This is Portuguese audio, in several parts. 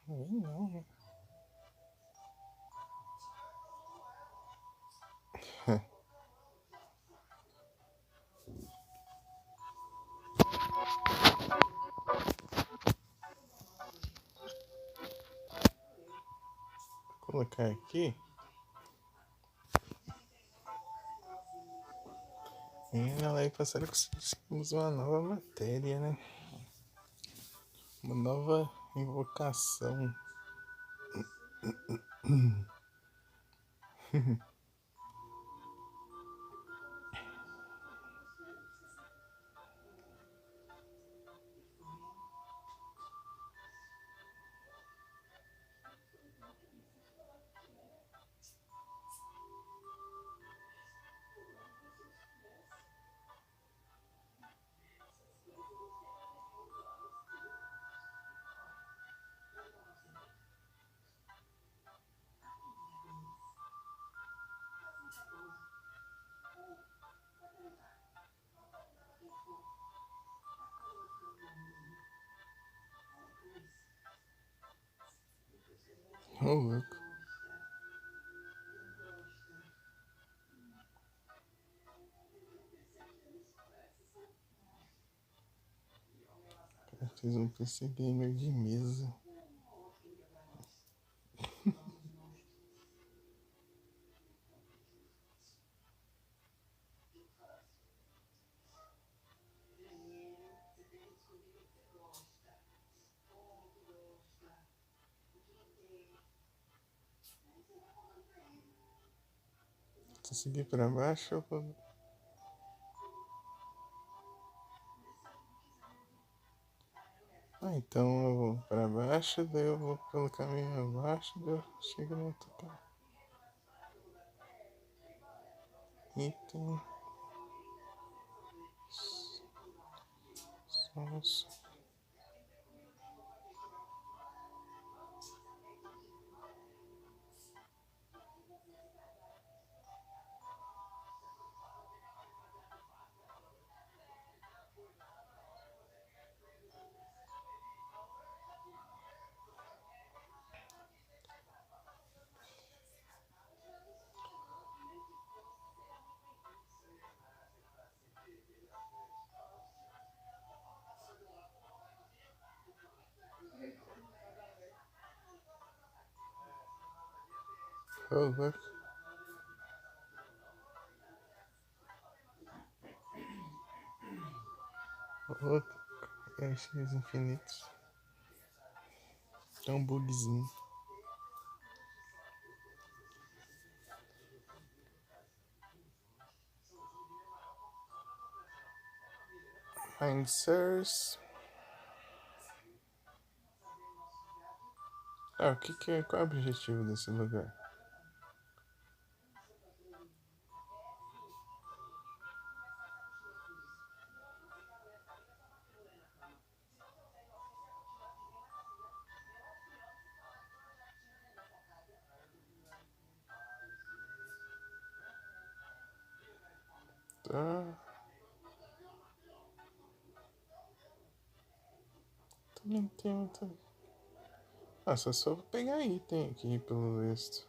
Não vem não, né? Vou colocar aqui. E na lei passada conseguimos uma nova matéria, né? Uma nova invocação. Ô, louco. Cara, fez um PC gamer de mesa. Se eu seguir pra baixo, eu vou... Ah, então eu vou pra baixo, daí eu vou pelo caminho abaixo, daí eu chego no outro carro. Item. Nossa. Ô, louco. Outro. Caixas infinitos. É um bugzinho. Find source. Ah, qual é o objetivo desse lugar? Tá. Também tem outra. Ah, só vou pegar item aqui pelo visto.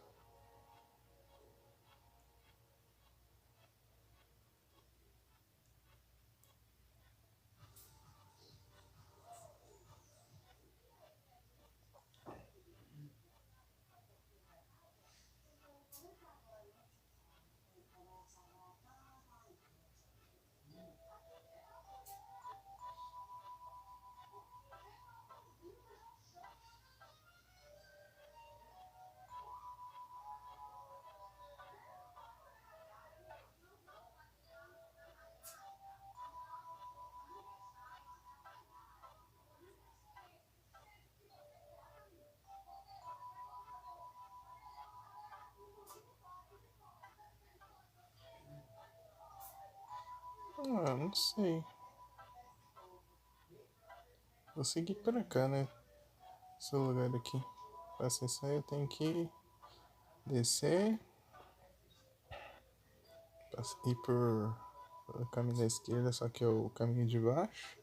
Ah, não sei. Vou seguir pra cá, né? Esse lugar aqui. Pra acessar eu tenho que descer. Ir por o caminho da esquerda, só que é o caminho de baixo.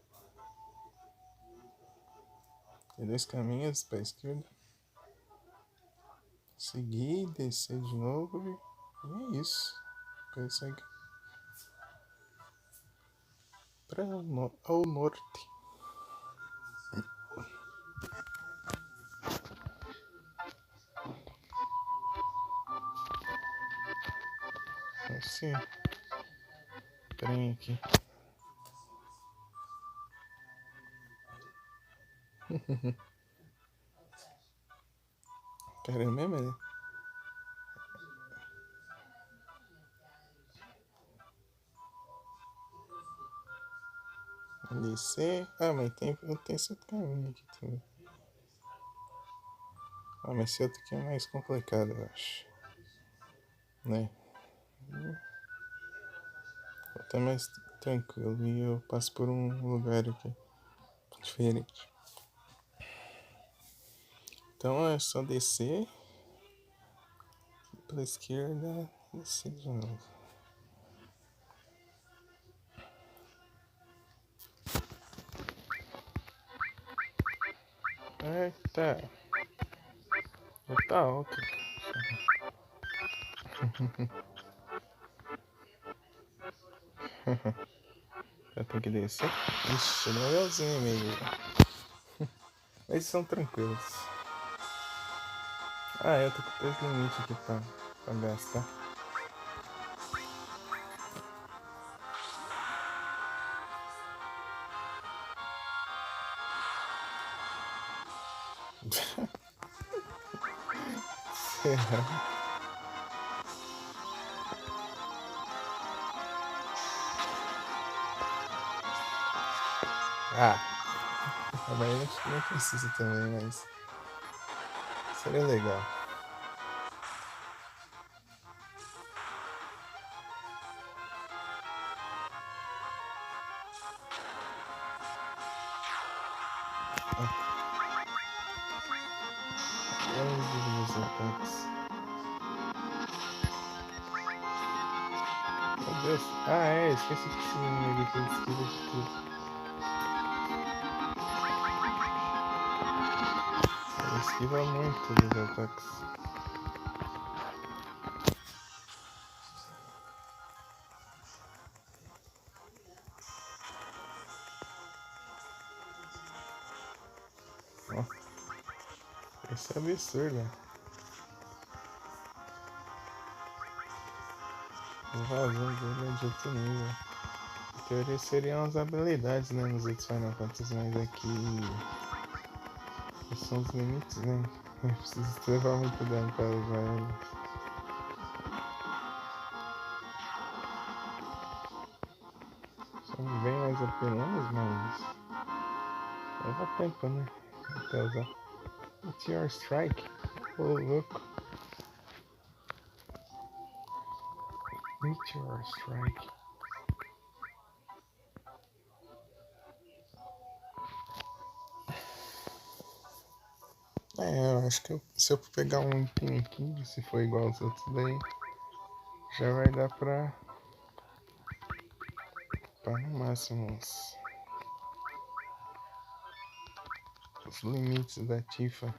Tem dois caminhos pra esquerda. Seguir, descer de novo e é isso. Consegue para ao norte. Esse trem aqui. Quero mesmo, né? Descer. Ah, mas tem esse outro caminho aqui também. Ah, mas esse outro aqui é mais complicado, eu acho. Né? Até mais tranquilo. E eu passo por um lugar aqui diferente. Então é só descer pela esquerda e descer de novo. Eita! Já tá alto. Já tem que descer. Ixi, levelzinho meio. Esses são tranquilos. Ah, eu tô com 3 limites aqui pra gastar. Será? Ah, mas acho que não precisa também, mas seria legal. Vamos dividir os ataques. Meu Deus. Ah, esqueci que esse inimigo aqui esquiva de tudo. Ele esquiva muito dos ataques. Ó, isso é absurdo. O vazão dele é de outro nível. Em teoria seriam as habilidades, né, nos outros Final Fantasy, mas aqui são os limites, né? Eu preciso levar muito dano para usar eles. São bem mais apelados, mas leva tempo, né? Até usar. Meteor Strike? Ô, louco. Meteor Strike. Eu acho que se eu pegar um item aqui, se for igual aos outros daí, já vai dar pra no máximo os limites da Tifa.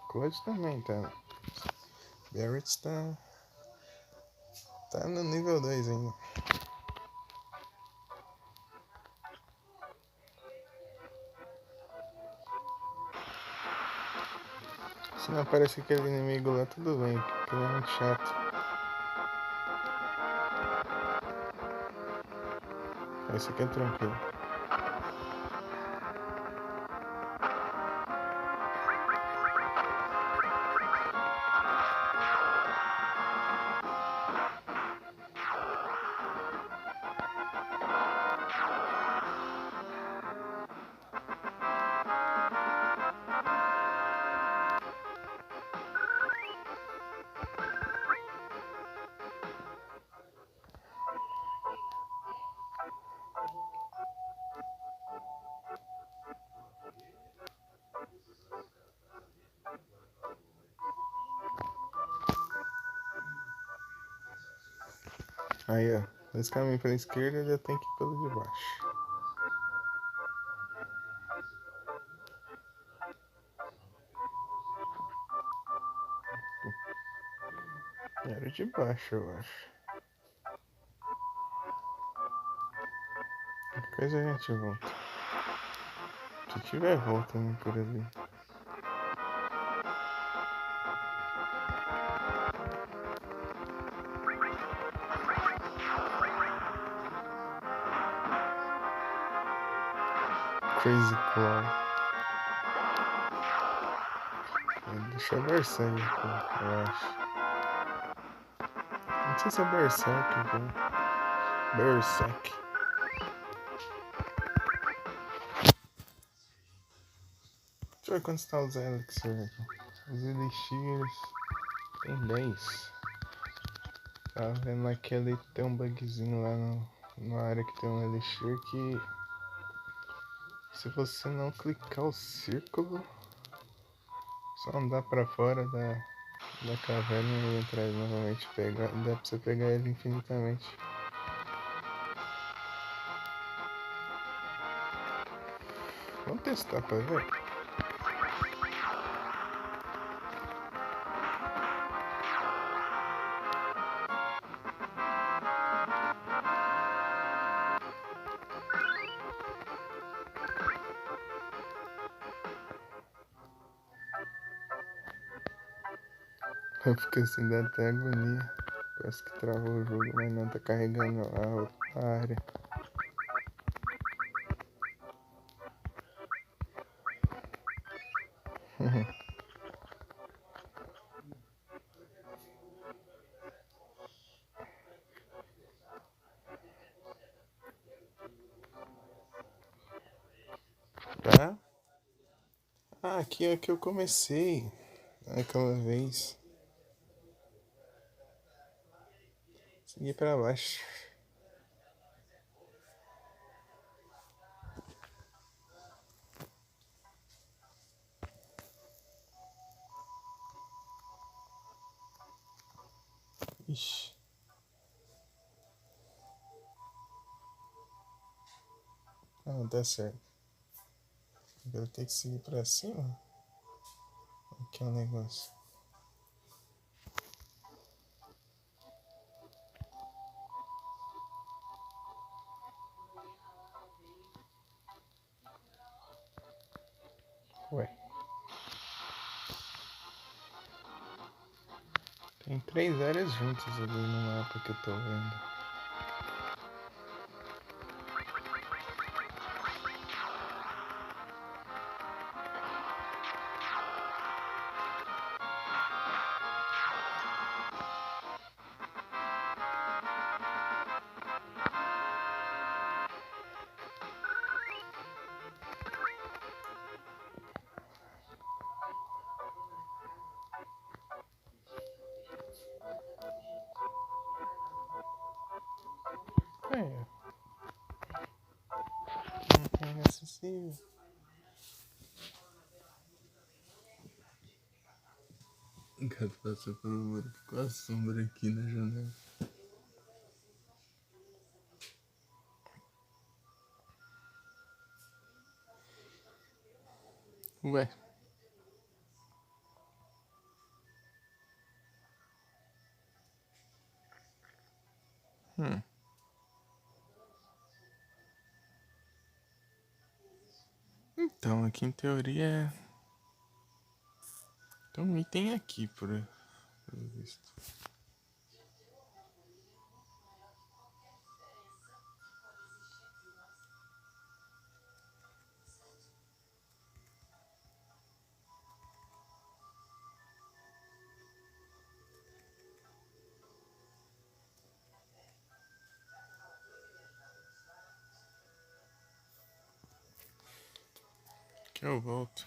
Cloud também tá. Barrett tá no nível 2 ainda. Se não aparece aquele inimigo lá, tudo bem, porque ele é muito chato. Esse aqui é tranquilo. Aí, ó. Esse caminho pela esquerda já tem que ir pelo de baixo. baixo, eu acho. Qualquer coisa a gente volta. Se tiver voltando por ali. Crazy Claw. Deixa Berserk, eu acho. Não sei se é Berserk, pô. Berserk. Deixa eu ver quantos tá os Elixir aqui. Os Elixirs tem 10. Tava vendo lá que ali tem um bugzinho lá na área que tem um Elixir que se você não clicar o círculo, só andar pra fora da caverna e entrar novamente, dá pra você pegar ele infinitamente. Vamos testar pra ver. Fica assim, dá até agonia. Parece que travou o jogo, mas não tá carregando a área. Tá? Ah, aqui é que eu comecei aquela vez. Segui pra baixo. Ixi. Não, tá certo. Agora tem que seguir pra cima. Aqui é um negócio. Ué. Tem 3 áreas juntas ali no mapa que eu tô vendo. É. É inacessível. O cara passou pelo muro com a sombra aqui na janela. Ué. Hum. Então, aqui em teoria é. Tem um item aqui, pelo visto. Que eu volto.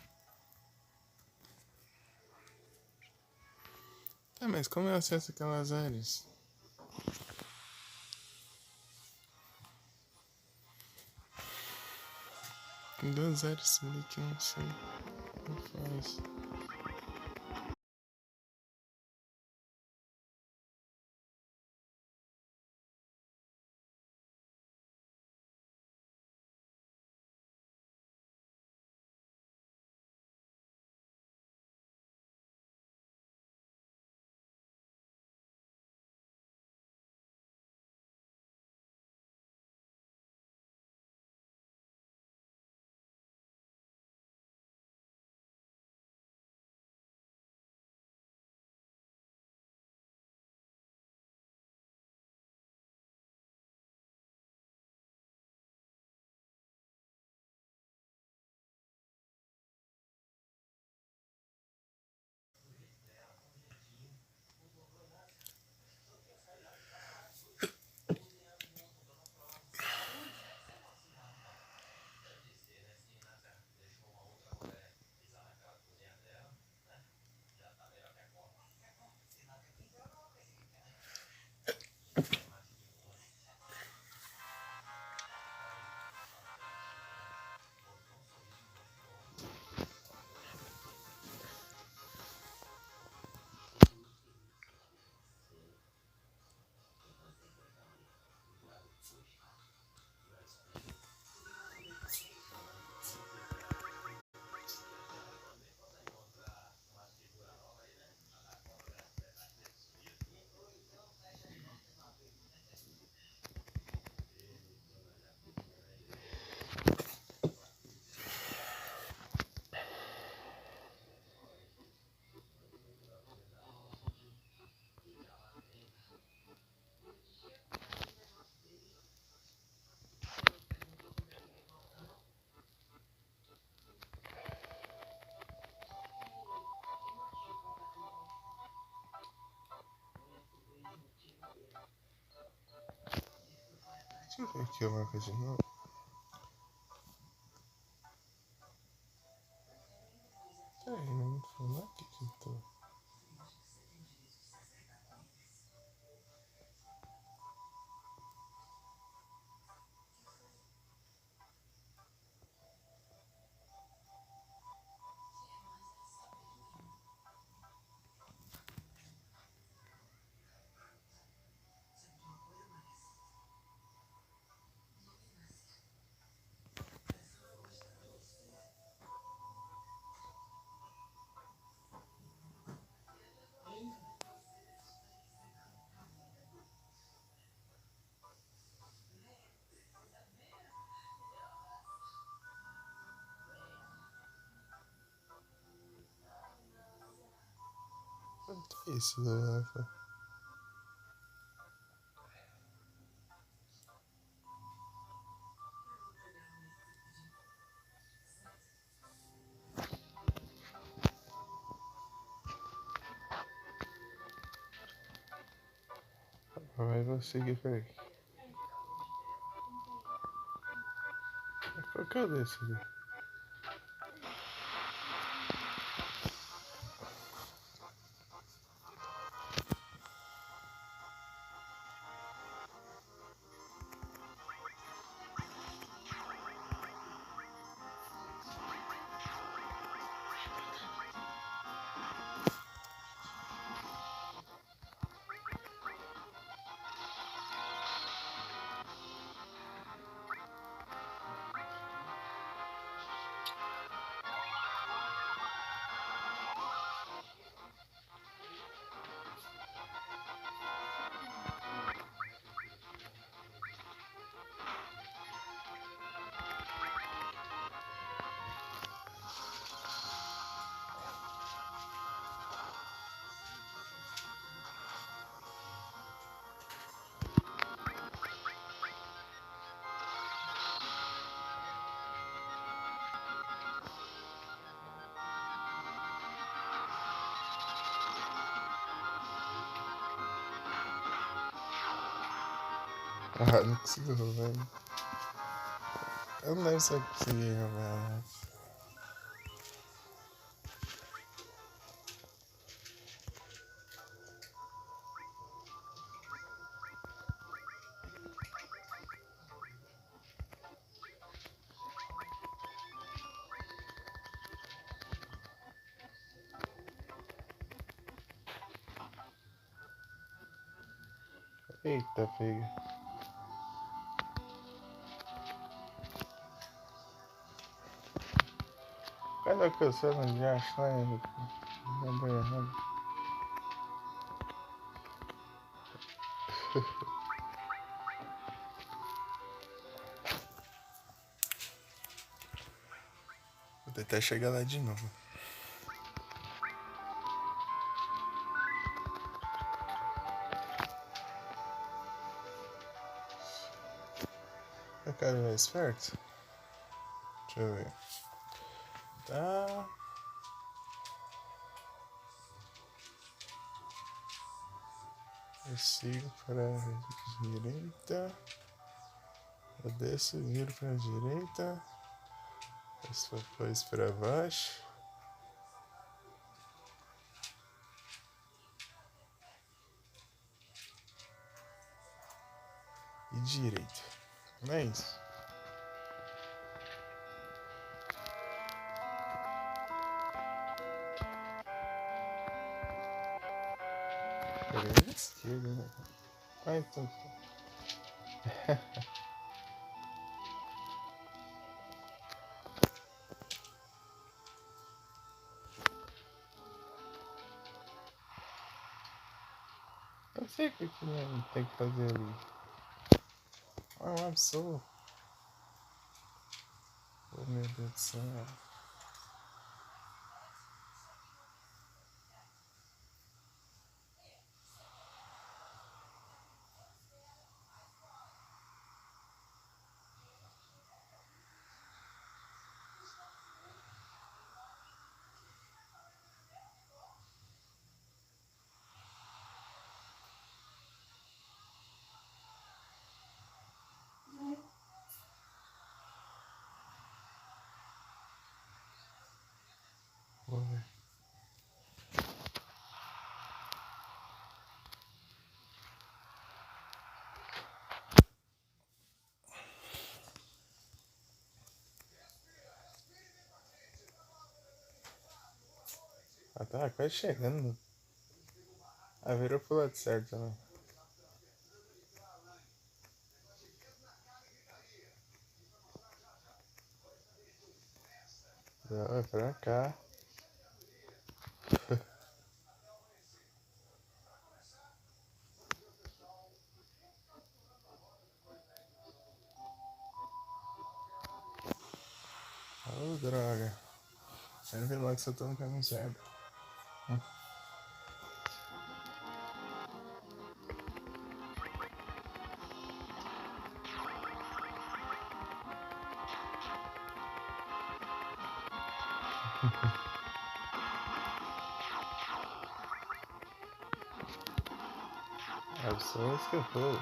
Tá, mas como eu acesso aquelas áreas? Tem 2 áreas ali que eu não sei como faz. Deixa eu ver aqui o mapa de novo. Peraí, não é aqui que eu tô. O que é isso do mapa? Vai vou seguir por aqui. Qual que é o desse ali? Ah, não consigo roubar. Eu não lembro se eu consegui roubar, né? Eita, pega. Cadê a caçando de achar ele? Não deu errado. Vou tentar chegar lá de novo. Eu quero mais perto. Deixa eu ver. Tá. Eu sigo para a direita. Eu desço, viro para a direita. Depois para baixo. E direita. Não é isso? Peraí, esquerda, né? Ah, então. Eu sei o que não tem que fazer ali. Ah, um absurdo. Oh, meu Deus do céu. tá quase chegando. Ah, virou pro lado certo também. Vai pra cá. Oh, droga. Quero ver logo se eu tô no caminho certo. Absolutamente que eu vou.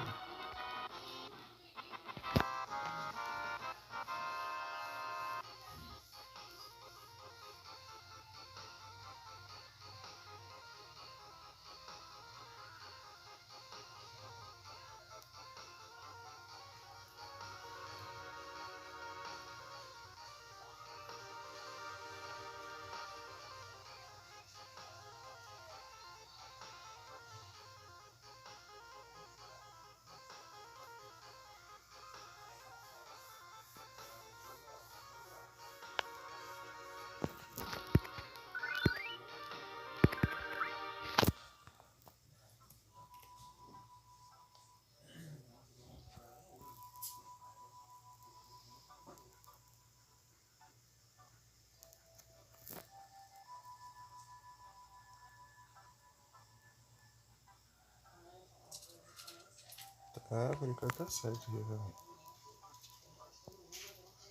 Tá, por enquanto tá certo aqui, velho.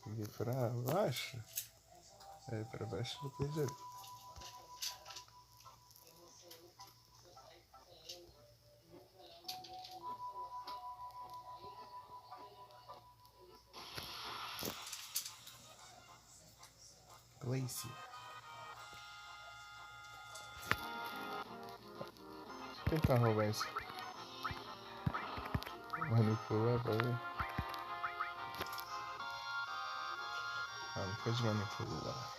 Seguir pra baixo. É, pra baixo depois de... Glacier. Deixa eu tentar roubar isso. Manipular pra ver. Ah, não pode manipular.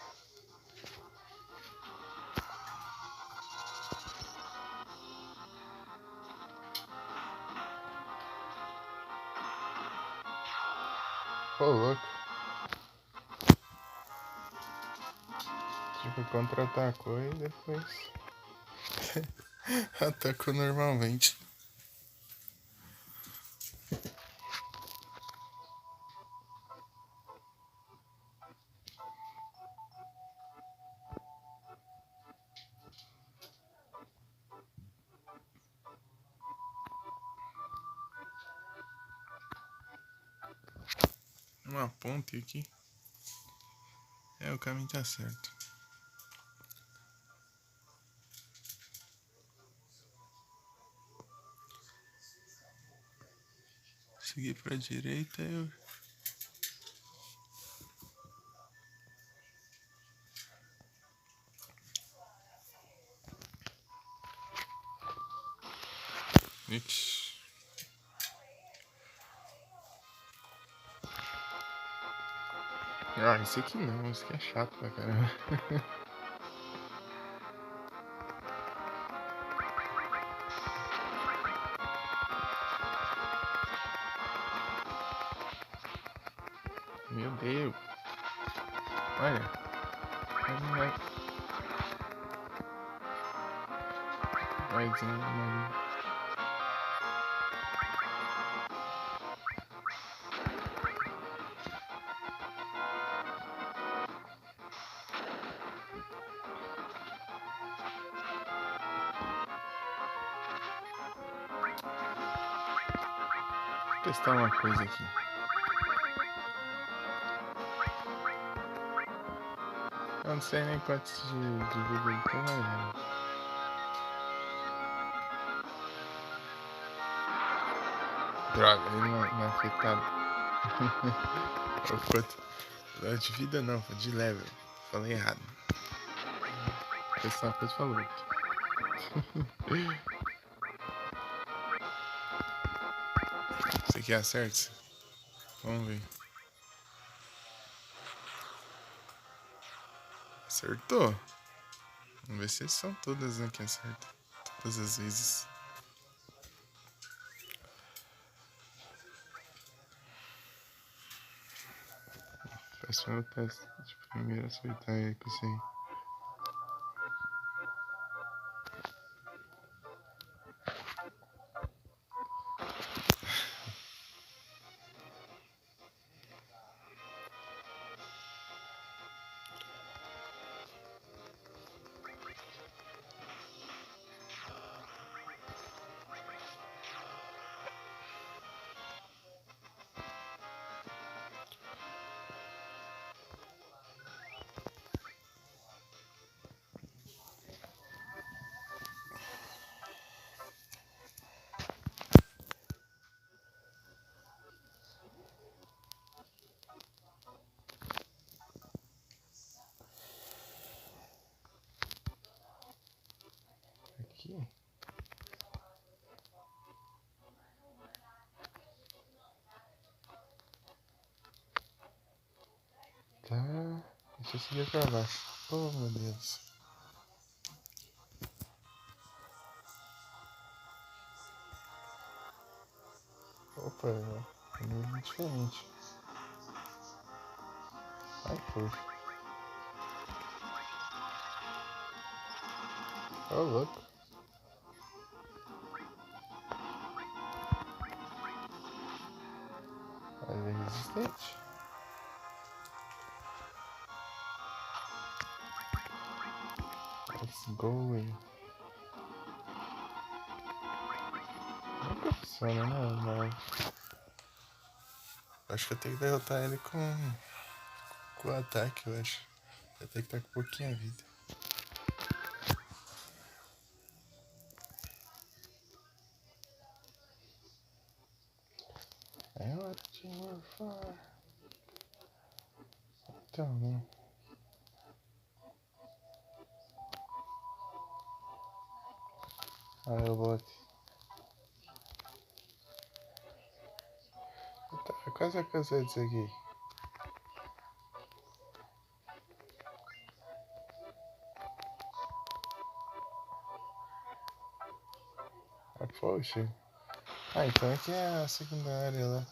Pô, louco. Tipo, contra-atacou e depois atacou normalmente. Uma ponte aqui. É, o caminho tá certo. Seguir pra direita eu... Ixi. Ah, esse aqui não, esse aqui é chato pra caramba. Meu Deus. Olha. Vai desenvolver. Vou testar uma coisa aqui. Eu não sei nem quantos de vida ele tem, mas... Droga, ele não é afetado. Quanto? De vida não, foi de level. Falei errado. Testar uma coisa falou. Você quer acertar? Vamos ver. Acertou? Vamos ver se são todas, né, que acerta. Todas as vezes. Faz só o teste de primeiro acertar aí que eu sei. Aqui. Tá. Deixa eu seguir pra baixo. Oh, meu Deus. Opa, é meio diferente. Ai, poxa. Oh, louco. Ela é resistente. Let's go, aí. Nunca funciona, né? Mas... acho que eu tenho que derrotar ele com o ataque, eu acho. Eu tenho que estar com pouquinha vida. É hora de morfar. Então, né? Ah, eu boto. Tá, quase cansei disso aqui. Ah, poxa. Ah, então aqui é a segunda área lá.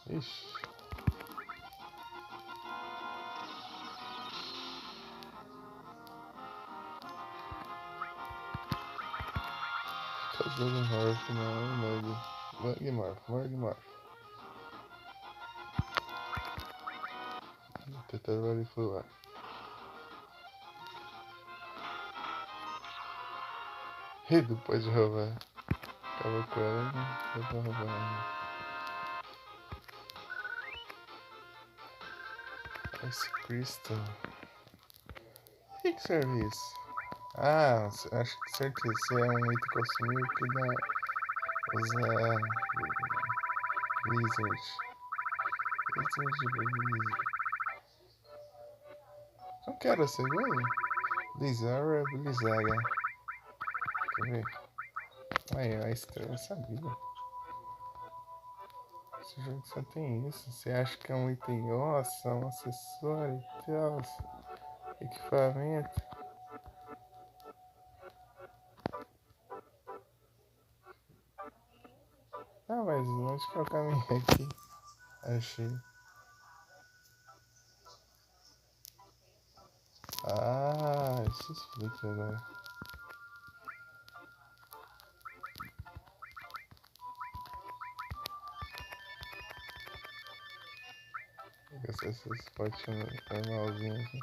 Ixi. Fazendo morph, não, Mug. Tentar manipular. E depois de roubar. Acaba com ela, né? Eu vou roubar. Esse Crystal. O que serve isso? Ah, acho que certeza. Se é um item consumível que dá. Usa. Wizard. Wizard. Não quero a segunda? Blizzara, Blizzaga. Quer ver? Aí, a estrela, eu sabia. Esse jogo só tem isso. Você acha que é um item, nossa, um acessório e tal, equipamento. Ah, mas onde que é o caminho aqui? Achei. Ah, isso explica agora. Vou gastar esse spot normalzinho aqui.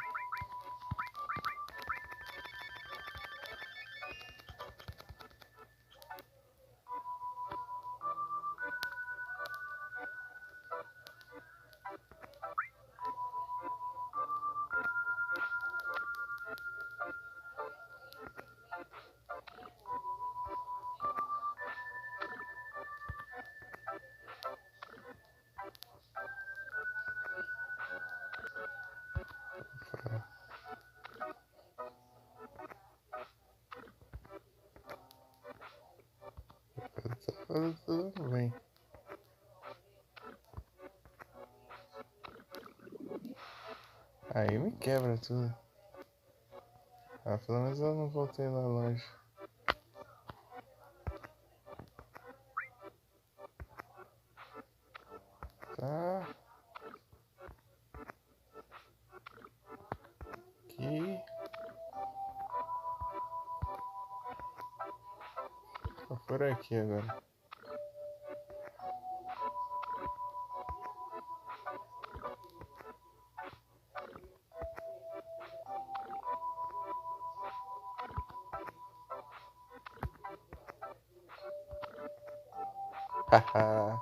tudo bem. Aí me quebra tudo. Ah, pelo menos eu não voltei lá longe. Tá. Aqui. Tô por aqui agora. Haha.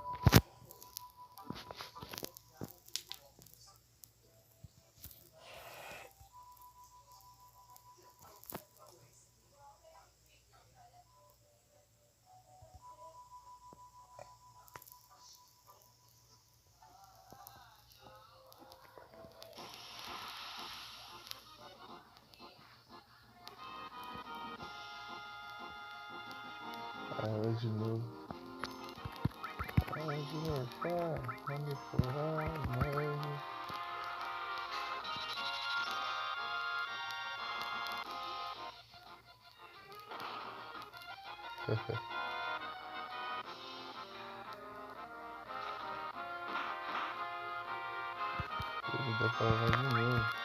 Ah, de novo. Ah, de novo. Vamos pular, mano. Ele dá pra lavar de novo.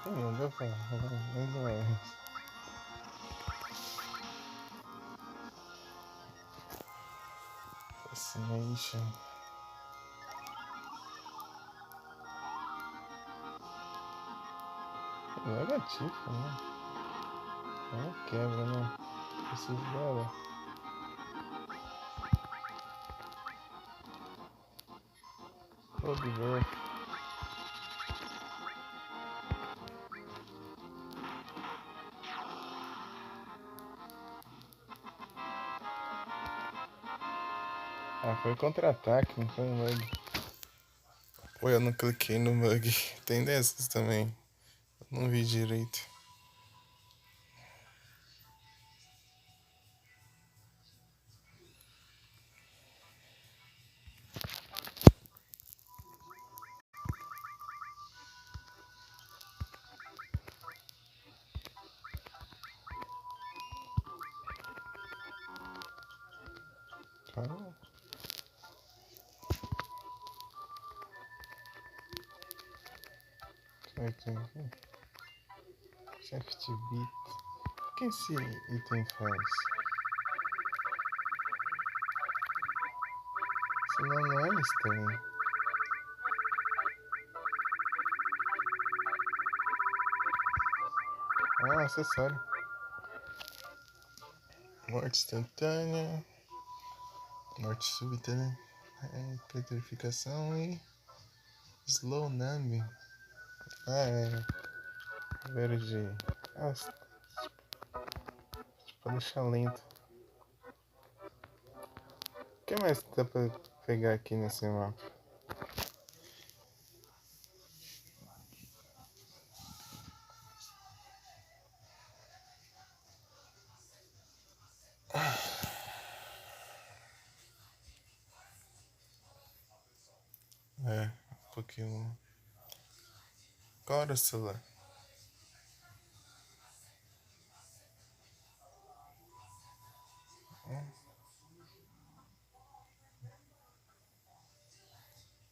Não deu pra lavar mais uma vez. Fascination. Negativo, né? Ela quebra, né? Preciso dela. Observe. Ah, foi contra-ataque, não foi um bug. Pô, eu não cliquei no bug. Tem dessas também. Eu não vi direito. Tá. Certo aqui. Safety bit. O que esse item faz? Senão não é estranho. Ah, acessório. Morte instantânea. Morte súbita, né? Petrificação e slow numbing. Ah, é. Verde. Ah, pra deixar lento. O que mais dá pra pegar aqui nesse mapa? É, Pokémon. Qual era o celular?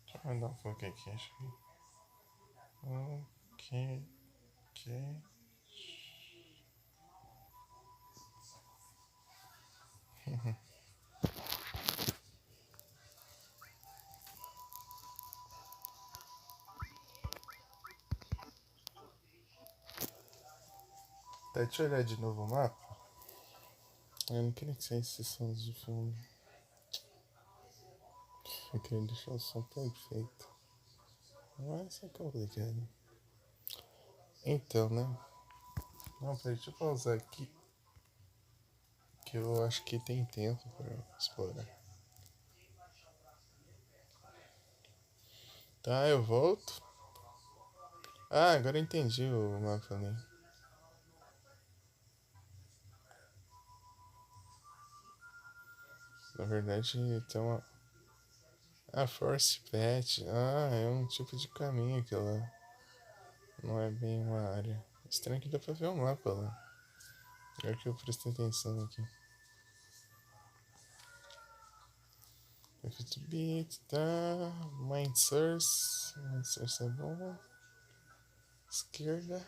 Deixa eu mandar um pouco aqui, acho que. Ok. Tá, deixa eu olhar de novo o mapa. Eu não queria que saísse sons de fundo. Eu queria deixar o som perfeito. Mas é complicado. Então, né? Não, peraí, deixa eu pausar aqui. Que eu acho que tem tempo pra explorar. Tá, eu volto. Ah, agora eu entendi o mapa ali. Na verdade, tem uma. Ah, Force Pet. Ah, é um tipo de caminho aquilo lá. Não é bem uma área. Estranho que dá pra ver o mapa lá. Agora que eu prestei atenção aqui. Fifty Beat, tá. Mind Source. Mind Source é bom. Esquerda.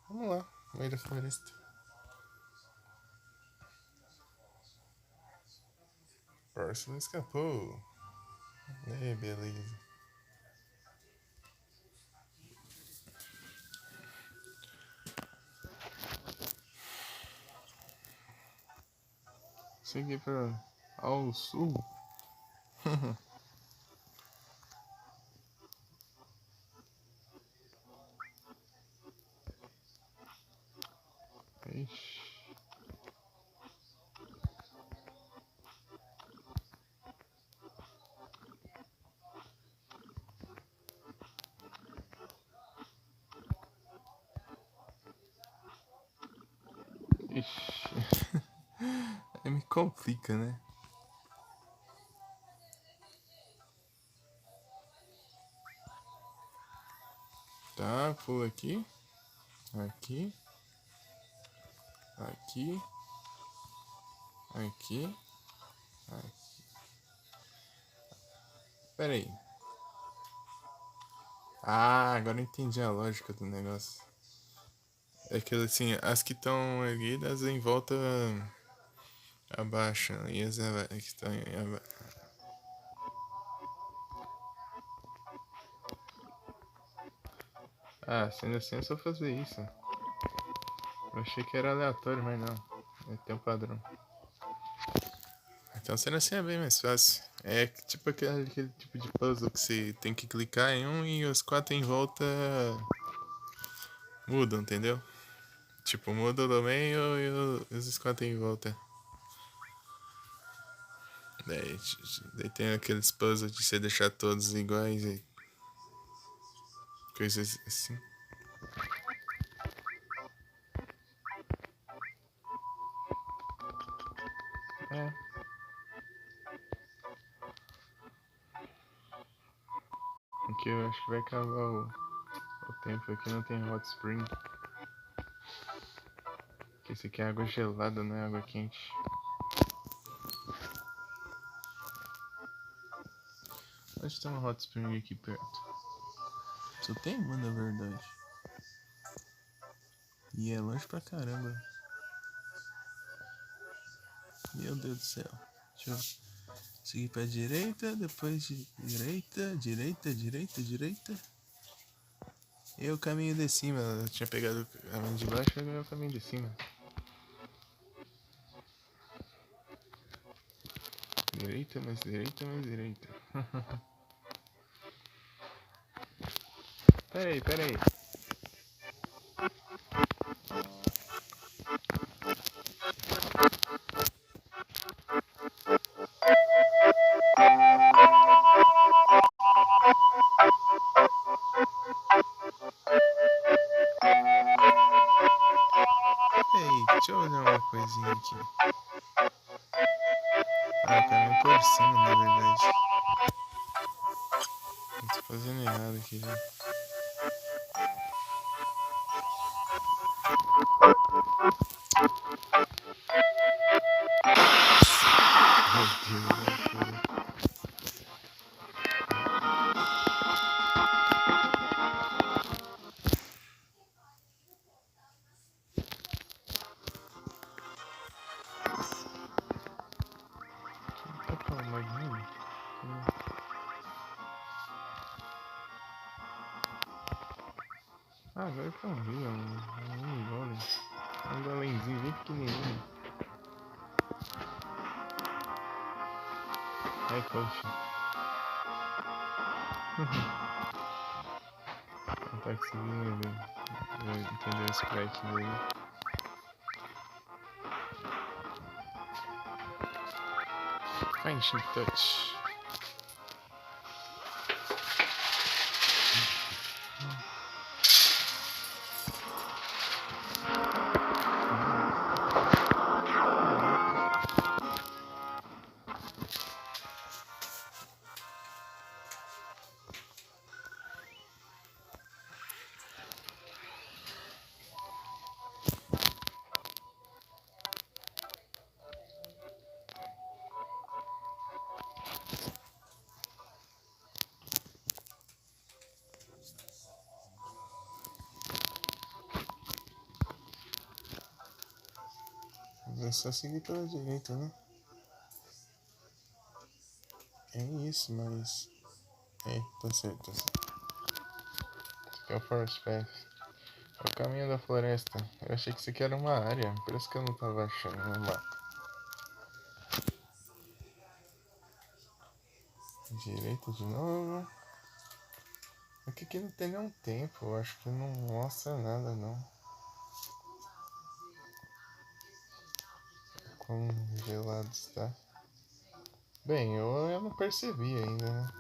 Vamos lá, meio da floresta. Próximo escapou. Beleza. Segui para ao sul. Ixi. Ixi. Aí me complica, né? Tá, pula aqui. Aqui. Aqui. Aqui. Aqui. Pera aí. Ah, agora eu entendi a lógica do negócio. É que assim, as que estão erguidas em volta abaixam. E as que estão abaixo. Ah, sendo assim é só fazer isso. Eu achei que era aleatório, mas não. Tem um padrão. Então sendo assim é bem mais fácil. É tipo aquele tipo de puzzle que você tem que clicar em um e os quatro em volta mudam, entendeu? Tipo, muda do meio e os quatro em volta. Daí tem aqueles puzzles de você deixar todos iguais e coisas assim. É. Aqui eu acho que vai acabar o tempo. Aqui não tem hot spring. Porque esse aqui é água gelada, não é água quente. Onde tem uma hot spring aqui perto? Só tem uma, na verdade. E é longe pra caramba. Meu Deus do céu. Deixa eu seguir pra direita, depois direita, direita, direita, direita. E o caminho de cima. Eu tinha pegado o caminho de baixo, agora é o caminho de cima. Direita, mais direita, mais direita. Peraí. Ei, deixa eu olhar uma coisinha aqui. Ah, o caminho por cima, na verdade. Eu tô fazendo errado aqui já. Meu Deus, tá falando mais nele? Ah, agora que eu vi, um golem. Um golemzinho bem pequenininho. Ai, poxa. Não tá conseguindo entender o sprite dele. Finishing touch. É só seguir pela direita, né? É isso, mas... É, tá certo, tá certo. Esse aqui é o Forest Path. É o caminho da floresta. Eu achei que isso aqui era uma área, por isso que eu não tava achando no mapa. Direita de novo. Aqui não tem nenhum tempo, eu acho que não mostra nada não. Congelado está. Bem, eu não percebi ainda, né?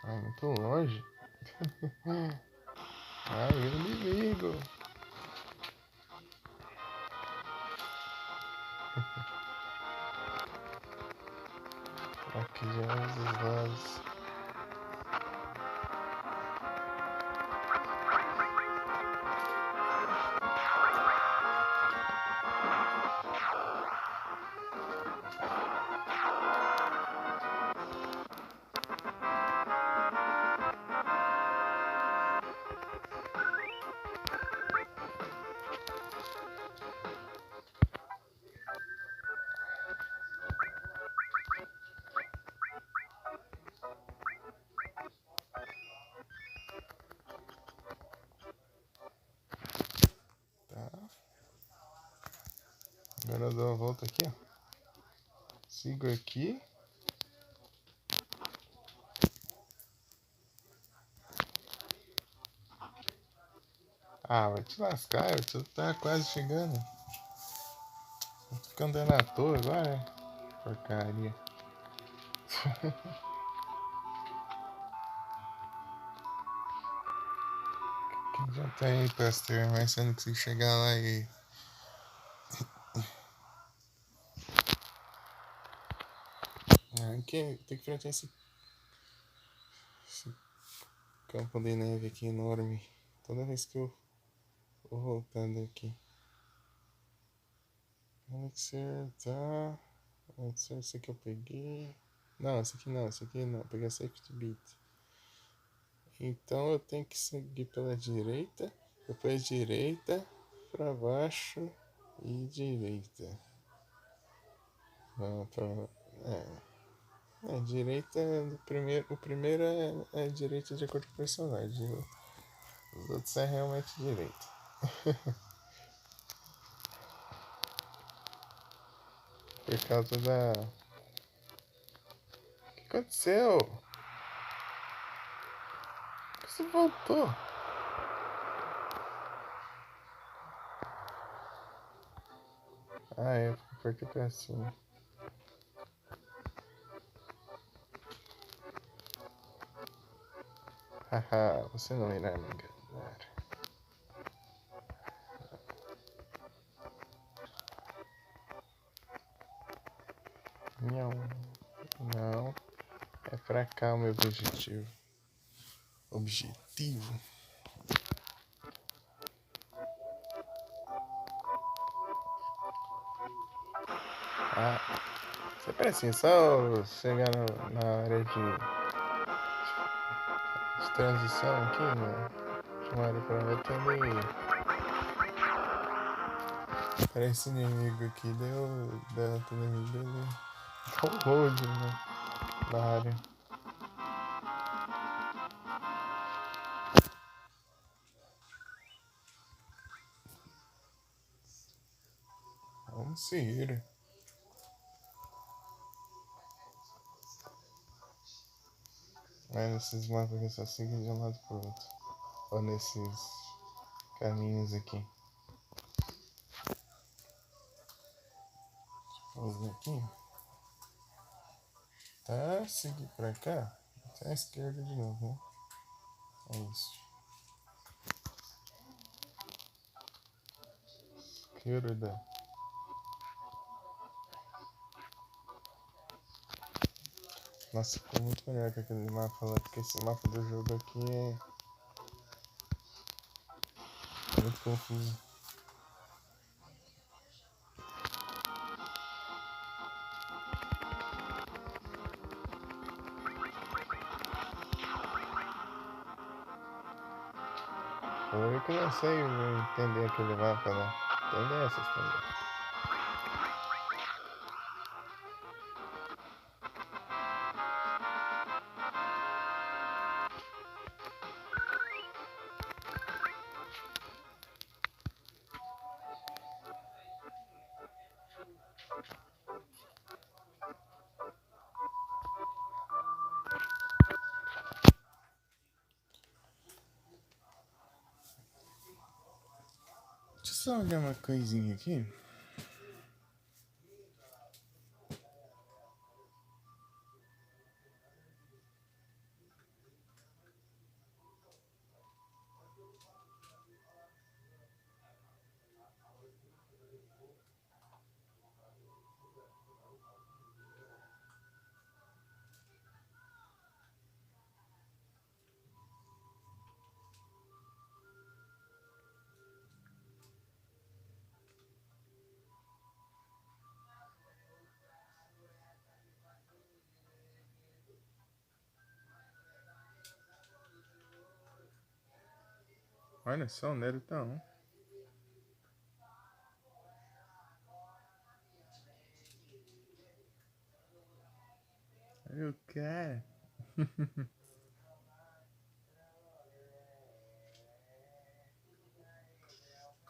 Ai, muito longe. Ai, o inimigo. Aqui já é os lados. Tá. Agora eu dou a volta aqui, ó. Sigo aqui. Ah, vai te lascar, tu tá quase chegando. Vou ficar andando à toa agora. Porcaria. Quem já tá aí, pastor? Mas você não conseguiu chegar lá e... Aqui, tem que enfrentar esse campo de neve aqui enorme. Toda vez que eu vou voltando aqui. Elixir, tá. Elixir, esse aqui eu peguei. Não, esse aqui não, esse aqui não. Eu peguei a Safety Beat. Então eu tenho que seguir pela direita. Depois direita, pra baixo e direita. Não, pra... direita, o primeiro é direita de acordo com o personagem. Os outros é realmente direita. Por causa da... O que aconteceu? Por que você voltou? Ah, é, porque pra cima. Haha, você não irá me enganar. Não, não. É pra cá o meu objetivo. Objetivo? Ah, sempre assim, só chegar na área de transição aqui, né? De uma área pra outra, para esse inimigo aqui, deu delta inimigo, ele dá um load, né? Na área. Vamos seguir. Mas nesses mapas aqui só siga de um lado pro outro. Ou nesses caminhos aqui. Vamos ver aqui. Tá, seguir pra cá. Até a esquerda de novo, né? É isso. Esquerda. Nossa, ficou muito melhor que aquele mapa lá, porque esse mapa do jogo aqui é muito confuso. Eu que não sei entender aquele mapa lá. Tem dessas também. Deixa eu só olhar uma coisinha aqui. Olha só, o Nero tá on. Olha o cara.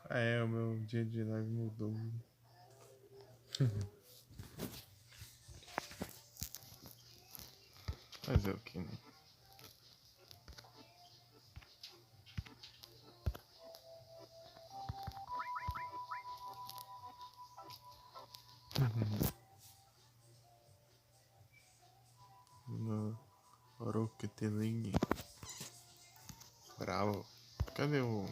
Ah, é, o meu dia de live mudou. Mas é o que, né? No Oroqueteling. Bravo. Cadê o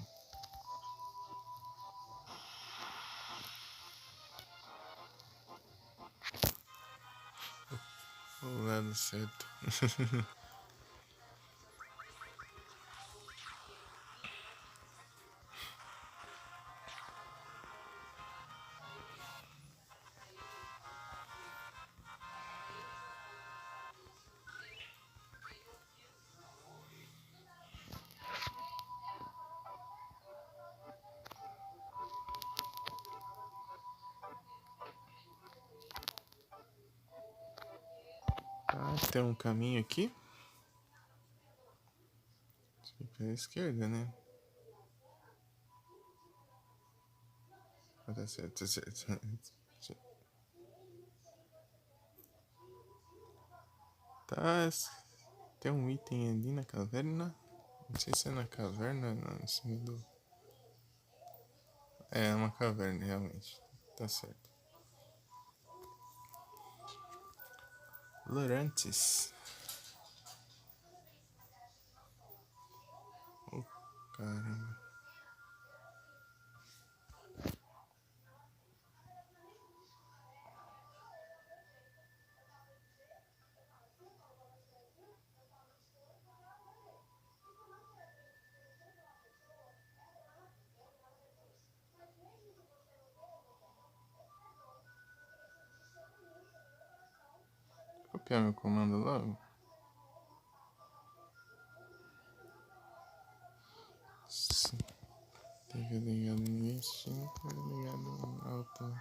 lado certo? Ah, tem um caminho aqui. Pela esquerda, né? Ah, tá certo, tá certo. Tá. Tem um item ali na caverna. Não sei se é na caverna, não, em cima do. É uma caverna, realmente. Tá certo. Lorantes. Oh, caramba. Copiar meu comando logo. Sim. Teve ligado nisso, teve ligado no alto.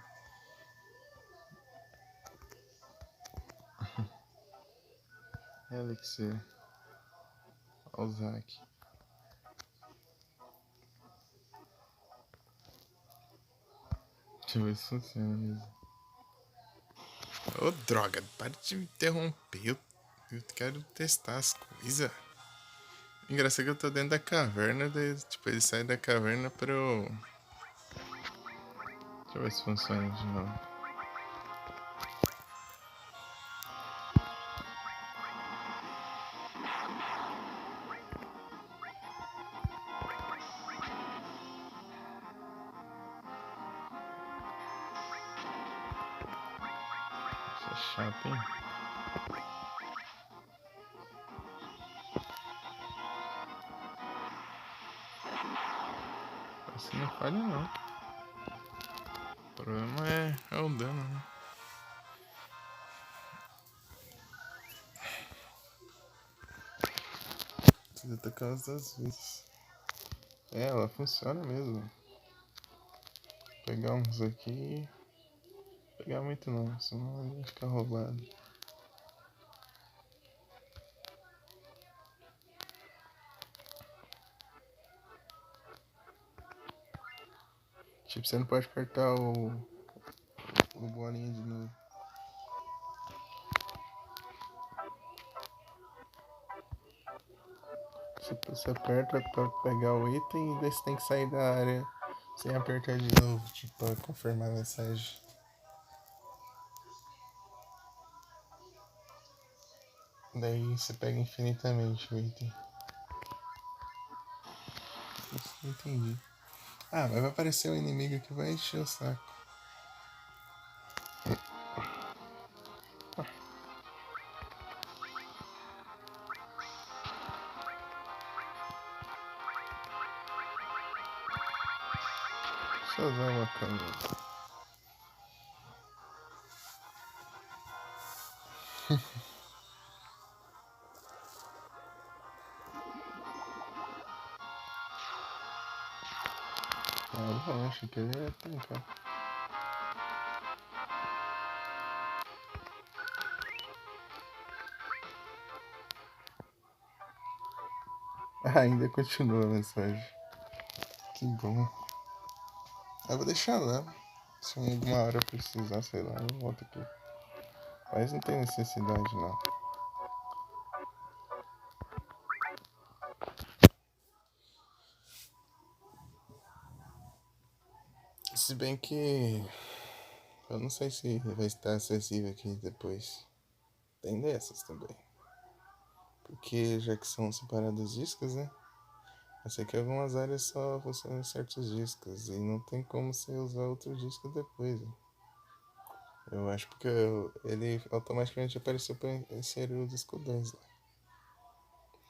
Elixir. Ozaki. Deixa eu ver se funciona mesmo. Ô, droga, para de me interromper. Eu quero testar as coisas. Engraçado que eu tô dentro da caverna, daí, tipo, ele sai da caverna pra eu... Deixa eu ver se funciona de novo. Isso é chato, hein? Assim não falha, não. O problema é o dano, né? Precisa atacar umas 2 vezes. É, ela funciona mesmo. Vou pegar uns aqui. Vou pegar muito não, senão ele vai ficar roubado. Tipo, você não pode apertar o bolinha de novo. Você aperta pra pegar o item e daí você tem que sair da área sem apertar de novo, tipo, pra confirmar a mensagem. Daí você pega infinitamente o item. Isso não entendi. Ah, mas vai aparecer um inimigo que vai encher o saco. Deixa eu usar uma câmera. Ah, não, acho que ele ia tancar. Ah, ainda continua a mensagem. Que bom. Eu vou deixar lá. Se alguma hora eu precisar, sei lá, eu volto aqui. Mas não tem necessidade não. Se bem que eu não sei se vai estar acessível aqui depois. Tem dessas também. Porque já que são separados discos, né? Eu sei que algumas áreas só funcionam em certos discos e não tem como você usar outro disco depois. Né? Eu acho porque ele automaticamente apareceu para inserir o disco 2 lá.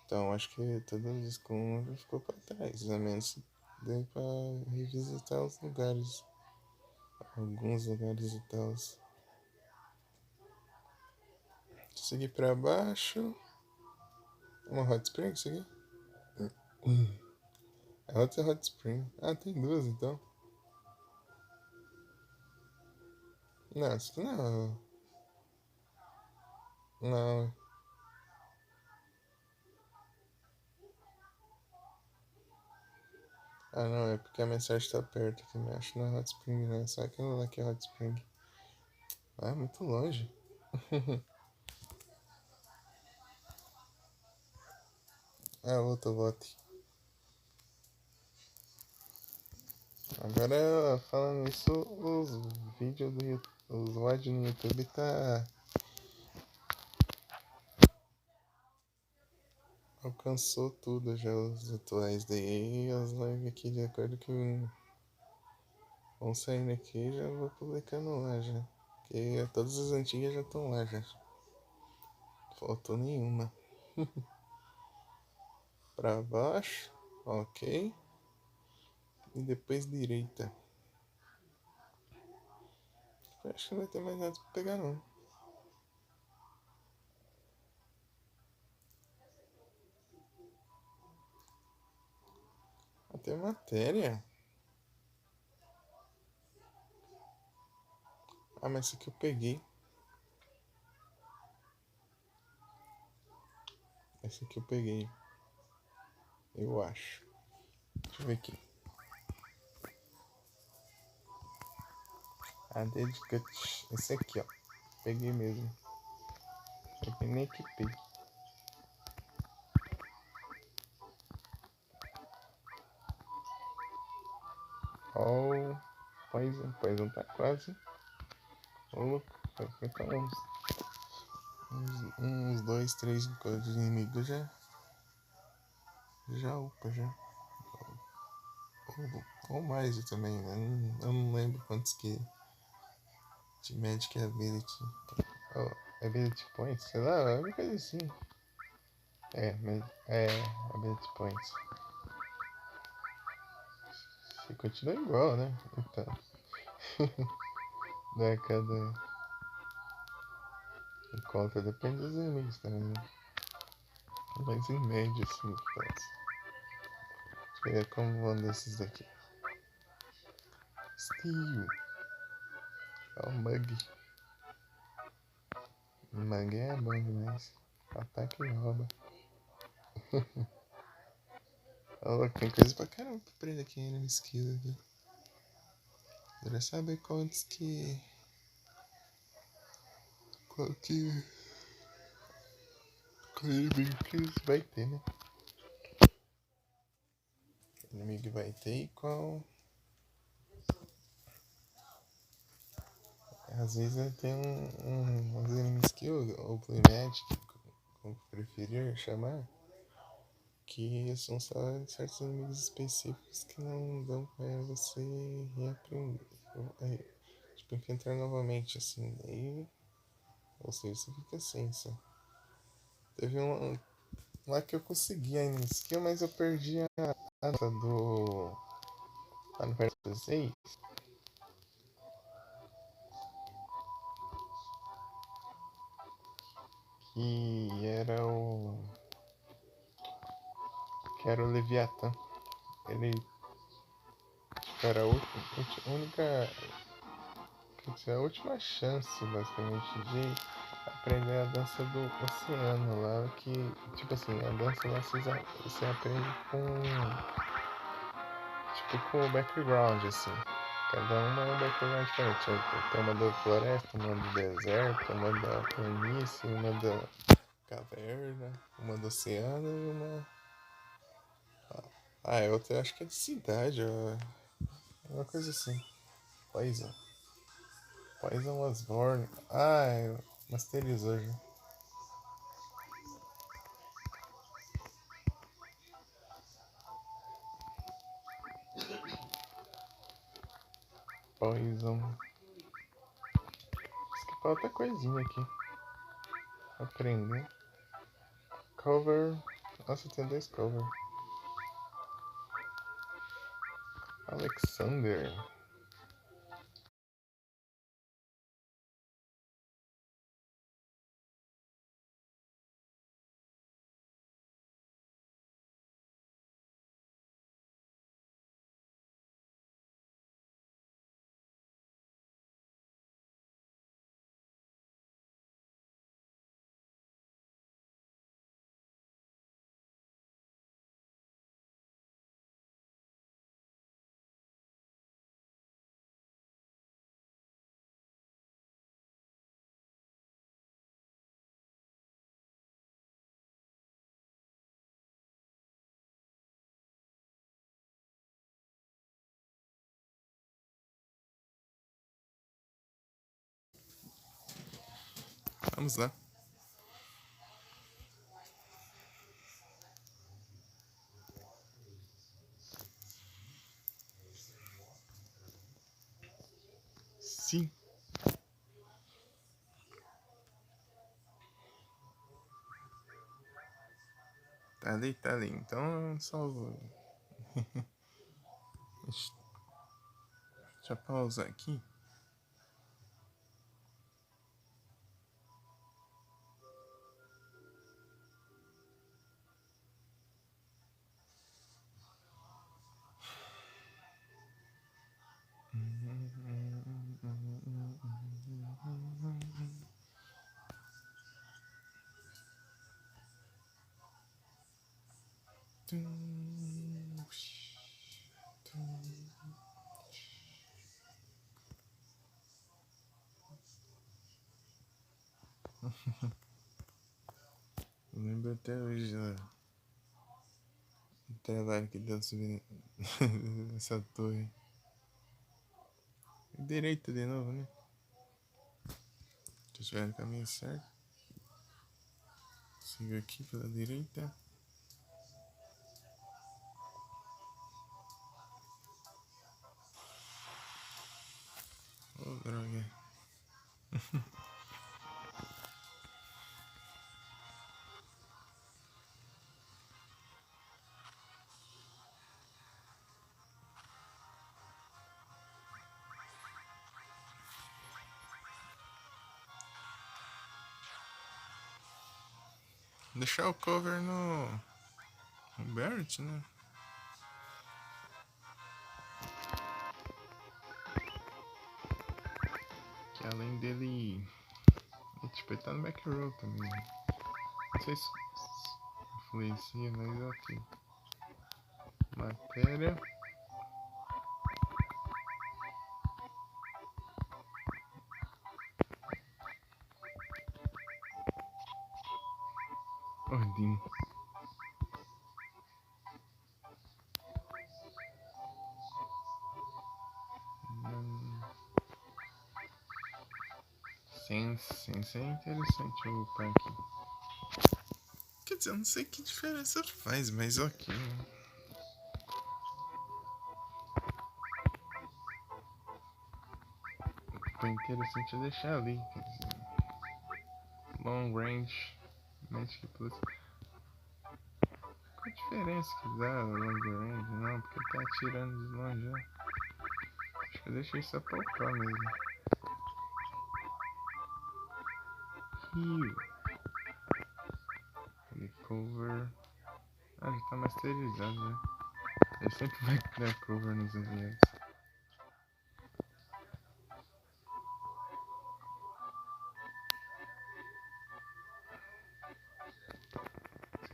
Então acho que todo o disco 1 já ficou para trás, a menos que dê para revisitar os lugares. Alguns lugares e tal. Seguir para baixo. Uma hot spring, isso aqui? A outra é hot spring. Ah, tem duas então. Não, isso aqui não. Não. Ah, não, é porque a mensagem tá perto aqui, né? Acho que não é hot spring, né? Só aquilo lá que é hot spring. Ah, é muito longe. Ah, outro voto. Agora, falando nisso, os vídeos do YouTube, os VOD no YouTube tá... Alcançou tudo já, os atuais daí. E as lives aqui, de acordo com... Vão saindo aqui, já vou publicando lá já. Porque todas as antigas já estão lá já. Faltou nenhuma. Pra baixo, ok. E depois direita. Acho que não vai ter mais nada pra pegar não. Até matéria. Ah, mas isso aqui eu peguei. Esse aqui eu peguei. Eu acho. Deixa eu ver aqui. A Dead Cut. Esse aqui, ó. Peguei mesmo. Só que nem equipei. Poison tá quase. Ô louco, vai ficar uns 2, 3 enquantos inimigos já upa já. Ou mais também, né? Eu não lembro quantos que de Magic Ability. Oh, Ability Points, sei lá, alguma coisa assim. É, Ability Points. Se continua igual, né? Então. Da cada encontro depende dos inimigos também, né? Mas em média, assim, faz. Deixa eu ver como vão desses daqui. Steel. É o Mug. Mug é bom demais. Ataque e rouba. Oh, tem coisa pra caramba pra aprender aqui no skill, viu? Queria saber quantos que. Qual que. Qual inimigo que vai ter, né? Inimigo vai ter e qual. Às vezes tem uns inimigos que o Playmatch, como preferir chamar, que são só certos inimigos específicos que não dão pra você reaprender. Tipo, enfrentar novamente, assim. Daí, ou seja, você fica assim, só. Teve um lá que eu consegui ainda no skill, mas eu perdi a data do. Lá no verso 6, que era o. Que era o Leviatã. Ele era a única. Quer dizer, a última chance, basicamente, de aprender a dança do oceano lá, que, tipo assim, a dança lá você aprende com o background, assim. Cada uma é um background diferente. Tem uma da floresta, uma do deserto, uma da planície, uma da caverna, uma do oceano e uma. Ah, é outra, acho que é de cidade, ó. Uma coisa assim. Poison. Poison was born. Ah, masterizou já. Poison. Acho que falta coisinha aqui. Aprender. Cover. Nossa, tem 2 cover. Alexander. Vamos lá. Sim. Tá ali, tá ali. Então salvo. Deixa eu pausar aqui. Eu lembro até hoje o trabalho que deu subir essa torre. Direita de novo, né? Se eu estiver no caminho certo. Sigo aqui pela direita. Oh, droga. Deixar o cover no Barrett, né? Que além dele, tipo, ele tá no back row também. Não sei se influencia, mas ok. Matéria. Ordem. Sense é interessante o parque. Quer dizer, eu não sei que diferença faz, mas ok. Foi interessante eu deixar ali. Quer dizer, long range, Magic Plus. Qual a diferença que dá long range? Não, porque tá atirando de longe já. Acho que eu deixei só pra upar mesmo. Heal. Cover. Ah, já tá masterizado, né? Ele sempre vai dar cover nos aliados.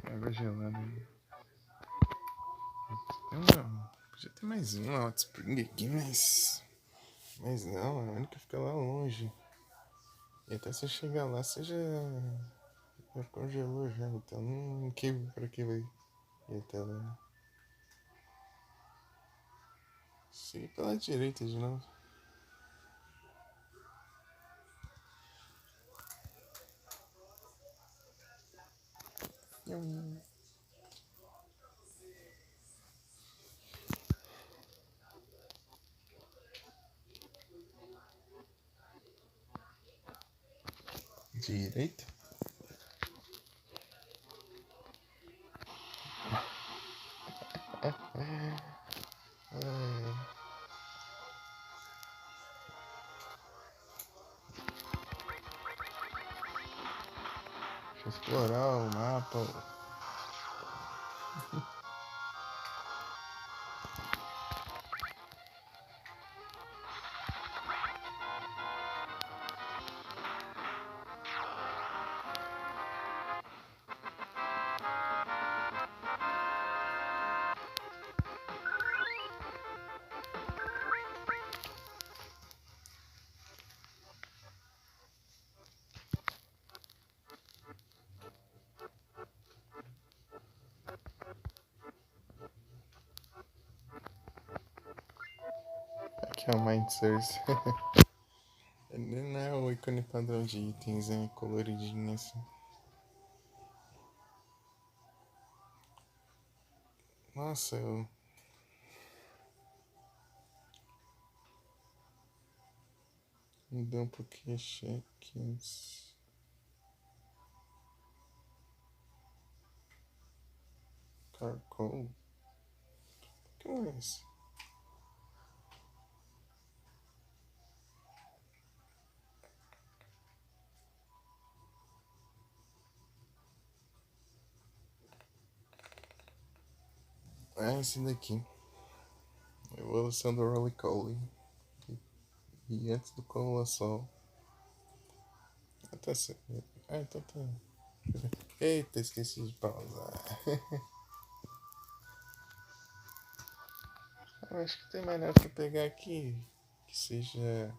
Água gelada. Tem uma. Podia ter mais uma hot spring aqui, mas. Mas não, a única fica lá longe. E até você chegar lá, você já congelou já. Então não que pra que vai ir até lá, né? Siga pela direita de novo. Direita. Deixa eu explorar o mapa. Aqui é o Mind Source. Não é o ícone padrão de itens, é coloridinho assim. Nossa, eu. Mudou um pouquinho check-ins. Carcol. Que é isso? É esse daqui. Evolução do Rollicoli. E antes do Colossal. Ah, tá certo. Ah, então tá. Eita, esqueci de pausar. Eu acho que tem mais nada pra pegar aqui. Que seja.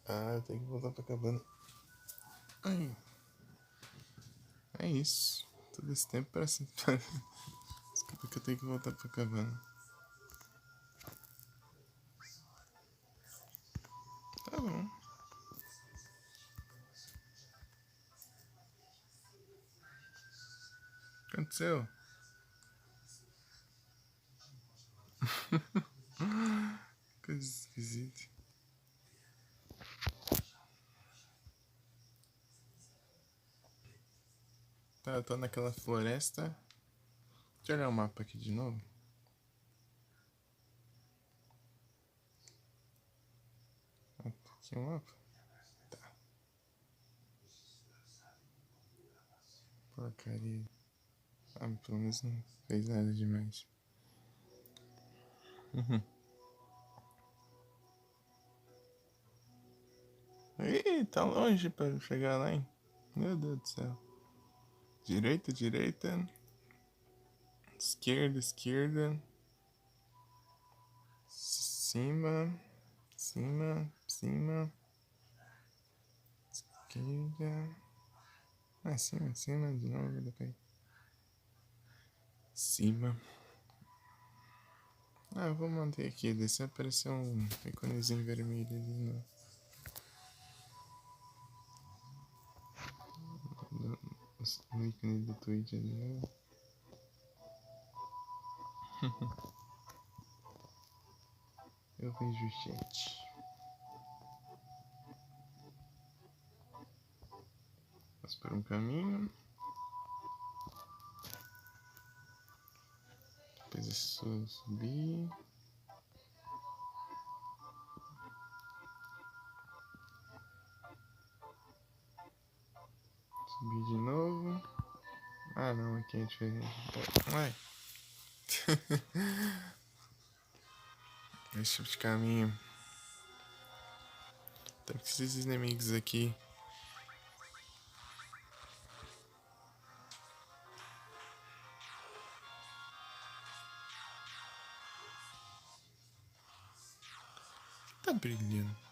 Então, eu tenho que voltar pra cabana. Ai, é isso. Todo esse tempo parece. Desculpa que eu tenho que voltar pra cabana. Tá bom. O que aconteceu? Coisa esquisita. Tá, eu tô naquela floresta. Deixa eu olhar o mapa aqui de novo. Ah, tá aqui o mapa. Tá. Porcaria. Ah, pelo menos não fez nada demais. Ih, tá longe pra chegar lá, hein? Meu Deus do céu. Direita, direita. Esquerda, esquerda. Cima, cima, cima. Esquerda. Ah, cima, cima, de novo, depois. Cima. Ah, eu vou manter aqui. Descer apareceu um íconezinho vermelho ali no ícone do Twitch ali, né? Eu vejo gente. Vamos por um caminho. Depois isso subir. Subir de novo. Ah não, aqui é diferente. Ué. Esse tipo de caminho. Tem que esses inimigos aqui. Tá brilhando.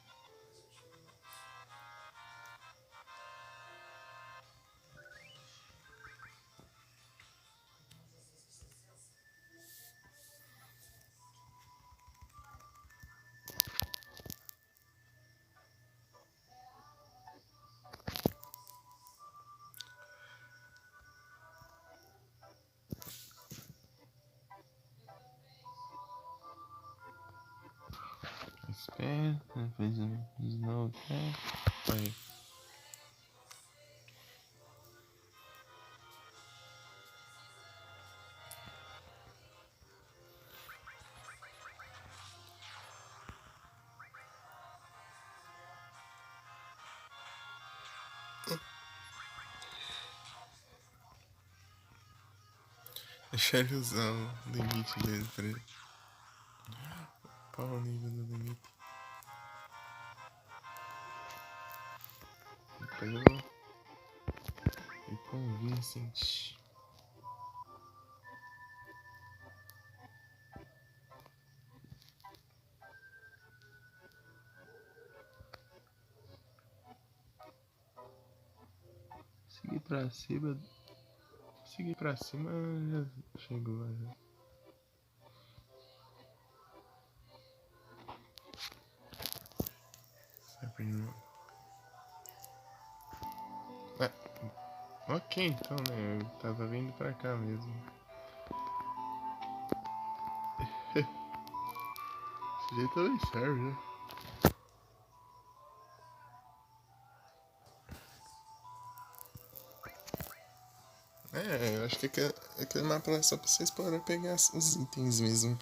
Espera, fez de novo. Aí. Deixa ele usar o limite dele pra ele. Qual é o nível do limite? Pegou. E com Vincent. Seguir pra cima. Seguir pra cima já chegou. Já. Ok, então, né? Eu tava vindo pra cá mesmo. Esse jeito também serve, né? Eu acho que aquele mapa lá é só pra vocês poderem pegar os itens mesmo.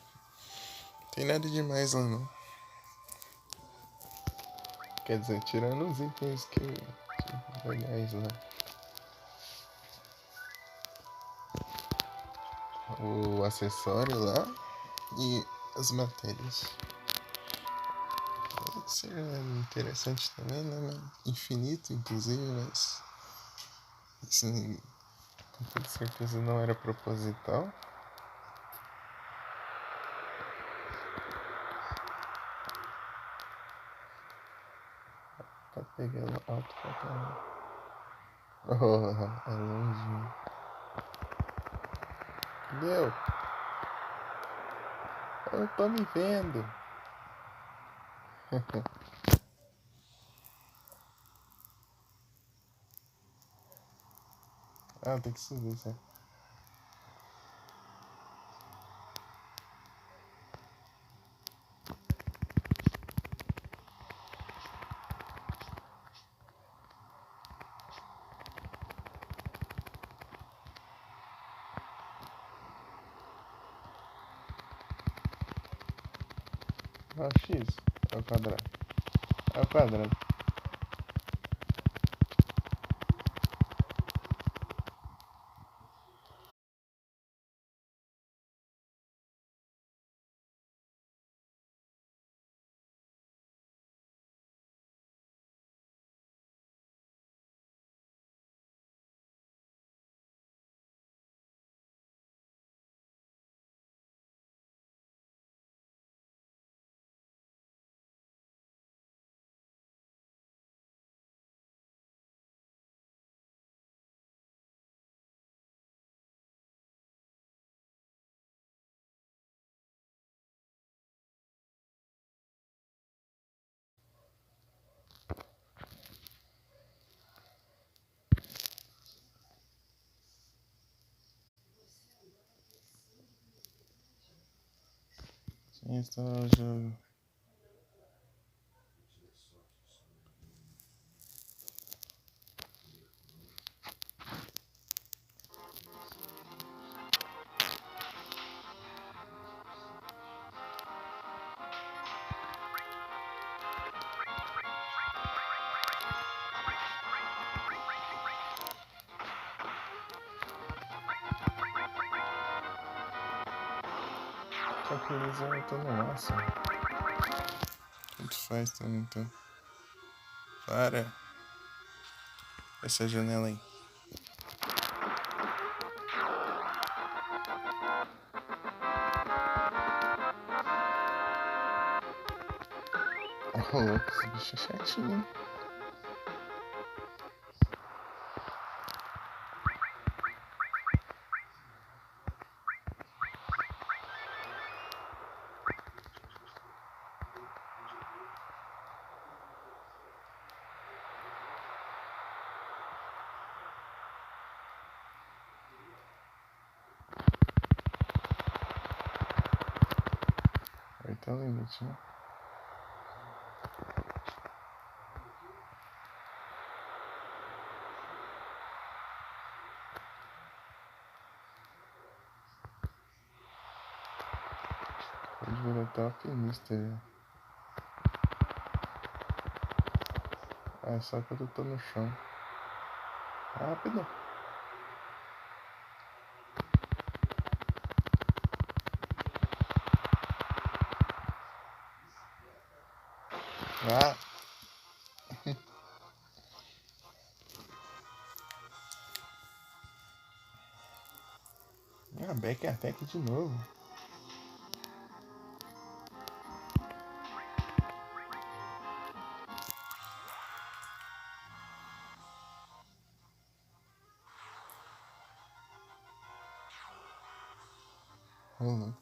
Não tem nada demais lá não. Quer dizer, tirando os itens que legais lá. O acessório lá e as matérias. Seria interessante também, né? Infinito, inclusive, mas. Assim, com toda certeza não era proposital. Tá pegando alto pra caramba. Oh, é longe. Entendeu? Eu tô me vendo. Ah, tem que subir, certo? Ah, X. É o quadrado. É o quadrado. Instalar o jogo. Só que eles eu tô no máximo. Tanto faz também, então. Para. Essa janela aí. Oh, louco, esse bicho é chatinho. Aí tá o limite, né? Pode virar até alpinista já. Ah, só que eu tô no chão. Rápido. Ah. Back attack de novo. Rolou.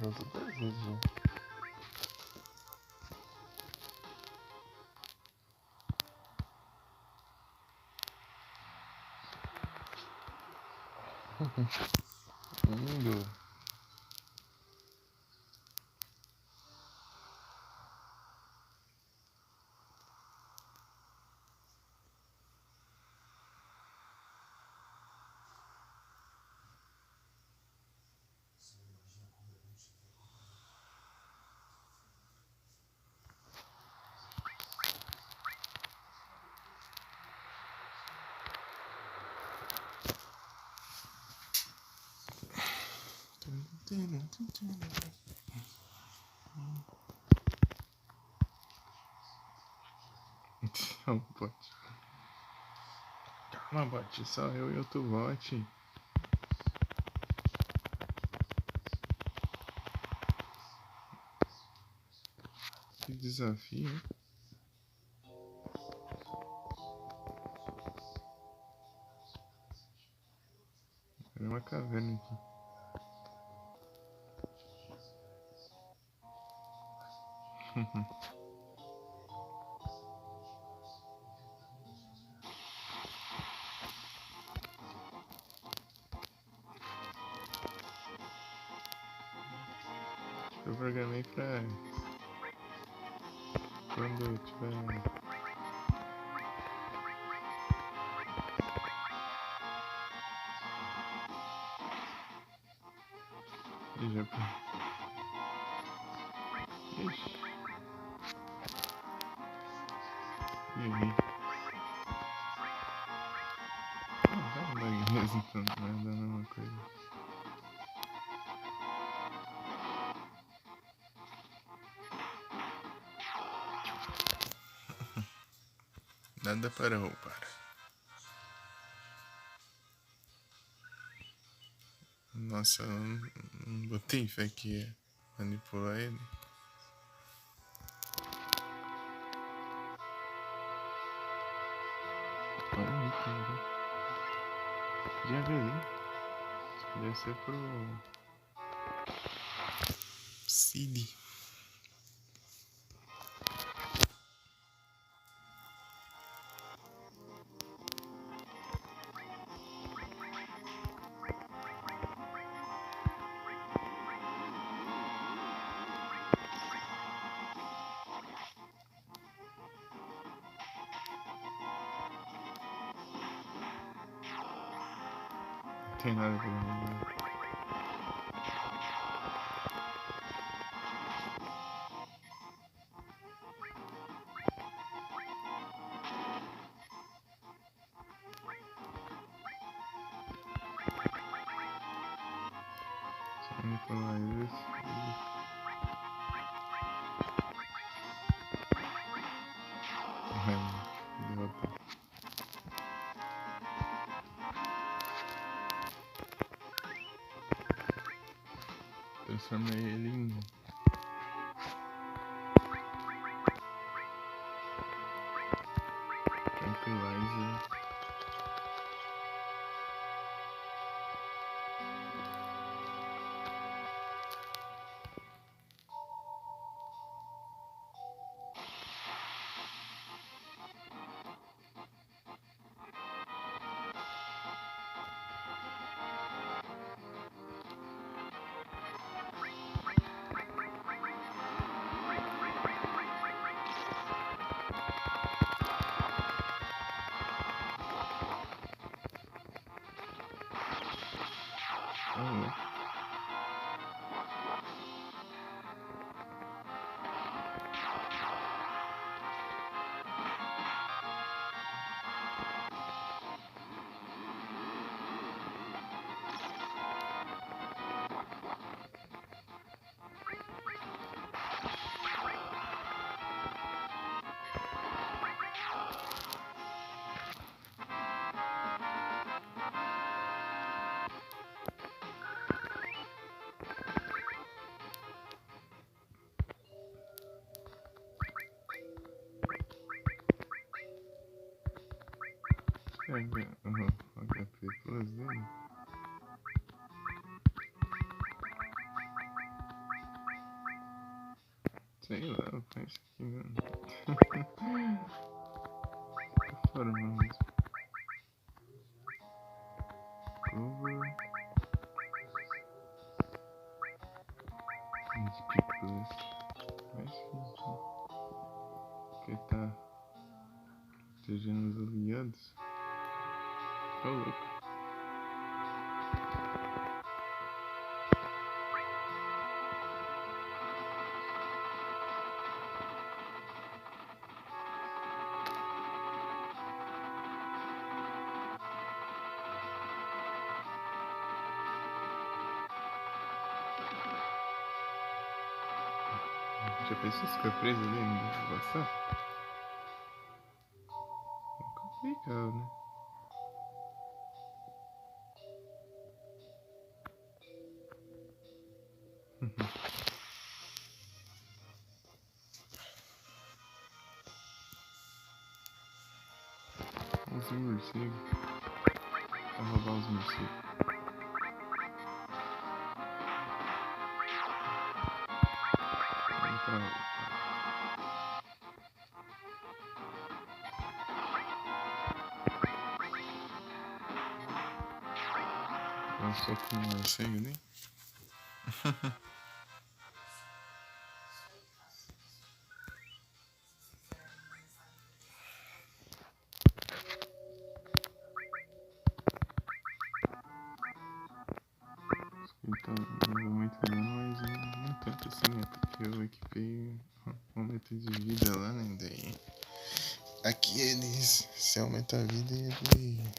Já usou 2 vezes já. Lindo. Não, bot. Calma, bot. Só eu e outro bot. Que desafio, hein? É uma caverna aqui. Eu programei pra quando eu tiver. E já. Ixi. Errei. Ah, vai andar mesmo então, vai dar a mesma coisa. Nada para roubar. Nossa, eu não botei fé que ia manipular ele. Olha aí, cara. Já vi. Deve ser pro Cid. tem nada pra mim. Vamos falar isso. Idiota. Transformei ele em Tranquilizer. HP Plus dele. Sei lá, eu faço isso aqui mesmo. Tô fora mesmo. Cover. HP Plus. Mas que tá protegendo os aliados. Tá louco. Já pensou se ficar preso ali ainda? Passar? É complicado, né? Uns morcegos. Pra roubar os morcegos. Vamos pra lá. Passou com o morcego ali. Então, novamente dano, mas não tanto assim, né? Porque eu equipei um metro de vida lá, né? Daí aqui eles se aumenta a vida e ele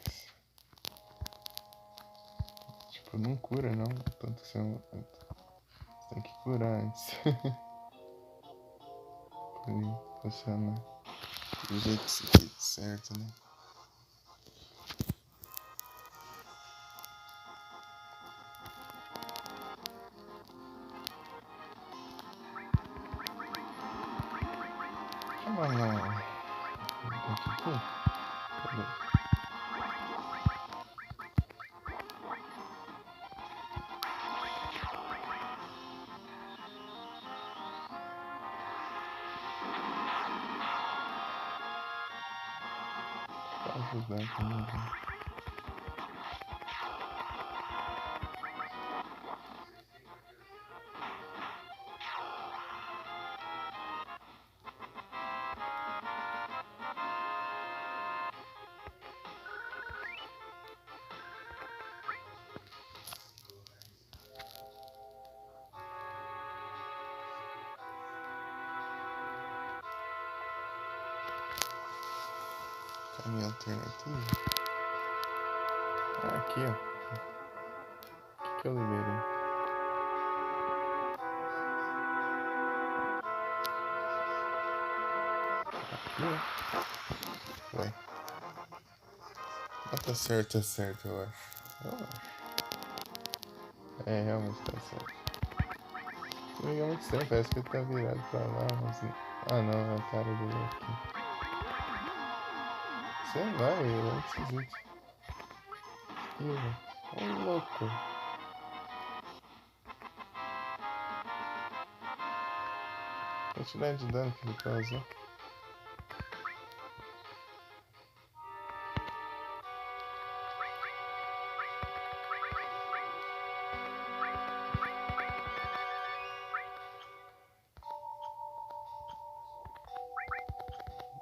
tipo não cura não, tanto que você tem que curar antes. Pra ele funcionar do jeito certo, né? Amanhã daqui a pouco. Pra ajudar também. caminho alternativo. Ah, aqui, ó. O que eu liberei? Aqui, ó. Ué. Ah, tá certo, eu acho. Eu acho. É, realmente tá certo. Comigo é muito estranho, parece que ele tá virado pra lá, mas... Ah, não, é a cara dele aqui. Sei lá, ele é muito esquisito. Ô, louco. Quantidade de dano que ele causou.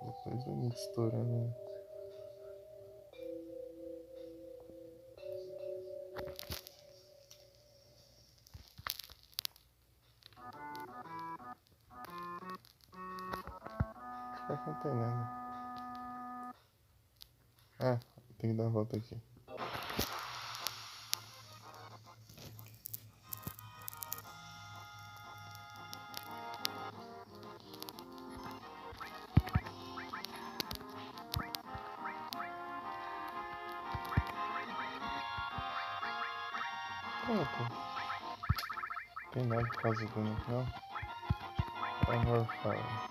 Depois vai me estourando. Acho que não tem nada. Ah, tem que dar a volta aqui. Pronto. Não tem nada que fazer dano aqui, não. Horror Fire.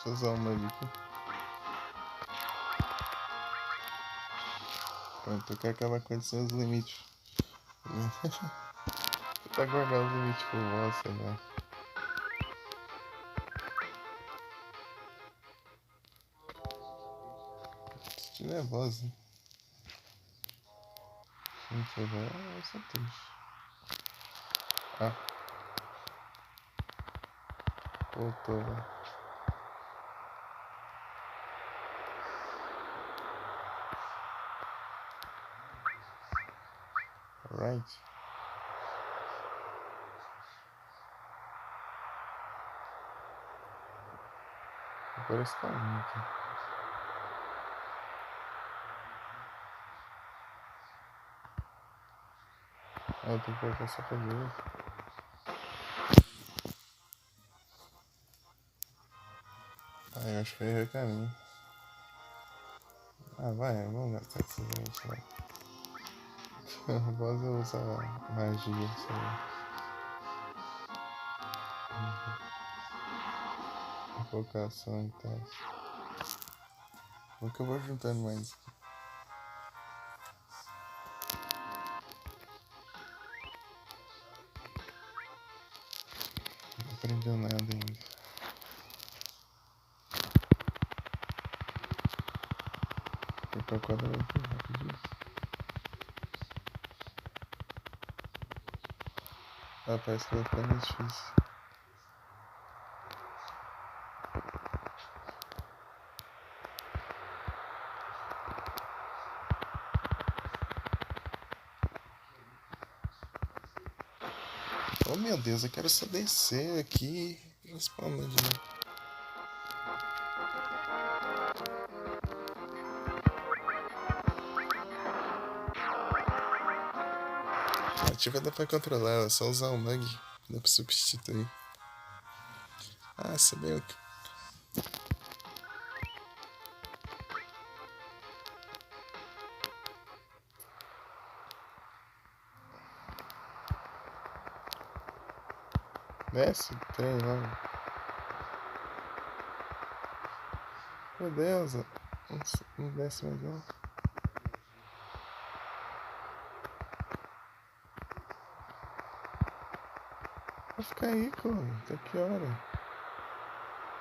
Deixa eu usar uma ali aqui. Pronto, eu quero acabar com esses limites. Tentar guardar os limites pro boss, sei lá. Estou nervosa. Gente, eu sou triste. Ah. Voltou, velho. Alright. Agora esse caminho aqui. Ah, eu tenho que colocar só pra direita. Ah, eu acho que eu errei o caminho. Ah, vai, vamos gastar esse gente lá. O boss eu uso magia, sei lá. Invocação e tal. Nunca vou juntando mais. Não aprendeu nada ainda. Vou pra quadra aqui, rapidinho. Ah, parece que vai ficar mais difícil. Oh meu Deus, eu quero só descer aqui e spawnar de novo. A ativa dá pra controlar, é só usar o mag. Dá pra substituir. Ah, você veio aqui. Desce o trem logo. Meu Deus, não desce mais não. Vai ficar aí, cara. Até que hora?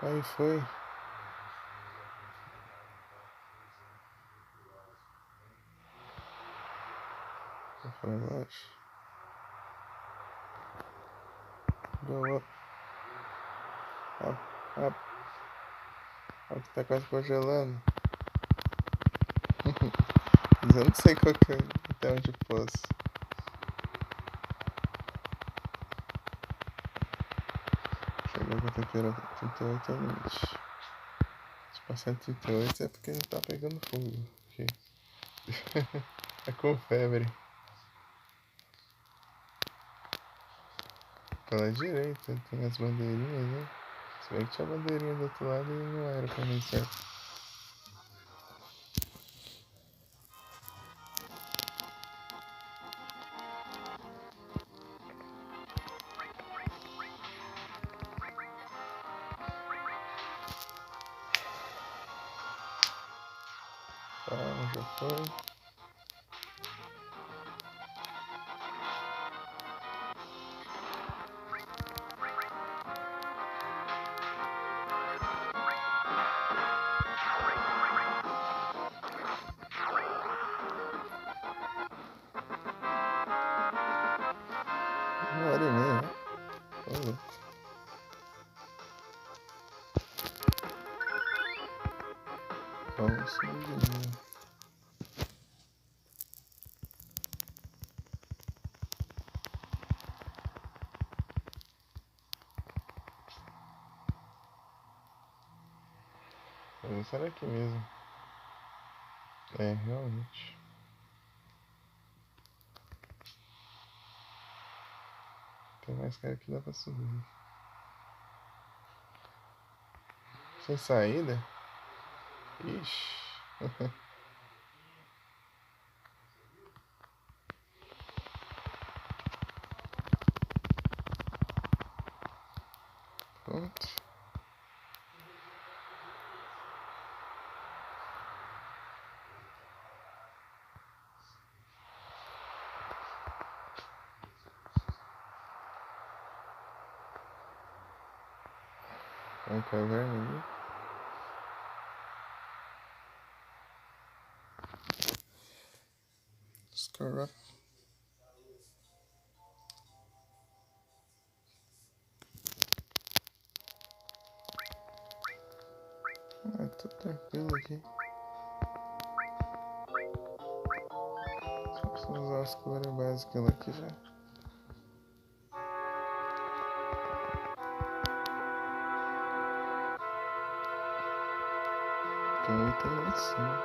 Aí foi. Vou pra baixo. Go up. Up, up. Up, tá quase congelando. Mas eu não sei qual que é, até onde eu posso. Chegou com a temperatura 38 a 20. A 138 é porque ele tá pegando fogo. Okay. É com febre. Pela direita tem as bandeirinhas, né? Se bem que tinha bandeirinha do outro lado e não era pra mim certo. Tá, já foi. Uma hora e meia, né? Olha. Vamos subir. Será que mesmo? É, realmente. Tem mais cara que dá pra subir. Sem saída? Ixi. Pronto. Uma caverna ali. Scar up. Ah, tô tranquilo aqui. Só usar as cores básicas aqui já. Tem um item lá em cima.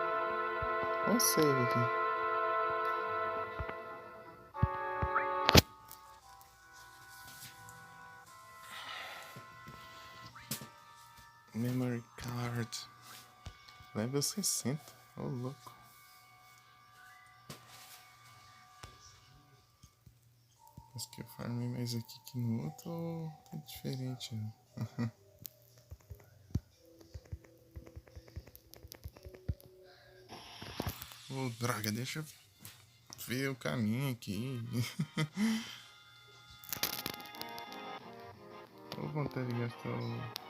Vamos save aqui. Memory card. Level 60. Ô, louco. Acho que eu farmei mais aqui que no outro tá diferente, né? Ô, droga, deixa eu ver o caminho aqui. Tô com vontade de gastar o...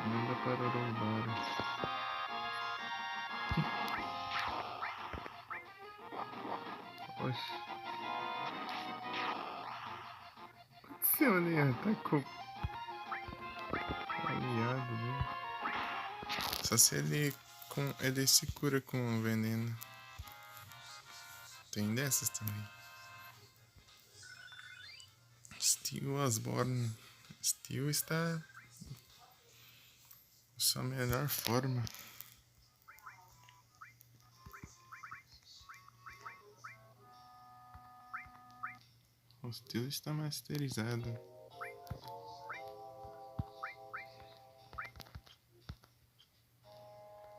Manda para roubar. Oxe. Se o aliado tá com... aliado, né? Só se ele... ele se cura com veneno. Tem dessas também. Steel Osborne. Steel está... em sua melhor forma. O Steel está masterizado.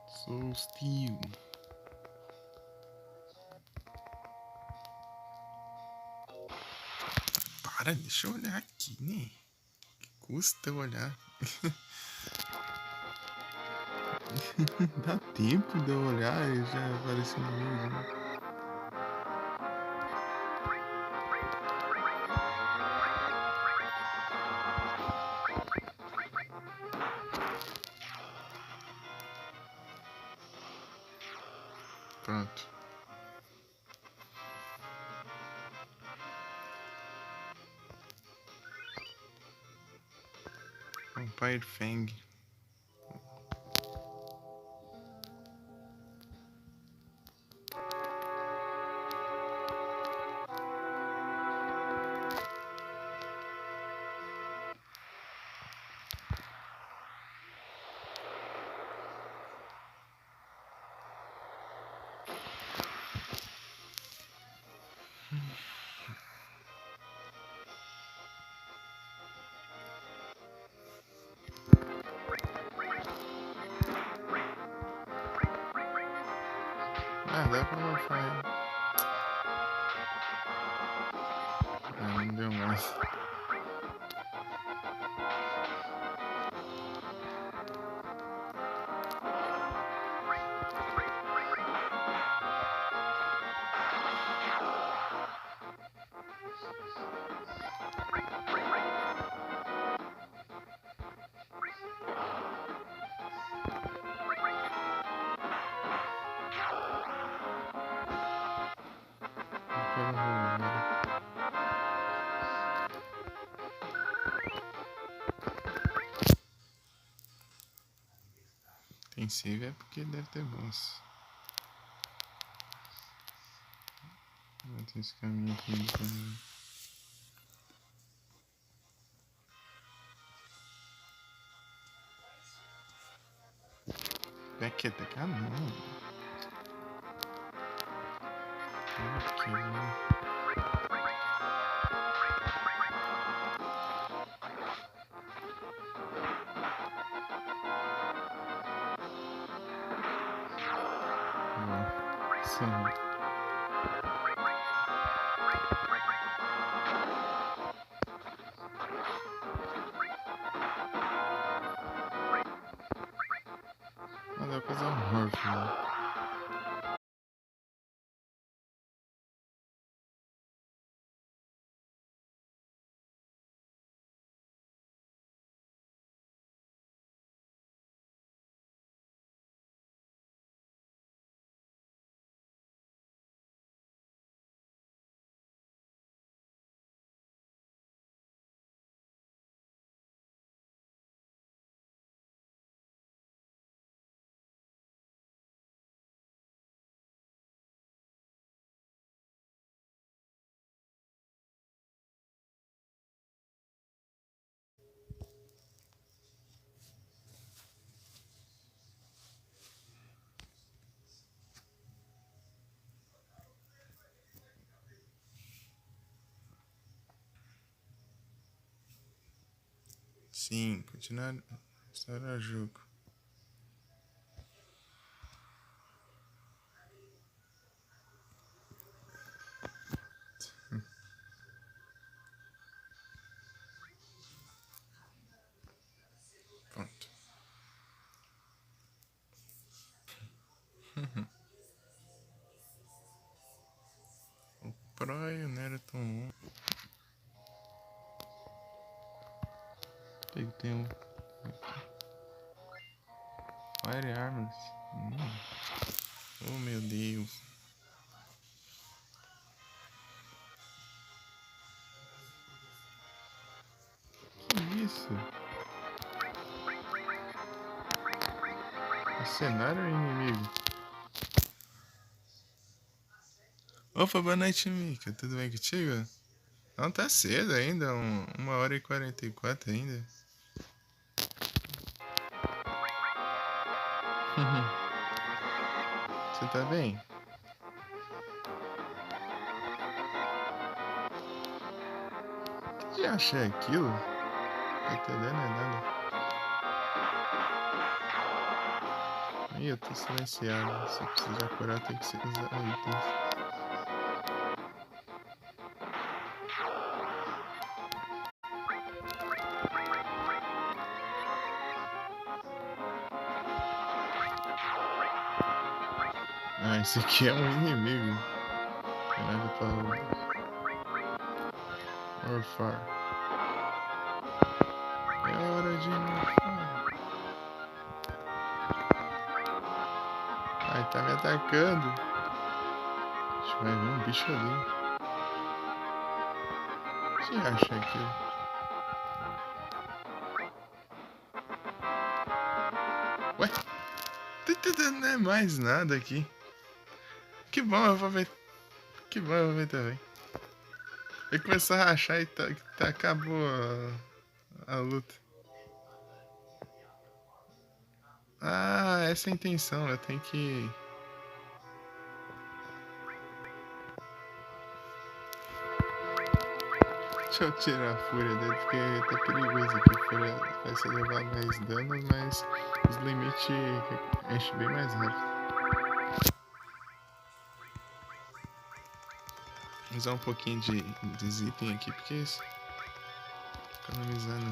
Sou Steel. Para, deixa eu olhar aqui, né? Que custa eu olhar. Dá tempo de eu olhar e já apareceu no vídeo, né? Pronto. Vampire Fang. Ah, dá pra morfar ele. Ah, não deu mais. Tem save é porque deve ter boss. Tem esse caminho aqui também. Aqui, tá cá não. Aqui, né? Sim. Mas dá pra fazer um morph, né? Sim, continuar restaurar o jogo. Pronto. O Pro e o Neraton 1. Tem um Fire Armors. Oh meu Deus. Que isso? É cenário ou inimigo? Opa, boa noite, Mika. Tudo bem contigo? Não, tá cedo ainda. 1h44 ainda. Você tá bem? O que achei aquilo? Não tô entendendo nada. Ih, eu tô silenciado. Se precisar curar, tem que usar itens. Ah, esse aqui é um inimigo. Caralho, pra morfar. É hora de morfar. Ai, tá me atacando. Acho que vai vir um bicho ali. O que acha aquilo? Ué? Não é mais nada aqui. Que bom, eu vou ver. Que bom, eu vou ver também. Ele começou a rachar e acabou a luta. Ah, essa é a intenção. Eu tenho que... Deixa eu tirar a fúria dele, porque tá perigoso aqui. A fúria vai se levar mais danos, mas os limites enchem bem mais rápido. Vou usar um pouquinho de item aqui, porque isso. Economizando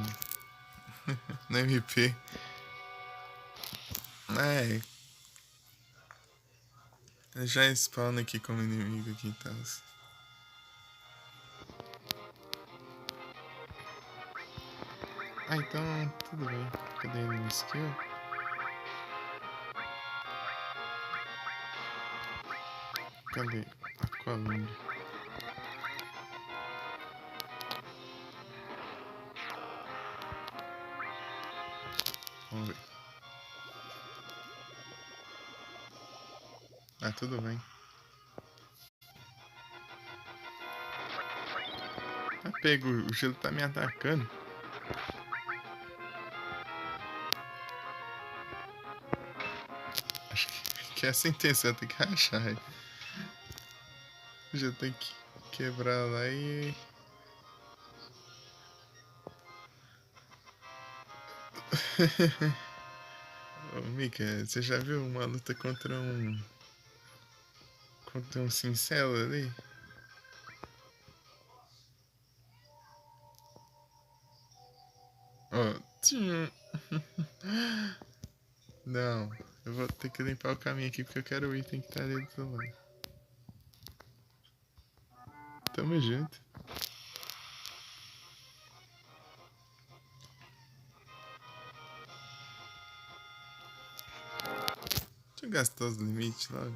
no MP. Ai. Já spawna aqui como inimigo aqui e tal. Ah, então tudo bem. Cadê ele no skill? Cadê? Aqualung. Vamos ver. Ah, tudo bem. Tá pego, o gelo tá me atacando. Acho que essa é a intenção, tem que rachar. Já tem que quebrar lá e. Ô, Mika, você já viu uma luta contra um. Contra um cincelo ali? Ó. Não, eu vou ter que limpar o caminho aqui porque eu quero o item que tá ali do outro lado. Tamo junto. Deixa eu gastar os limites logo.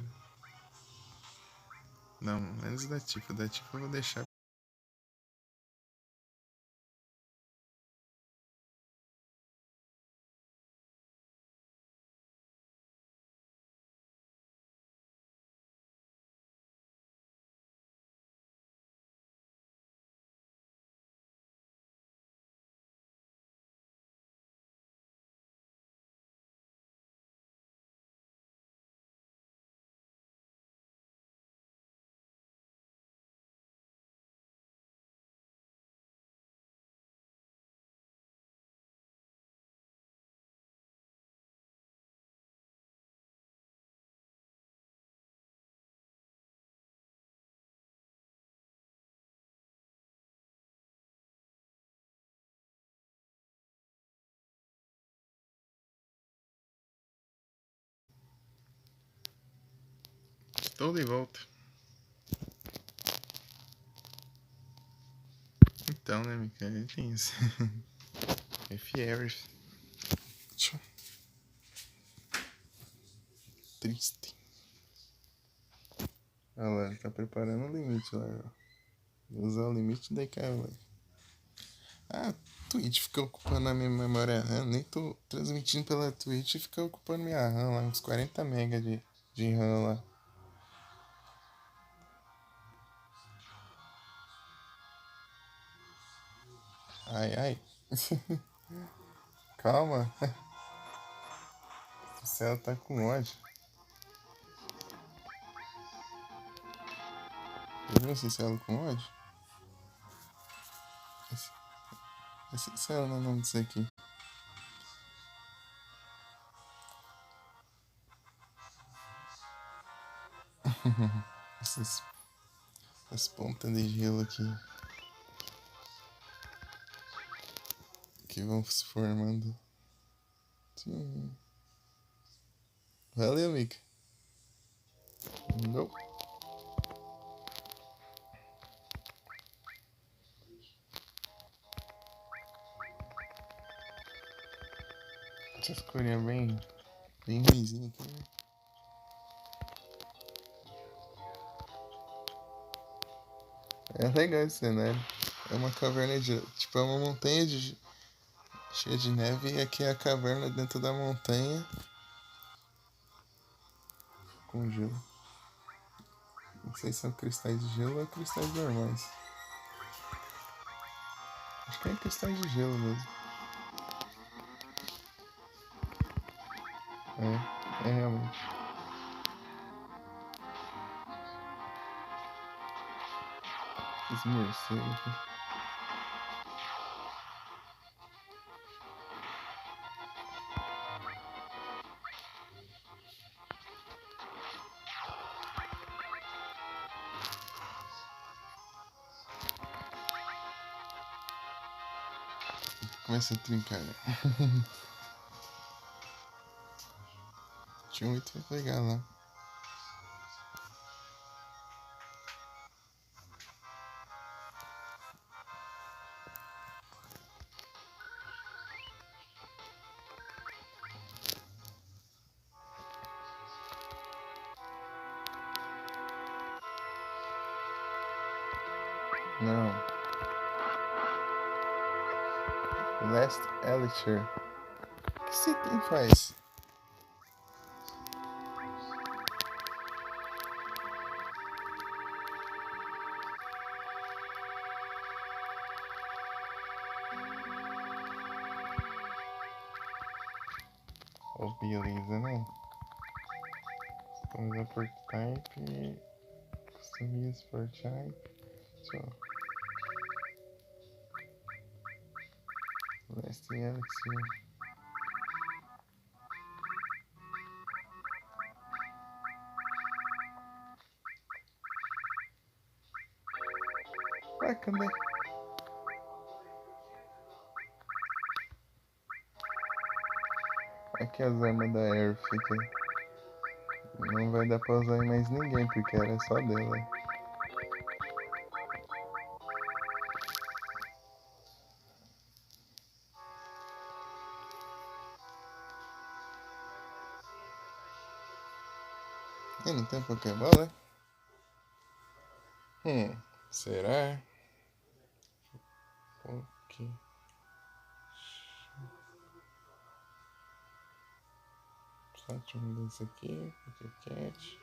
Não, menos da Tifa. Da Tifa eu vou deixar. Estou de volta. Então, né, Mika? Tem isso. F-Ares. Triste. Olha lá, ele tá preparando o limite lá. Vou usar o limite daí caiu lá. Ah, Twitch fica ocupando a minha memória RAM. Nem tô transmitindo pela Twitch e fica ocupando minha RAM lá. Uns 40 MB de RAM lá. Ai, ai. Calma. O céu tá com ódio. Viu esse céu com ódio? Esse céu não é o nome disso aqui. Essas pontas de gelo aqui. Que vão se formando. Valeu, Mika. Não. Essas corinhas bem ruimzinhas aqui, né? É legal esse cenário. É uma caverna de. Tipo, é uma montanha cheia de neve e aqui é a caverna dentro da montanha com gelo. Não sei se são cristais de gelo ou cristais normais. Acho que é cristais de gelo mesmo. É realmente. Os morcegos aqui. Começa a trincar. Tinha muito legal lá. Não. Last Elixir. O que você tem faz? Oh, beleza, né? Vamos lá por type. Customize for type. So. Last Elixir. Ué, cadê? Aqui as armas da Air fica. Não vai dar pra usar em mais ninguém, porque era só dela. E não tem Pokébola? Será? Ok. Só deixa eu mudar isso aqui. Pokécat.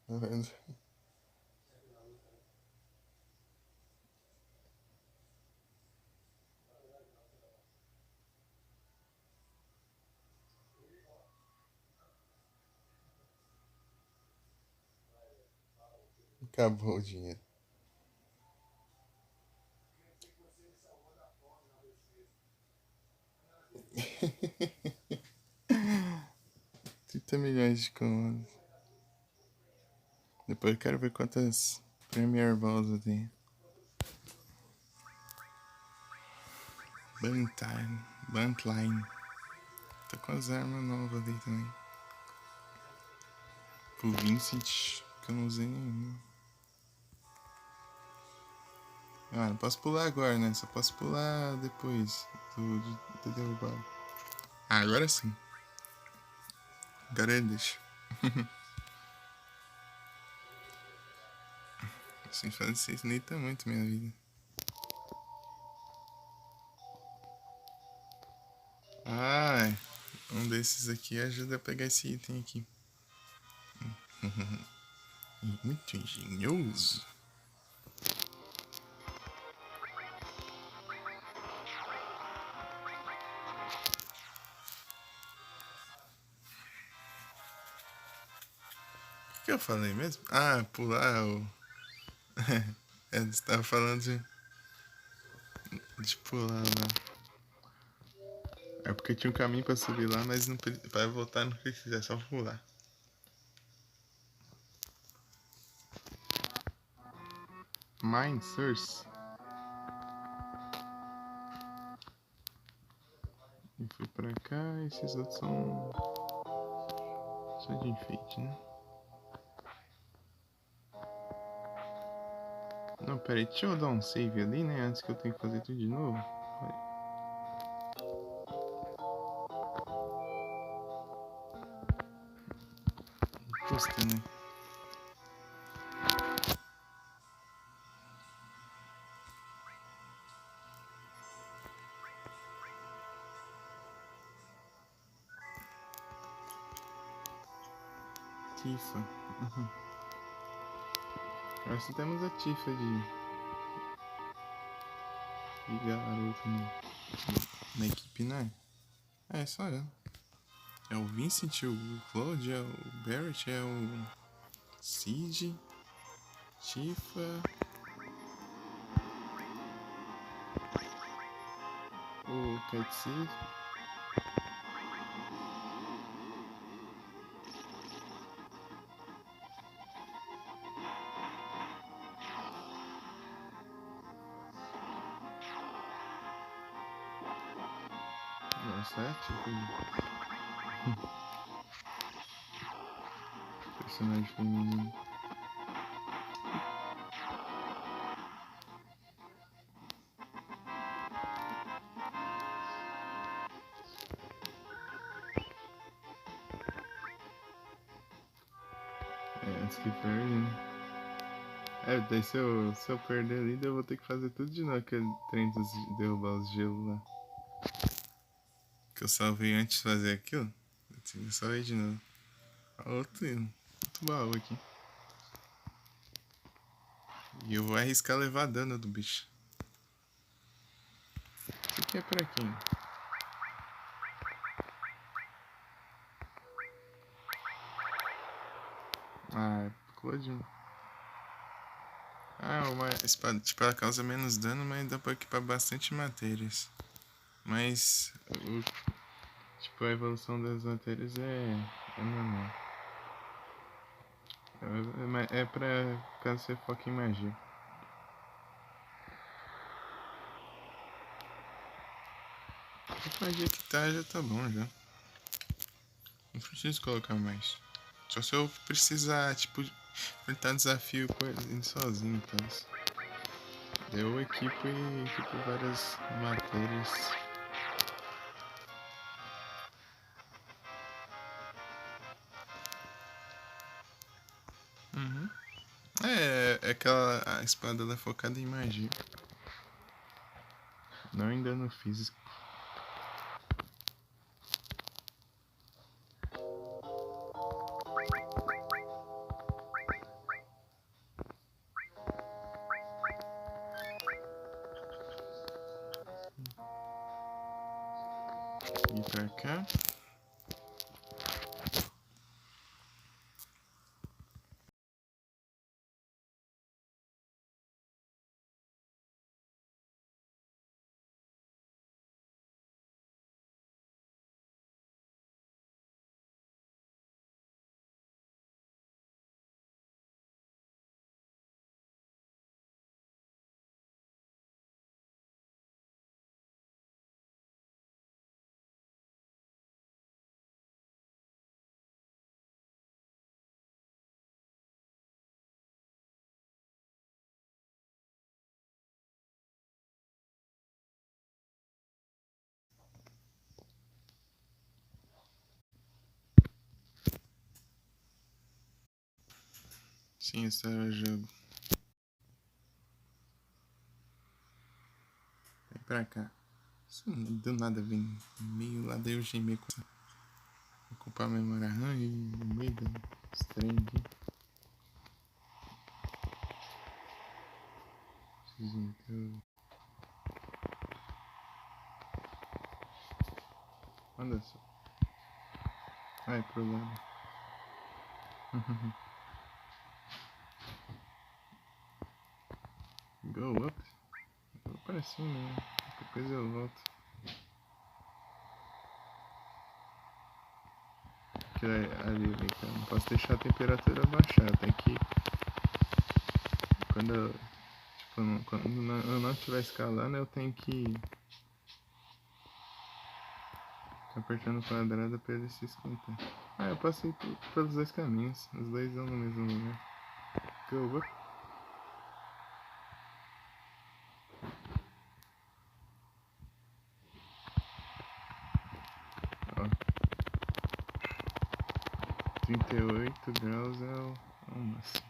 Tá vendo? Acabou o dinheiro. $30 milhões de comandos. Depois eu quero ver quantas Premier Balls eu tenho. Buntline. Tô com as armas novas ali também. Pro Vincent, que eu não usei nenhuma. Ah, não posso pular agora, né? Só posso pular depois de ter derrubado. Ah, agora sim. Agora deixa. Assim, facilita muito minha vida. Ah, um desses aqui ajuda a pegar esse item aqui. Muito engenhoso. O que eu falei mesmo? Ah, pular o... você tava falando de pular lá. É porque tinha um caminho pra subir lá, mas não pra voltar não precisa, é só pular. Mind Source. E foi pra cá, esses outros são só de enfeite, né? Não, peraí, deixa eu dar um save ali, né? Antes que eu tenha que fazer tudo de novo. Custa, né? Tifa. Agora só temos a Tifa de garoto na equipe, né? É só ela. É o Vincent, o Claude, é o Barrett, é o Cid, Tifa, o Katsi. Nossa, é tipo personagem feminino. É, antes que perde, né? É, daí se eu perder ali, daí eu vou ter que fazer tudo de novo, aquele trem de derrubar os gelos lá. Que eu salvei antes de fazer aquilo. Eu salvei de novo. Outro baú aqui. E eu vou arriscar levar dano do bicho. Isso aqui é pra quem? Ah, Claudinho. Ah, uma espada. Tipo, ela causa menos dano, mas dá pra equipar bastante matérias. Mas, tipo, a evolução das matérias é normal. É pra caso você foque em magia. A magia que tá já tá bom já. Não preciso colocar mais. Só se eu precisar, tipo, enfrentar desafio com ele sozinho, então. Eu equipo e equipo várias matérias. Uhum. É aquela a espada ela é focada em magia. Não em dano físico. E pra cá. Sim, esse é o jogo. Vem pra cá. Isso do nada vem meio lá, daí eu gemei com. Ocupar a memória RAM e no meio da estranho aqui. Preciso então. Olha só. Vai pro lado. Go up. Vou pra cima, né? Qualquer coisa eu volto. Que ali, cara. Não posso deixar a temperatura baixar. Tem que. Quando eu. Tipo, quando eu não estiver escalando, eu tenho que. Ficar apertando o quadrado pra ele se esquentar. Ah, eu passei pelos dois caminhos. Os dois vão no mesmo lugar. Go up. Ó. 38 graus é o máximo.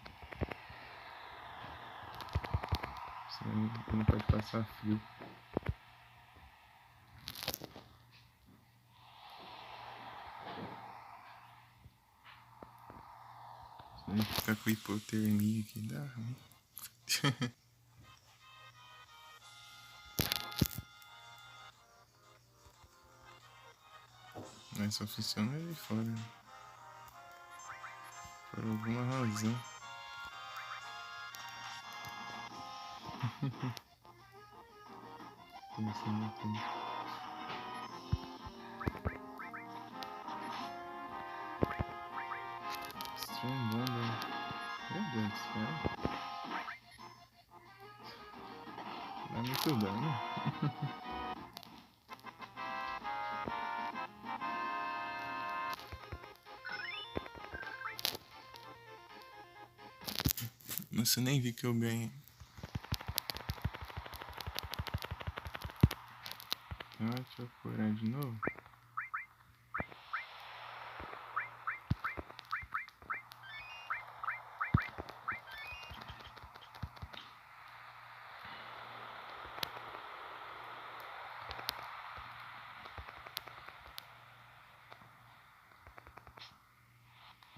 Senão não pode passar frio. Se a ficar com hipotermia aqui, dá ruim. Mas só funciona ali fora. Né? Por alguma razão. Pensando aqui. Strong Bomber. Meu Deus do céu. Dá muito dano. Nossa, eu nem vi que eu ganhei. Ah, deixa eu furar de novo.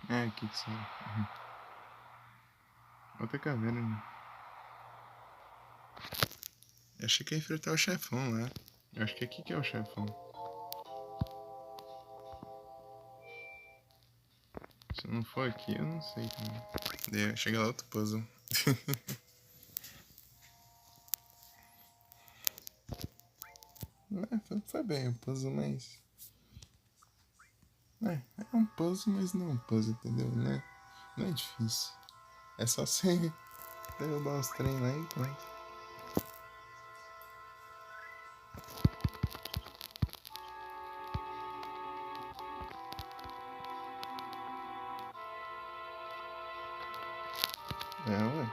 É aqui que sai. Outra caverna, né? Eu achei que ia enfrentar o chefão lá. Eu acho que aqui que é o chefão. Se não for aqui, eu não sei também. Daí chega lá outro puzzle. Foi bem o puzzle, mas... É um puzzle, mas não é um puzzle, entendeu? Não é difícil. É só você derrubar os trem lá e pronto. É, ué.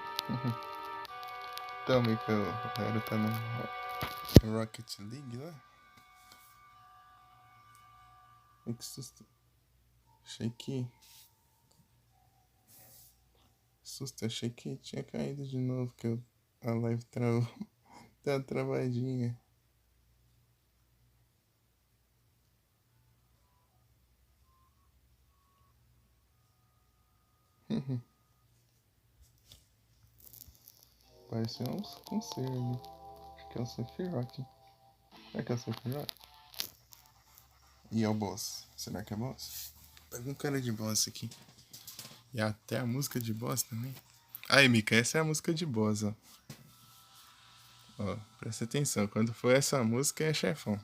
Também que o Hero tá no Rocket League lá. É que susto. Achei que... Susto, achei que tinha caído de novo, que a live travou. Tá travadinha. Parece um ser ali. Acho que é o Sephiroth. Será que é o Sephiroth? E é o boss. Será que é boss? Pega um cara de boss aqui. E até a música de boss também. Aí, Mika, essa é a música de boss, ó. Ó, presta atenção. Quando for essa música, é chefão.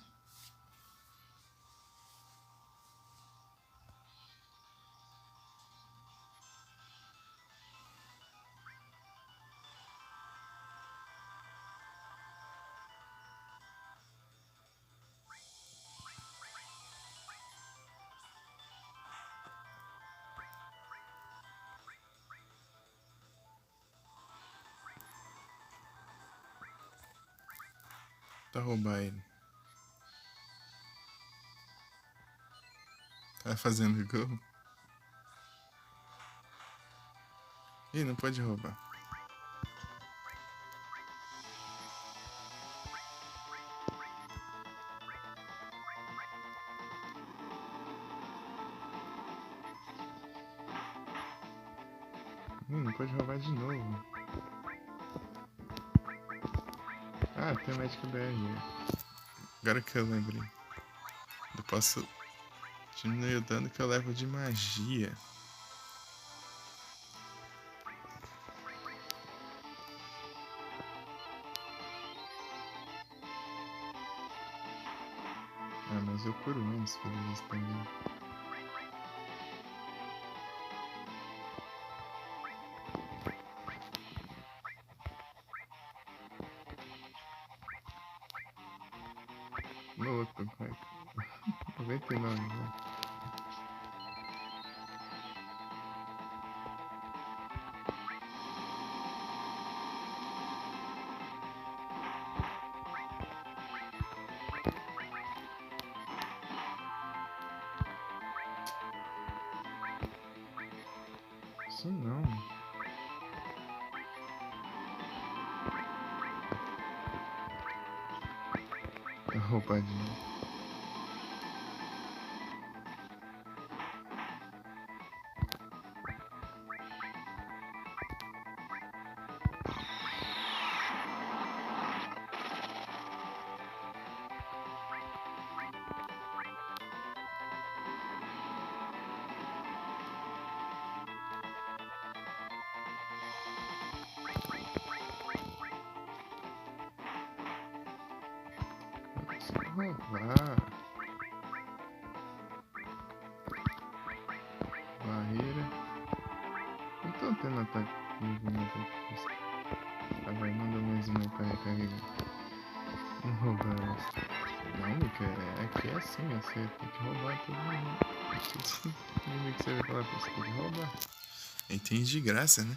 Pra roubar ele. Tá fazendo gol? Ih, não pode roubar. Não pode roubar de novo. Ah, tem Magic BR. Agora que eu lembrei. Eu posso diminuir o dano que eu levo de magia. Ah, mas eu curo antes, pelo menos também. No outro, vai. 99, né? Isso não. É roubadinha. Roubar. Barreira. Não tô tendo ataque. Ah, vai, manda mais uma aí pra recarregar. Vamos roubar essa. Não, Mika, aqui é assim, você tem que roubar todo mundo. O que você vai falar pra você tem que roubar? Entende de graça, né?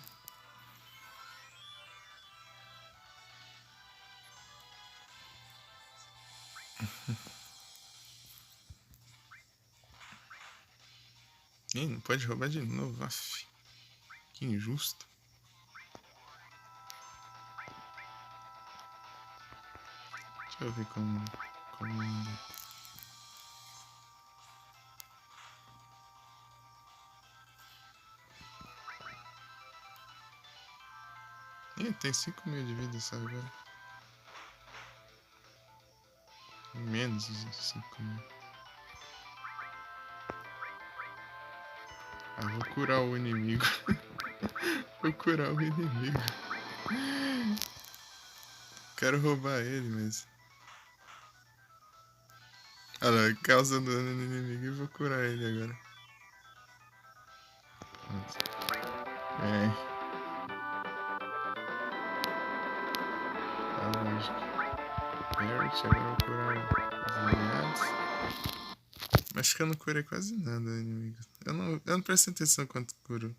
Ih, não pode roubar de novo, aff. Que injusto. Deixa eu ver como anda. Ih, tem 5.000 de vida só agora. Menos de 5.000. Ah, vou curar o inimigo. Vou curar o inimigo. Quero roubar ele, mas... Olha lá, causa dano no inimigo e vou curar ele agora. É. Tá lógico. Barret, agora eu vou curar os aliados. Acho que eu não curei quase nada, inimigo. Eu não presto atenção quanto curo.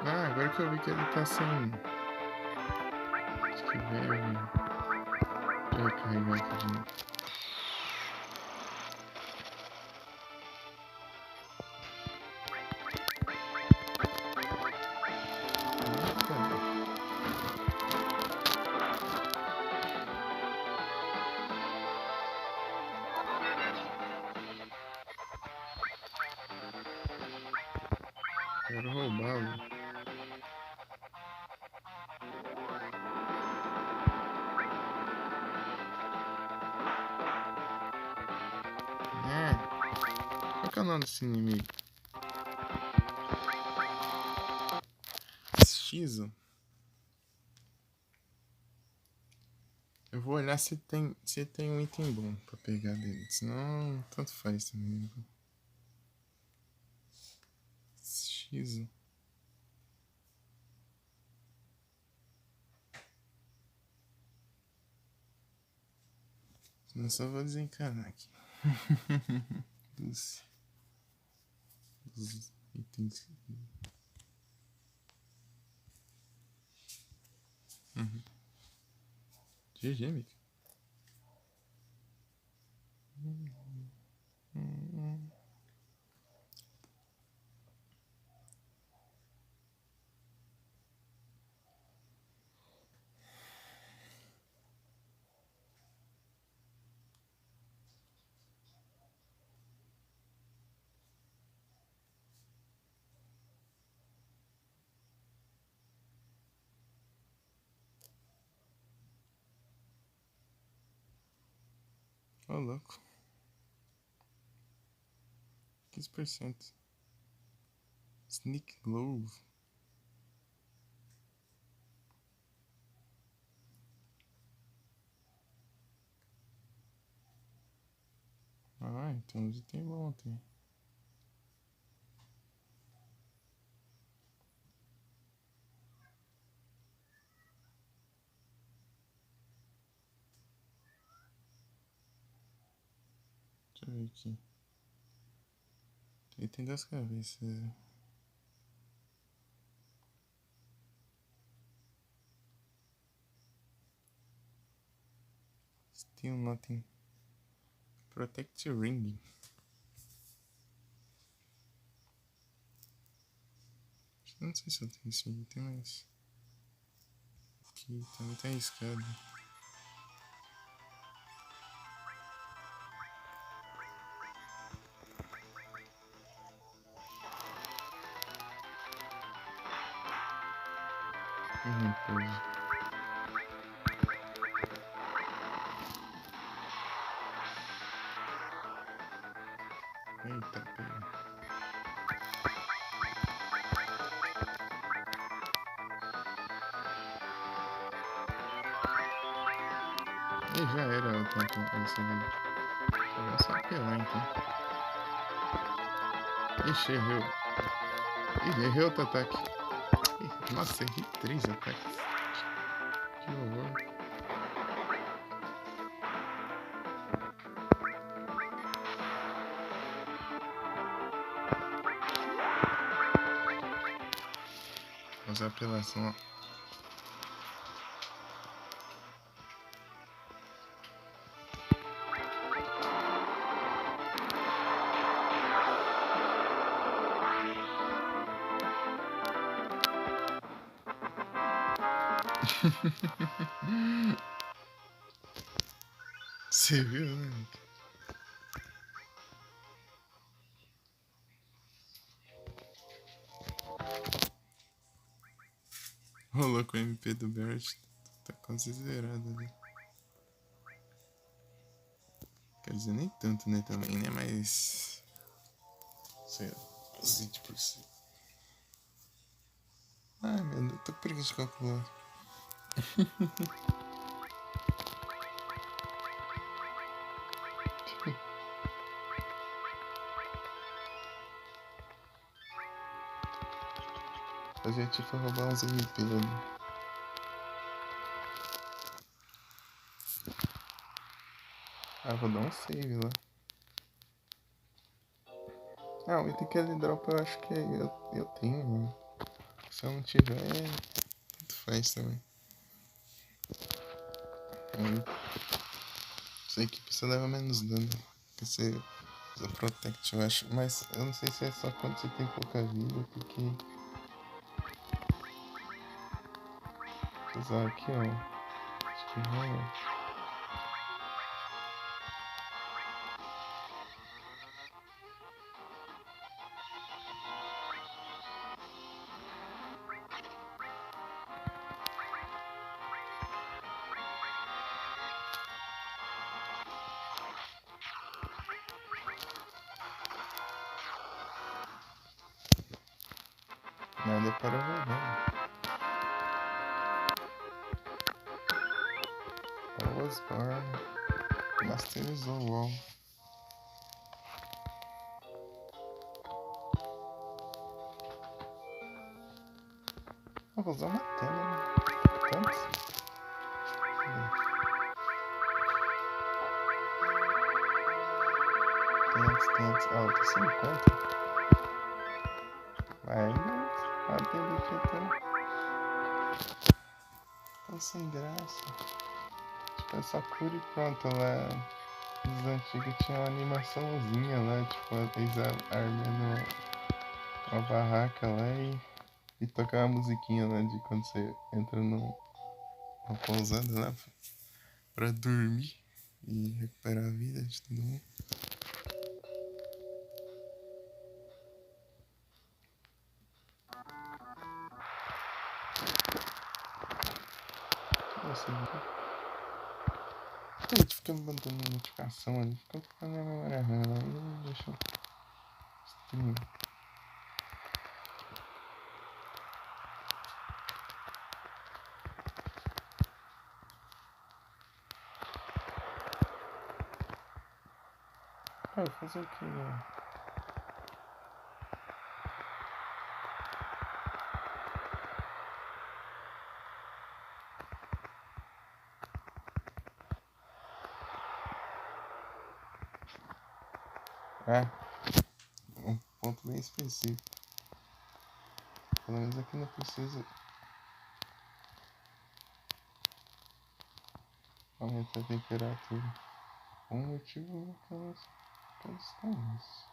Ah, agora que eu vi que ele tá sem... Acho que veio... Deixa eu recarregar aqui de novo. Quero roubá-lo. Qual que é o nome desse inimigo? Shizo. Eu vou olhar se tem um item bom pra pegar dele. Senão, tanto faz também. Shizo. Eu só vou desencanar aqui. dos itens. GG, Mick. Ô, louco. 15%. Sneak Glove. Ah, então hoje tem bom, tem. Deixa eu ver aqui. Ele tem 2 cabeças. Still nothing. Protect Ring. Não sei se eu tenho esse item, mas... Aqui também tá arriscado. Pode. Eita, pega. E já era o tanto esse ali. Só vai apelar então. Ixi, errou. Ih, errei outro ataque. Ih, nossa, errei 3 ataques. Que horror. Fazer apelação. Você viu, né? Rolou com o MP do Barrett. Tá quase zerado ali. Quer dizer, nem tanto, né, também, né? Mas... sei lá, uns 20%. Ai, meu Deus, tô com preguiça de calcular. A gente foi roubar uns MP ali. Ah, vou dar um save lá. Ah, o item que ele dropa eu acho que eu tenho, mano. Se eu não tiver, tanto faz também. Essa equipe você leva menos dano. Porque você usa Protect, eu acho. Mas eu não sei se é só quando você tem pouca vida, porque... vou usar aqui, ó. Acho que rola. Nada para jogar. Always bar. Masterizou o wall. Eu vou usar uma tenda, né? Tantos? Tantos. Ah, eu tô sem conta. Mas a tenda aqui tá sem graça. Tipo, é só cura e pronto. Lá nos antigos tinha uma animaçãozinha lá. Tipo, eles armando uma barraca lá e tocar uma musiquinha lá de quando você entra numa pousada lá pra dormir e recuperar a vida de todo mundo. Nossa, a gente fica me mandando notificação ali, fica ficando na memória RAM lá e não deixa eu stream. Ah, vou fazer o que, né? Ah, um ponto bem específico. Pelo menos aqui não precisa aumentar a temperatura. Um motivo que elas estão nisso.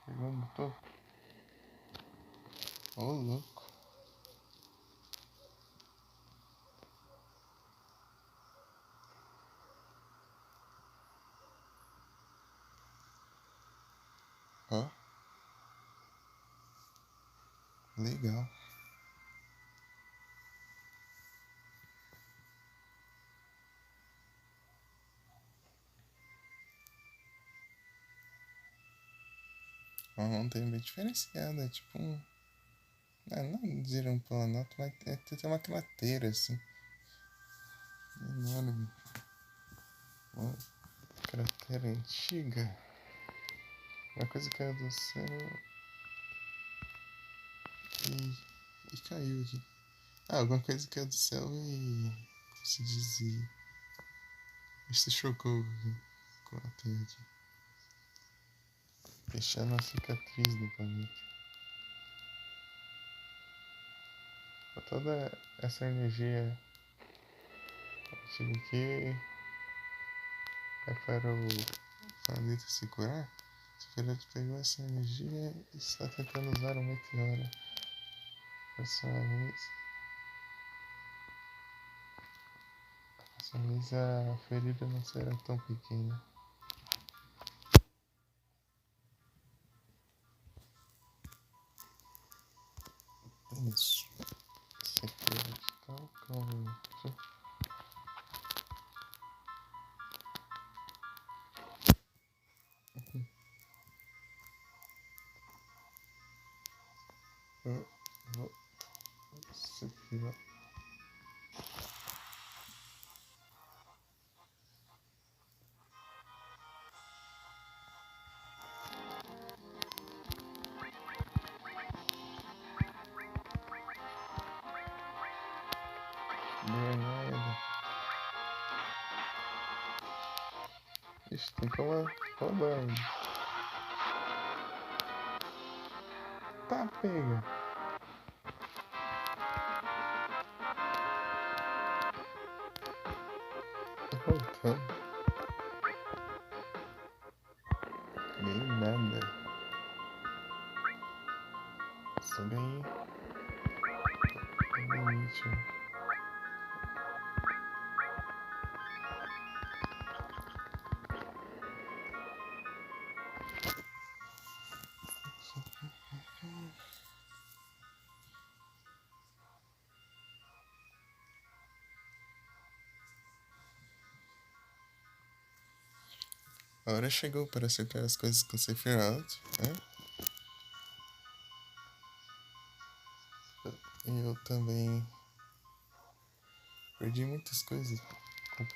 Pegou no topo. Ô, louco. Ó. Legal. Ontem bem diferenciado, é tipo um... não diria um planalto, mas tem uma crateira assim. Enorme. Uma cratera antiga. Uma coisa caiu do céu e caiu aqui. Ah, alguma coisa caiu do céu e se dizia. Isto chocou com a teia aqui. Fechando a cicatriz do planeta. Com toda essa energia aqui é para o planeta se curar. O Sephiroth pegou essa energia e está tentando usar o meteoro. Dessa vez a ferida não será tão pequena. Isso. Sephiroth tá calmo. Sephiroth. Granada. Ixi, tem que roubar ainda. Tá, pega. Tá voltando. Nem nada. Só ganhei. Limite. A hora chegou para acertar as coisas com Sephiroth, né? E eu também perdi muitas coisas com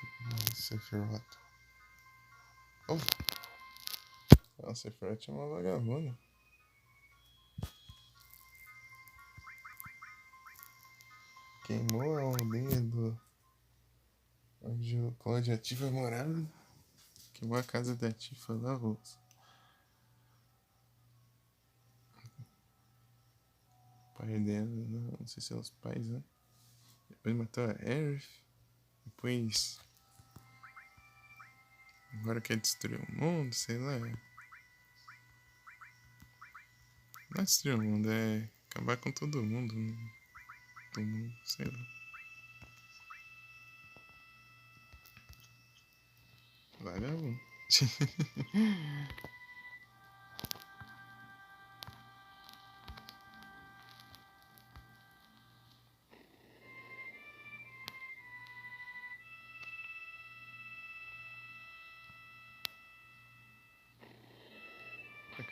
Sephiroth. Oh! O Sephiroth é uma vagabunda. Queimou a aldeia onde o Cloud e a Tifa moravam. Queimou a casa da Tifa lá, Volks. O pai dela, não sei se é os pais, né? Depois matou a Aerith. Depois. Agora quer destruir o mundo, sei lá. Não é destruir o mundo, é acabar com todo mundo. Do mundo, sei lá. Vagabundo.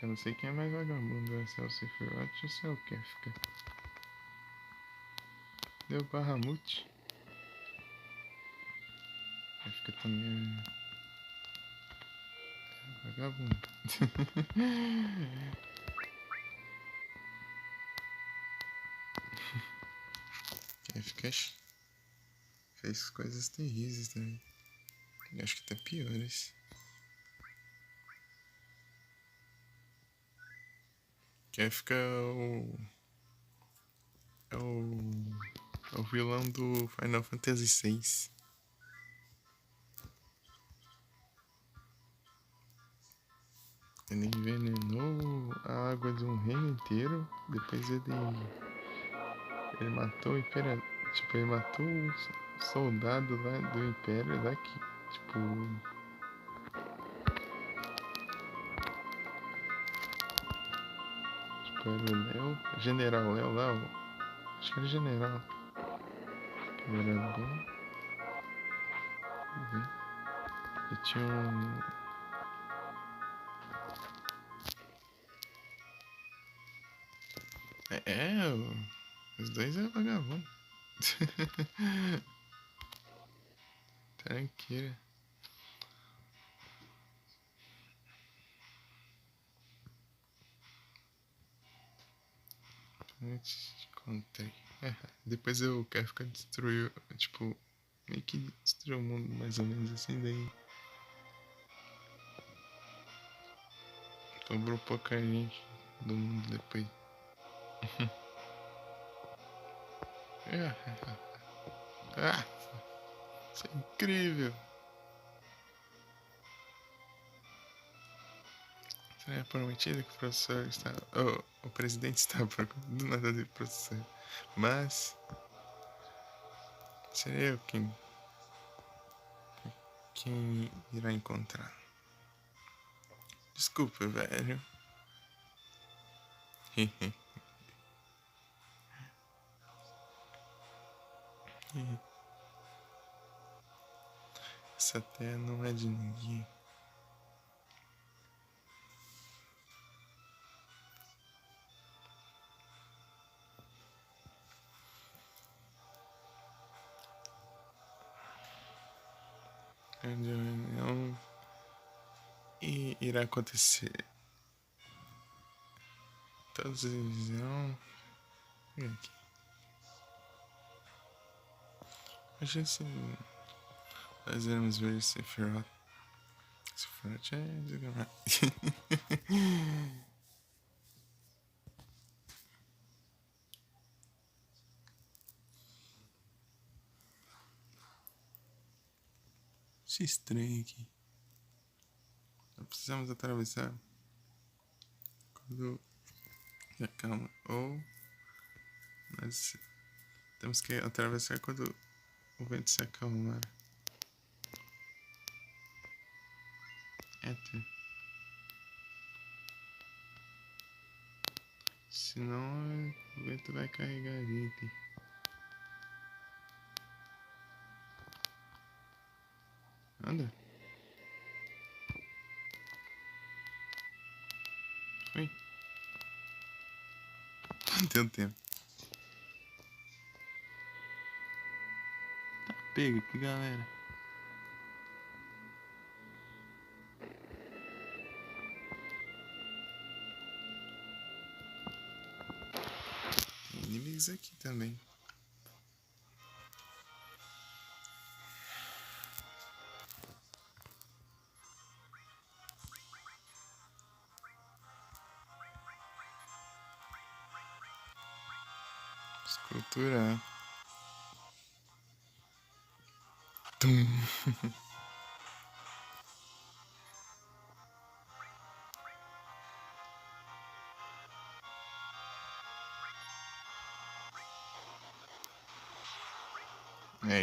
Eu não sei quem é mais vagabundo, se é o Sephiroth ou se é o Kefka. Deu Bahamut. Kefka também é vagabundo. Kefka fez coisas terríveis também. Eu acho que até piores. Kefka é o vilão do Final Fantasy VI. Ele envenenou a água de um reino inteiro. Depois ele matou o Império. Tipo, ele matou o soldado lá do Império lá que, tipo. Tipo, era o Léo. General Léo lá, acho que era general. Ele era bom. E tinha um. Os dois é vagabundo. Tranquilo. Eu te encontrei. Depois o Kefka destruiu, tipo, meio que destruiu o mundo, mais ou menos assim, daí sobrou pouca gente do mundo depois. Ah, isso é incrível. Seria prometido que o professor está... o presidente está procurando do nada de professor. Mas... serei eu quem irá encontrar. Desculpa, velho. Essa terra não é de ninguém. A reunião irá acontecer. Todos eles irão... aqui. Acho que nós iremos ver se Ferrot é desgramado. Isso é estranho aqui. Não precisamos atravessar quando... calma. Ou... nós temos que atravessar quando o vento se acalmar. Senão o vento vai carregar a gente. Anda. Oi. Não deu tempo. Tá pega aqui, galera. Tem inimigos aqui também. Escultura. Tum.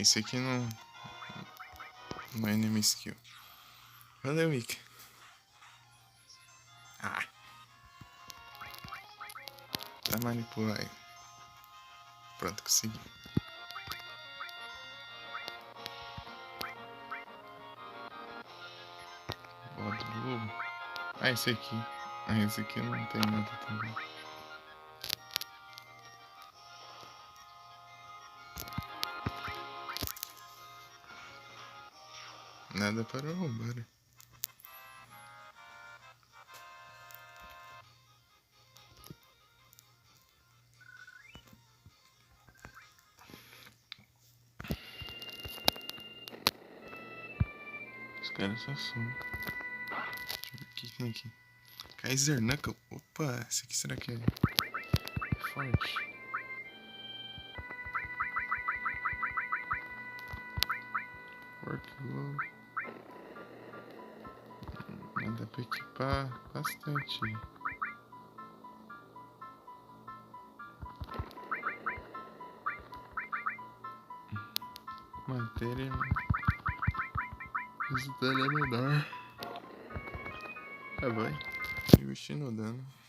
Isso aqui não é enemy skill. Valeu, Mika. Pra manipular aí. Pronto, consegui. Bola do globo. Esse aqui. Esse aqui não tem nada também. Nada para roubar. Os caras só são. Deixa eu ver o que tem aqui. Kaiser Knuckle. Opa, esse aqui será que é forte? Work Glove. Dá pra equipar bastante. Matéria. Resultado é menor. Vai. Investindo no dano.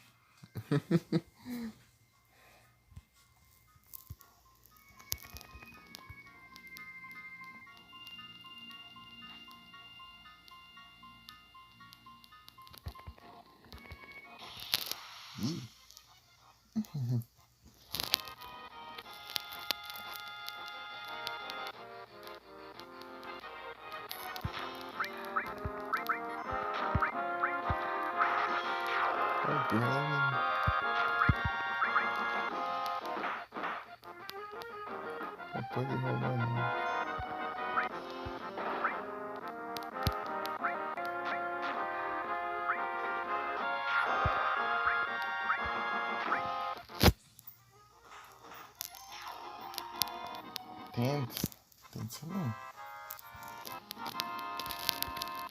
Não pode roubar não. Tente não.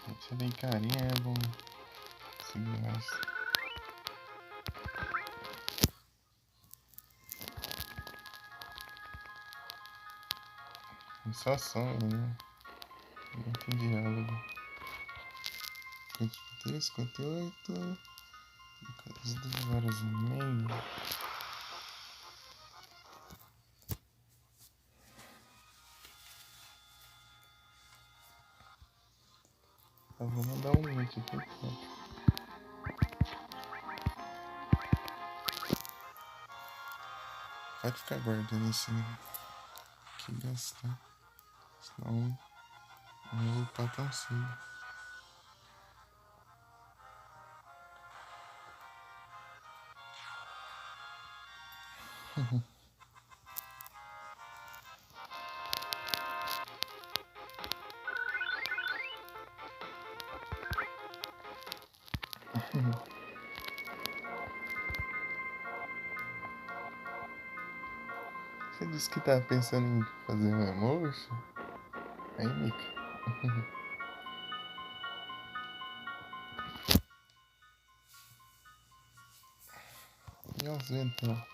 Tente ali, carinha, é bom. Seguir mais. Só som, né? Não tem diálogo. 53, 58. 2 horas e meia. Eu vou mandar um link aqui. Pode ficar guardando esse aqui gastar. Senão não vou upar tão cedo. Você disse que tava pensando em fazer um emotion? Aí, Mika. E os ventão?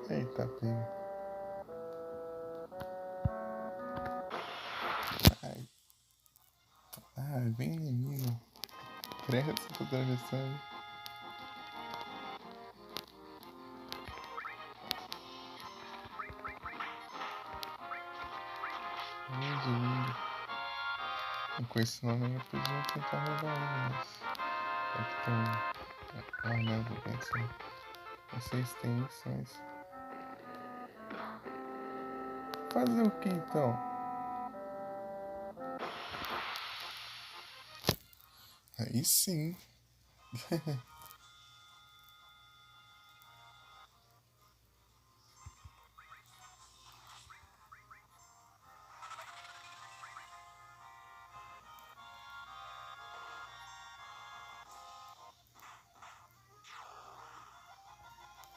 Eita, pega. Ai. Ai, vem inimigo. Presta pra atravessar. Lindo. E com esse nome eu podia tentar roubar ele, mas... Aqui tem um... Ah, não, vou pensar. Não sei se tem isso, mas... Fazer o que então? Aí sim.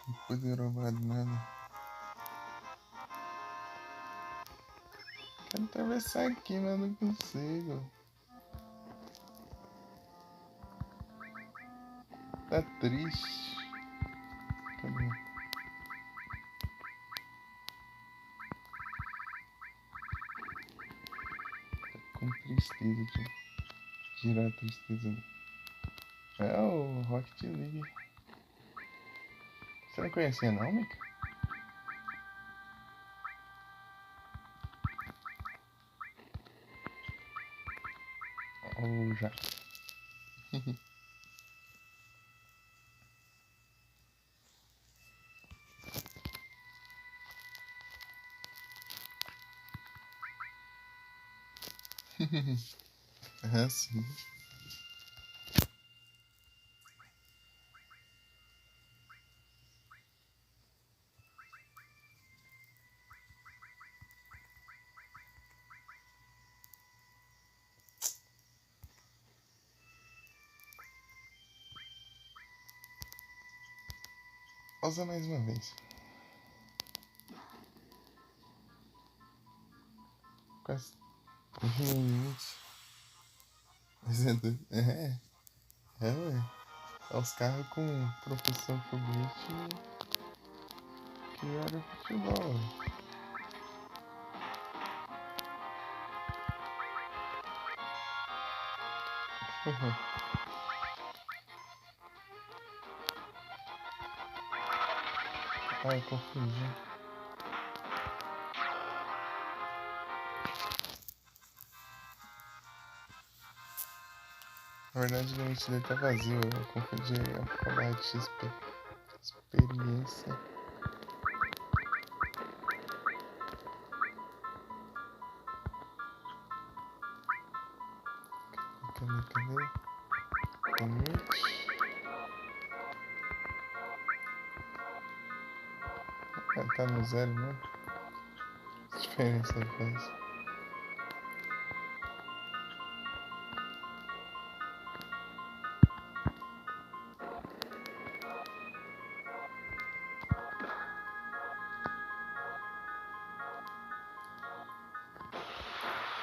Não pude roubar nada. Quero atravessar aqui, mas não consigo. Tá triste. Cadê? Tá com tristeza, tio. Tirar a tristeza. É o Rocket League. Você não conhecia não, Mika? Ou já? Ah, sim. Pausa mais uma vez. Quase 20 minutos. Mas é doido. Ué. É os carros com professor foguete que era futebol. Ai, confundi. Na verdade, o limite dele tá vazio. Eu confundi com a barra de XP. Experiência. Cadê? Limite. Ah, tá no zero mesmo. diferença faz?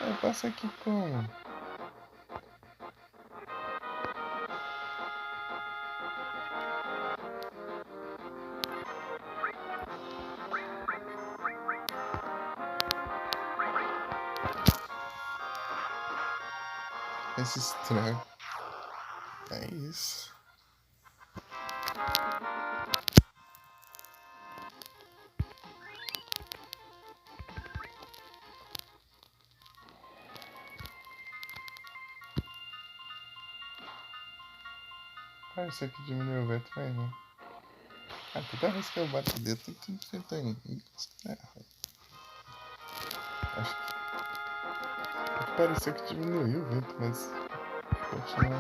Eu passo aqui como? Esse estrago. É isso. Parece que diminuiu o vento, mas não. Ah, toda vez que eu bato o dedo, tem que tentar encostar. Acho que pareceu que diminuiu o vento, mas continua.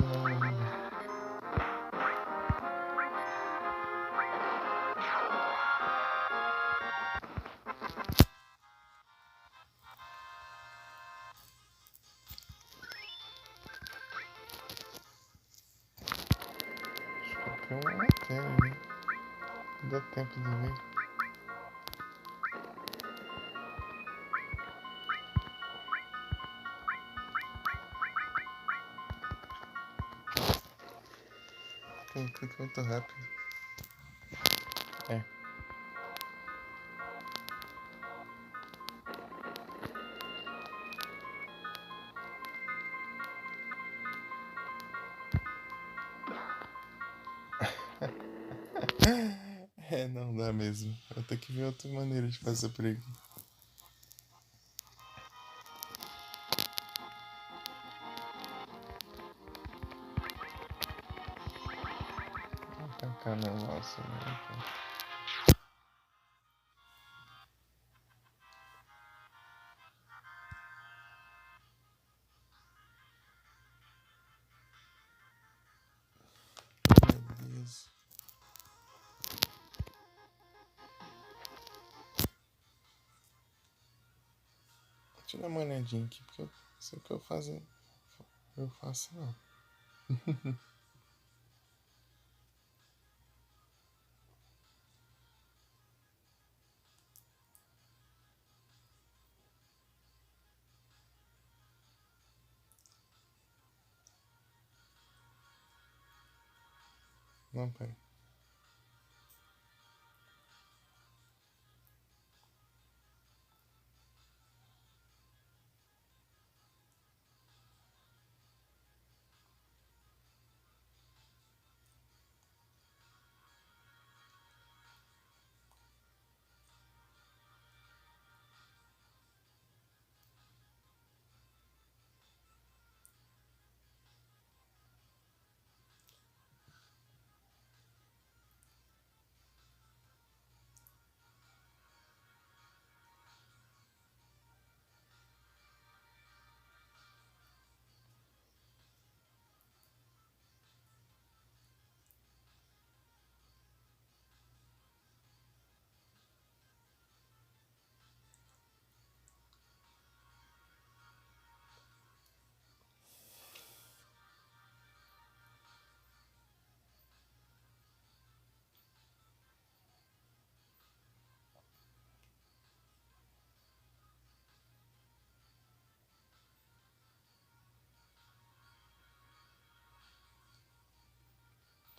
Acho que é uma matéria, né? Não dá tempo de ver. Tem um clique muito rápido. É. É, não dá mesmo. Eu tenho que ver outra maneira de passar por aqui. Vou tacar no nosso, né? Beleza. Deixa eu dar uma olhadinha aqui, porque isso que eu faço. Eu faço não. Não, pera.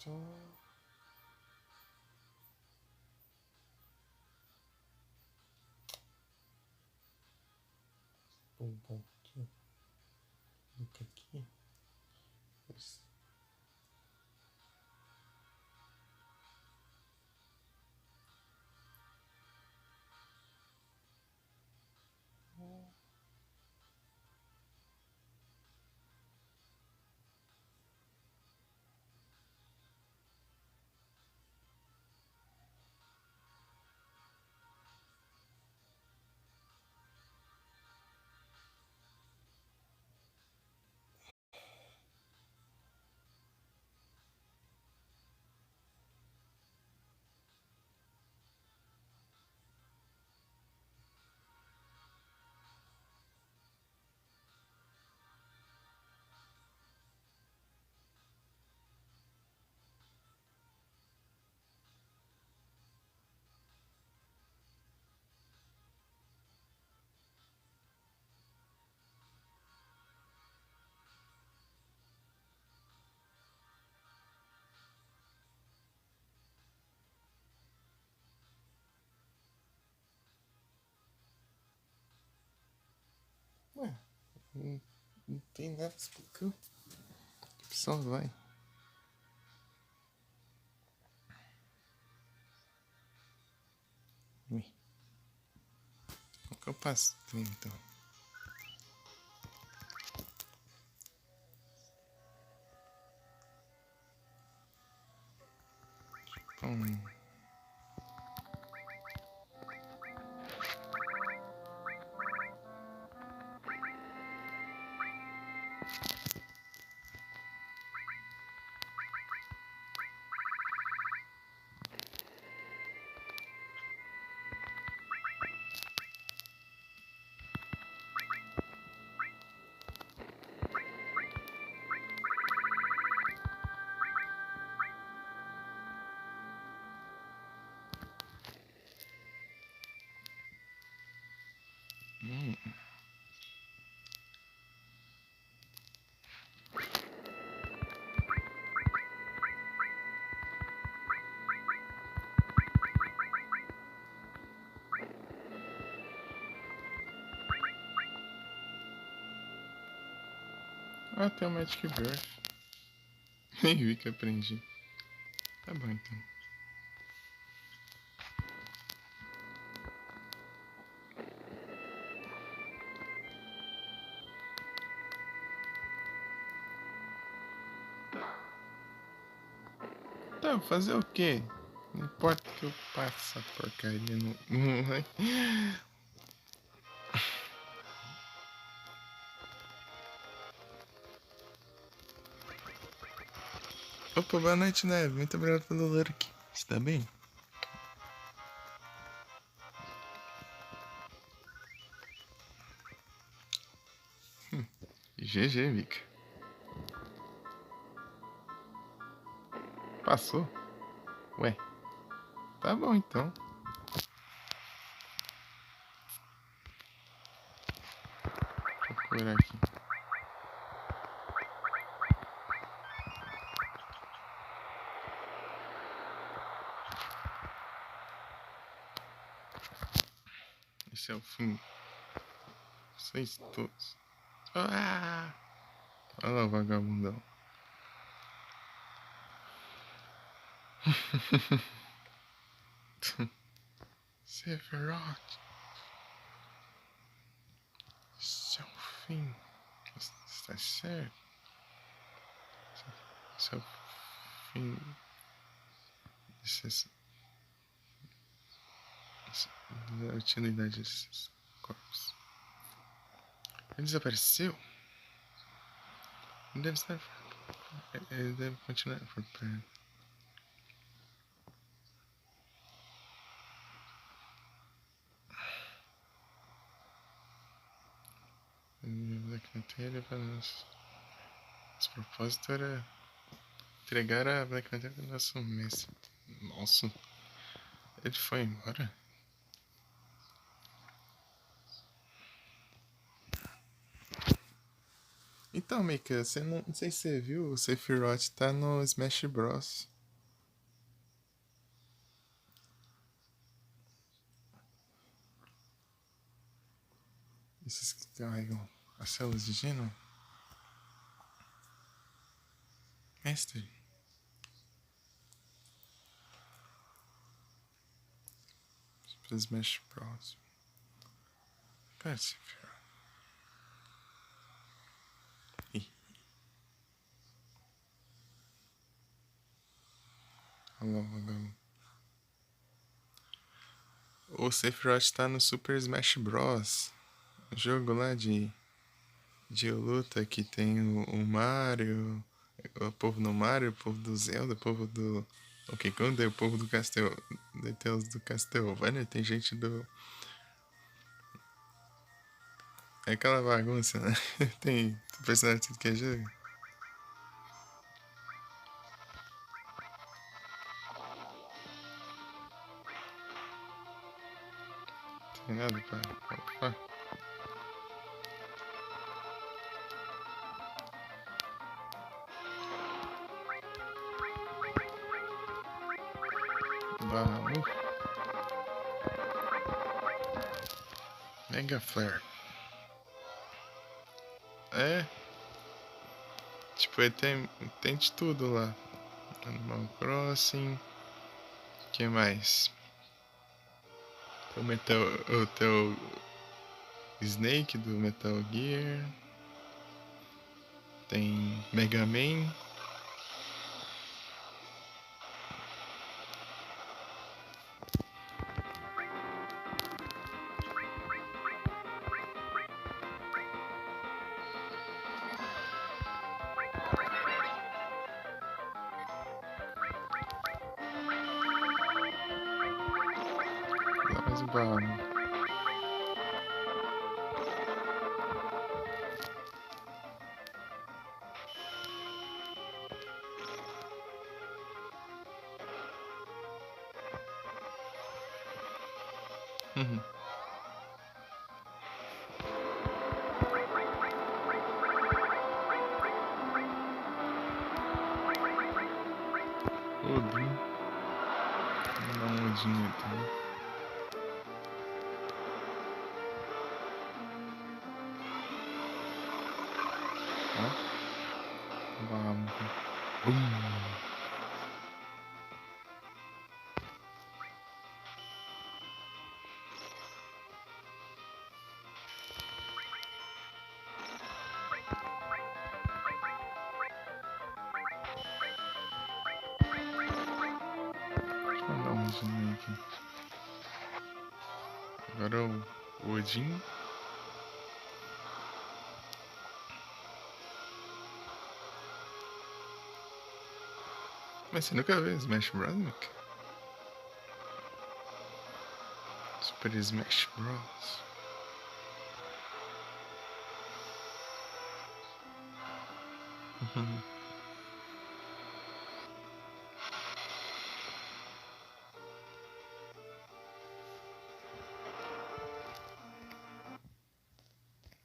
Tchau. Bom, aqui. Clica aqui. Isso. Não tem nada explicando. Só vai. Ui. Qual que eu passo então? Ah, tem o Magic Birth. Nem vi que aprendi. Tá bom então. Então, fazer o quê? Não importa que eu passe essa porcaria no. Opa, boa noite, Neve. Muito obrigado pelo lurk. Você tá bem? GG, Mika. Passou? Ué. Tá bom então. Deixa eu curar aqui. Esse é o fim. Vocês todos. Ah! Olha lá o vagabundão. Sephiroth. Esse é o fim. Está certo. Esse é o fim. Da utilidade desses corpos. Ele desapareceu? Ele deve estar. Ele deve continuar por perto. Black Materia para nós. Nosso propósito era entregar a Black Materia para o nosso mestre. Nossa, ele foi embora? Então, Mika, você não sei se você viu, o Sephiroth tá no Smash Bros. Esses que carregam as células de gênio. Mestre. Para Smash Bros. Pera, Sephiroth. Ih. Alô, vagabundo. O Sephiroth tá no Super Smash Bros. Jogo lá de luta que tem o Mario, o povo no Mario, o povo do Zelda, o povo do Donkey Kong, o povo do tem os do Castlevania, tem gente do... É aquela bagunça, né? Tem personagem de tudo que é jogo. Tem nada pra... Opa. Vamos. Mega Flare. É. Tipo, tem de tudo lá. Animal Crossing. O que mais? O teu Snake do Metal Gear. Tem Mega Man. Dá mais um barro. Odin. Vamos dar uma olhadinha então. Ó. Vamos. Deixa eu dar uma olhadinha aqui. Agora o Odin. Mas você nunca viu Smash Bros, Mick? Super Smash Bros.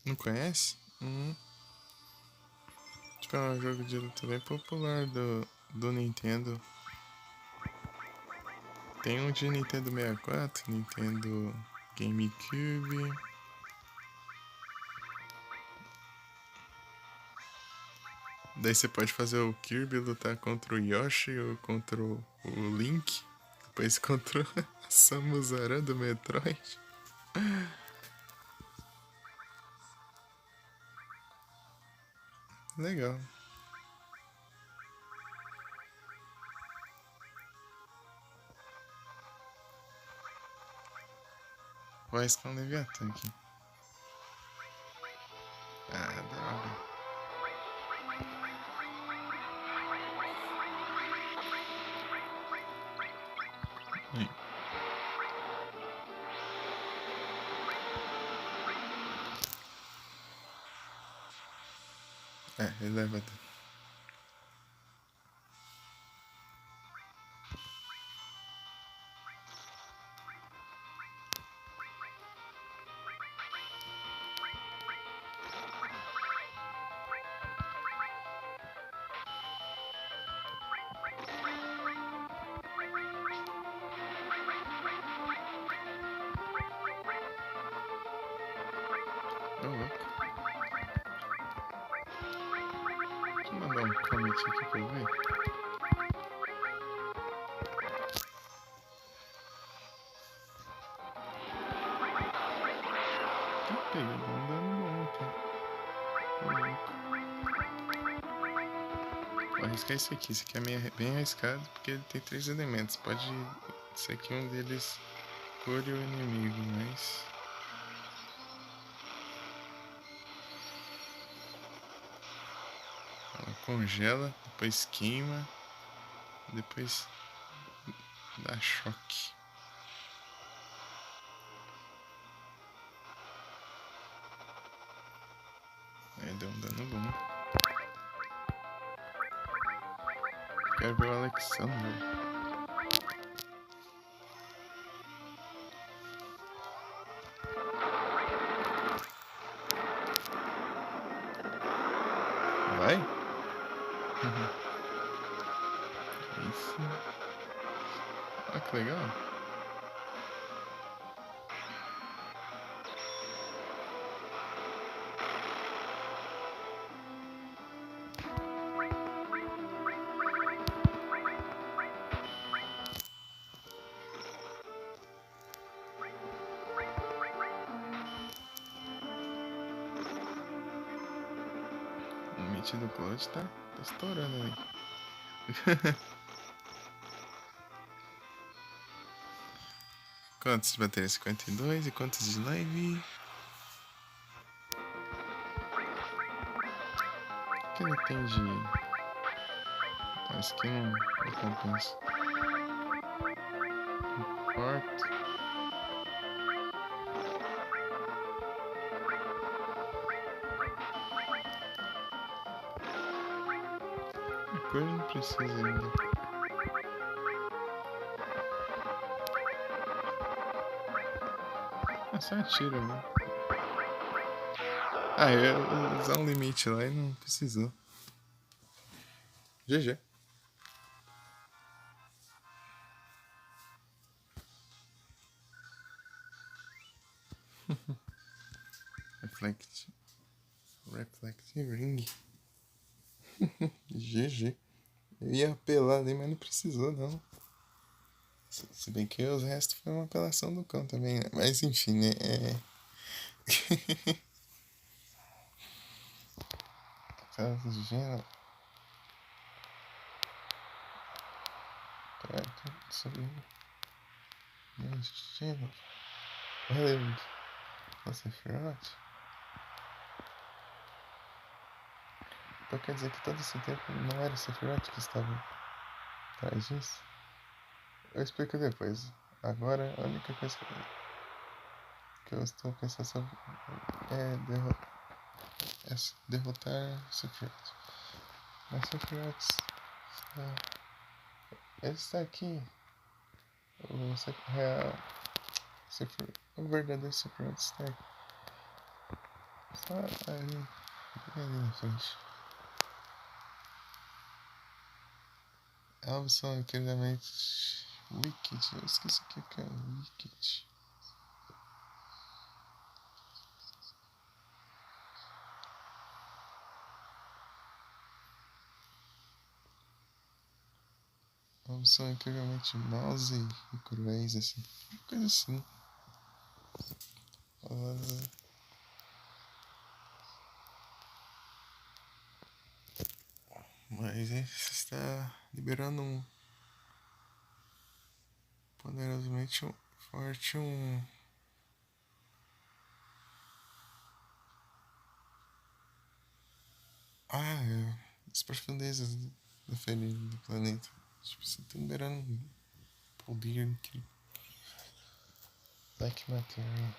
Não conhece? Tipo, é um jogo de luta bem popular do Nintendo. Tem um de Nintendo 64, Nintendo GameCube. Daí você pode fazer o Kirby lutar contra o Yoshi ou contra o Link. Depois contra a Samus Aran do Metroid. Legal. Vou arriscar um Leviathan aqui. Ah, droga. Ele leva. Ô, louco. Deixa eu mandar um comment aqui pra eu ver. Peguei um dano bom aqui. Ô, louco. Vou arriscar esse aqui. Esse aqui é bem arriscado porque ele tem 3 elementos. Pode ser que um deles cure o inimigo, mas... Ela congela, depois queima, depois dá choque. Aí deu um dano bom. Quero ver o Alexander. Vai? Isso. Ah, que legal. limite do plot tá estourando ali. Quantos de bateria? 52. E quantos de live? O que ele tem de... Acho que não compensa. Quarto. Coisa não precisa ainda. É só atira, né? Ah, eu ia usar um limite lá e não precisou. GG. Reflect Ring. GG. Eu ia apelar ali, mas não precisou, não. Se bem que os restos foi uma apelação do cão também, né? Mas enfim, né? Caso de gênero. Perto, subindo. Mais gênero. Relevant. Você Ferrote. Então quer dizer que todo esse tempo não era o Sephiroth que estava atrás disso? Eu explico depois. Agora a única coisa que eu estou pensando sobre é derrotar Sephiroth. Mas Sephiroth ele está aqui. O verdadeiro Sephiroth está aqui. Só ali na frente. Absolutamente Wicked. Eu esqueci o que é Wicked. São incrivelmente maus e cruéis, assim. Uma coisa assim. Mas está liberando poderosamente forte as profundezas do ferido do planeta. Tipo, você tá liberando um poder incrível. Black Material.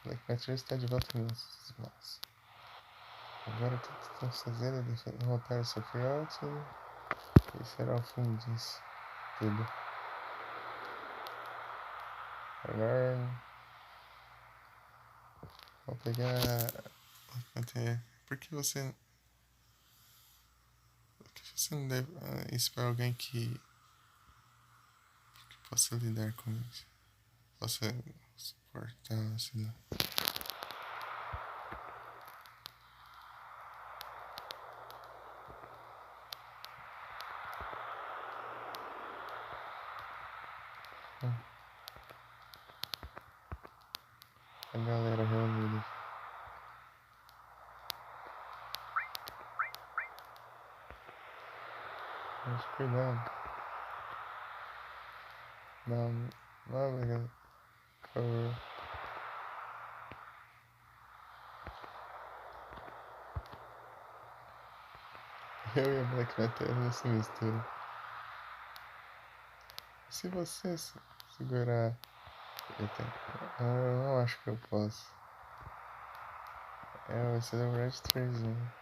Black Material está de volta em nossas mãos. Agora tudo que estamos fazendo é derrotar o Sephiroth e será o fim disso tudo. Agora vou pegar até. Por que você não deve isso para alguém que possa lidar com isso? Possa suportar, sei lá. A galera reunida. Mas cuidado. Não, galera. Por favor. Eu e a Black Metal não se misturam. Se você segurar. Eu não acho que eu posso. Vai ser o Red 3, né?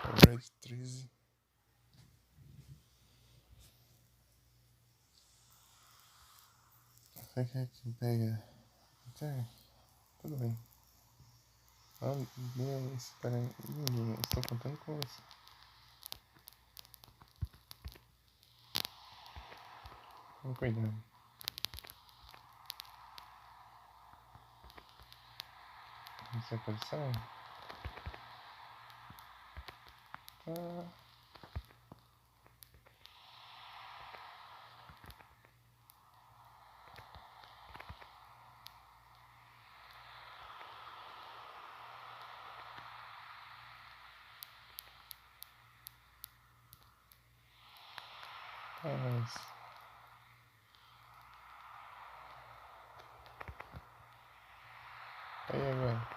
O Red 13. Você quer que pega? Tá, tudo bem. Espera aí. Estou contando com você. Com cuidado. Essa posição? Tá. Mas... Aí agora.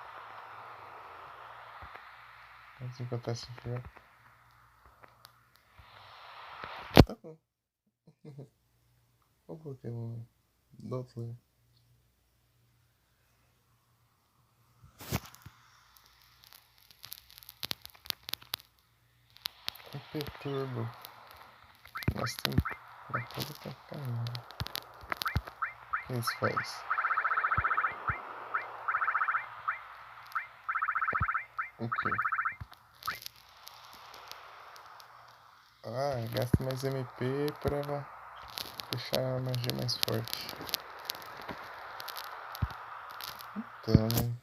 Vamos encontrar esse fio. Tá bom. Vou colocar do outro lado. MP Turbo. Nós temos uma coisa pra caramba. O que isso faz? O quê? Ah, gasta mais MP pra deixar a magia mais forte. Então, né?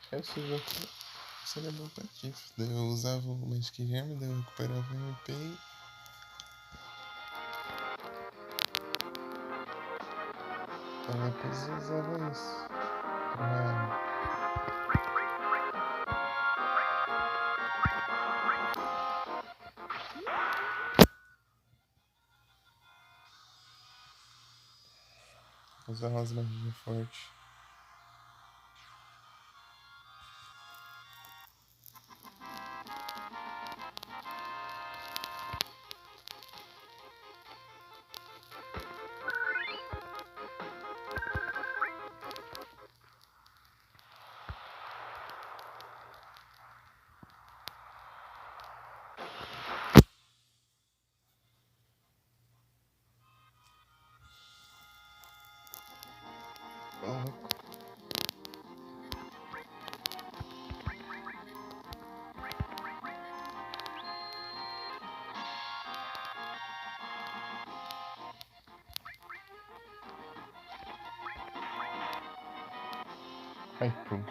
Acho que esse jogo seria bom pra isso. Daí eu usava o Magic Gem, daí eu recuperava o MP. Aí depois eu usava isso pra usar umas magias fortes. Oh, ai, pum.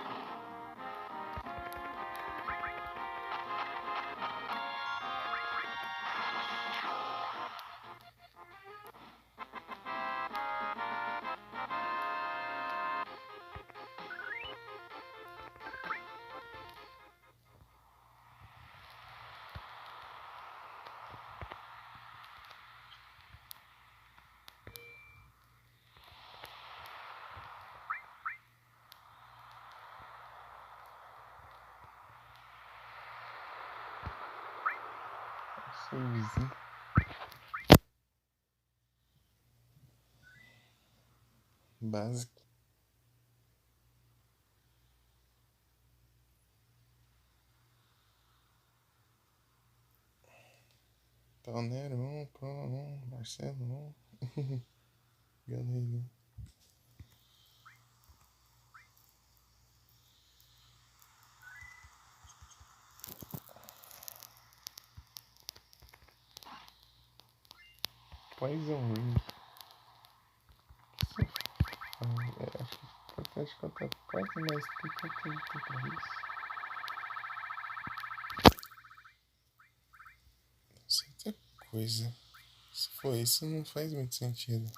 Savezinho. Básico. Palneiro 1, Pão 1, Marcelo 1. Galera. Poison Ring. Acho que protege contra Poison, mas por que ele tem pra isso? Isso é outra coisa. Se for isso, não faz muito sentido.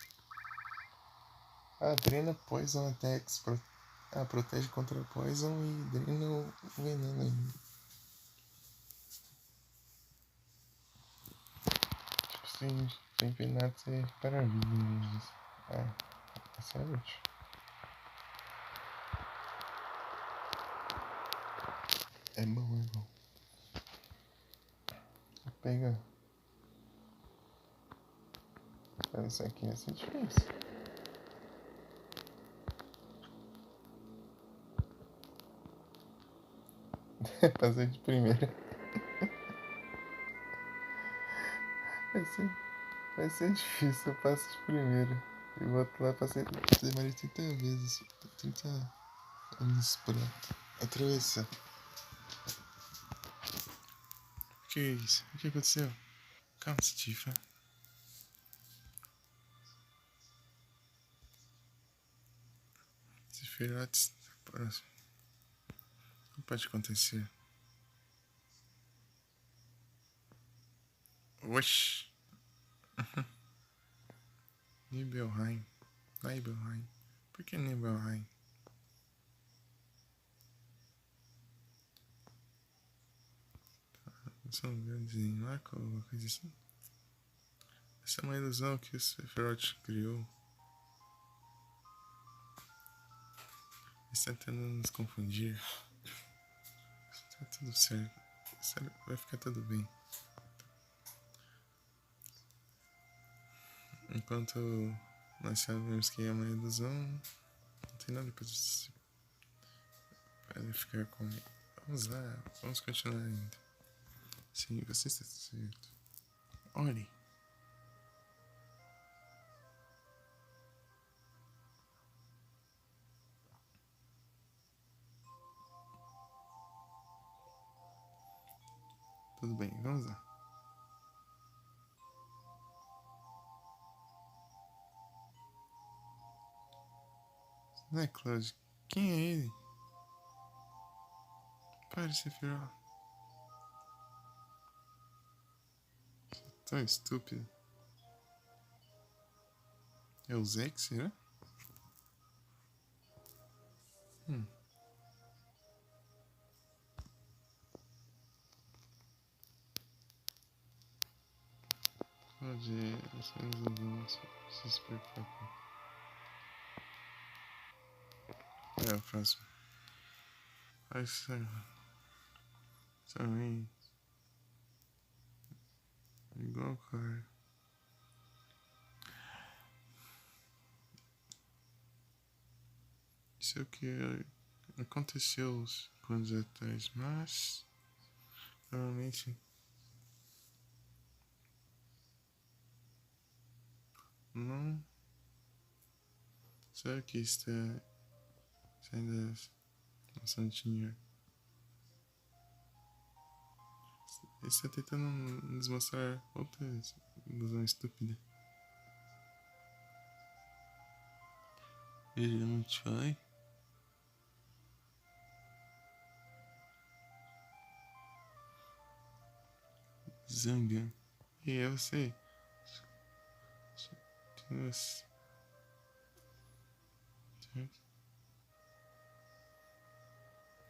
Drena Poison Attacks. Protege contra Poison e drena o veneno ainda. Tipo, se envenenar, você recupera a vida mesmo. Essa é útil. É bom, é bom. Pega. Isso aqui vai ser difícil. Fazer de primeira. Vai ser difícil, eu passo de primeira. E o outro lá passei. Demorei 30 vezes. 30 anos pra atravessar. O que é isso? O que aconteceu? Calma, Stifa. Esses filhotes. Próximo. Não pode acontecer. Oxi. Nibelheim. Nibelheim. Por que Nibelheim? Só um grande arco ou alguma coisa assim. Essa é uma ilusão que o Sephiroth criou. Ele está tentando nos confundir. Tá tudo certo. Vai ficar tudo bem. Enquanto nós sabemos que é uma ilusão, não tem nada para ficar com ele. Vamos lá, vamos continuar ainda. Sim, você está certo. Olhe. Tudo bem, vamos lá. Não é Cloud? Quem é ele? Pare, Sephiroth. Tão estúpido. É o Zack, será? Pode. Nós resolvemos esses perfeitos. É o próximo. Ai, sério. Também. Igual, cara. Isso é o que aconteceu anos atrás, mas. Provavelmente. Não. Será que está. Ainda. Nossa, não tinha. Ele está tentando nos mostrar outra ilusão estúpida. Ele não vai. Zanga. E é você? Nossa.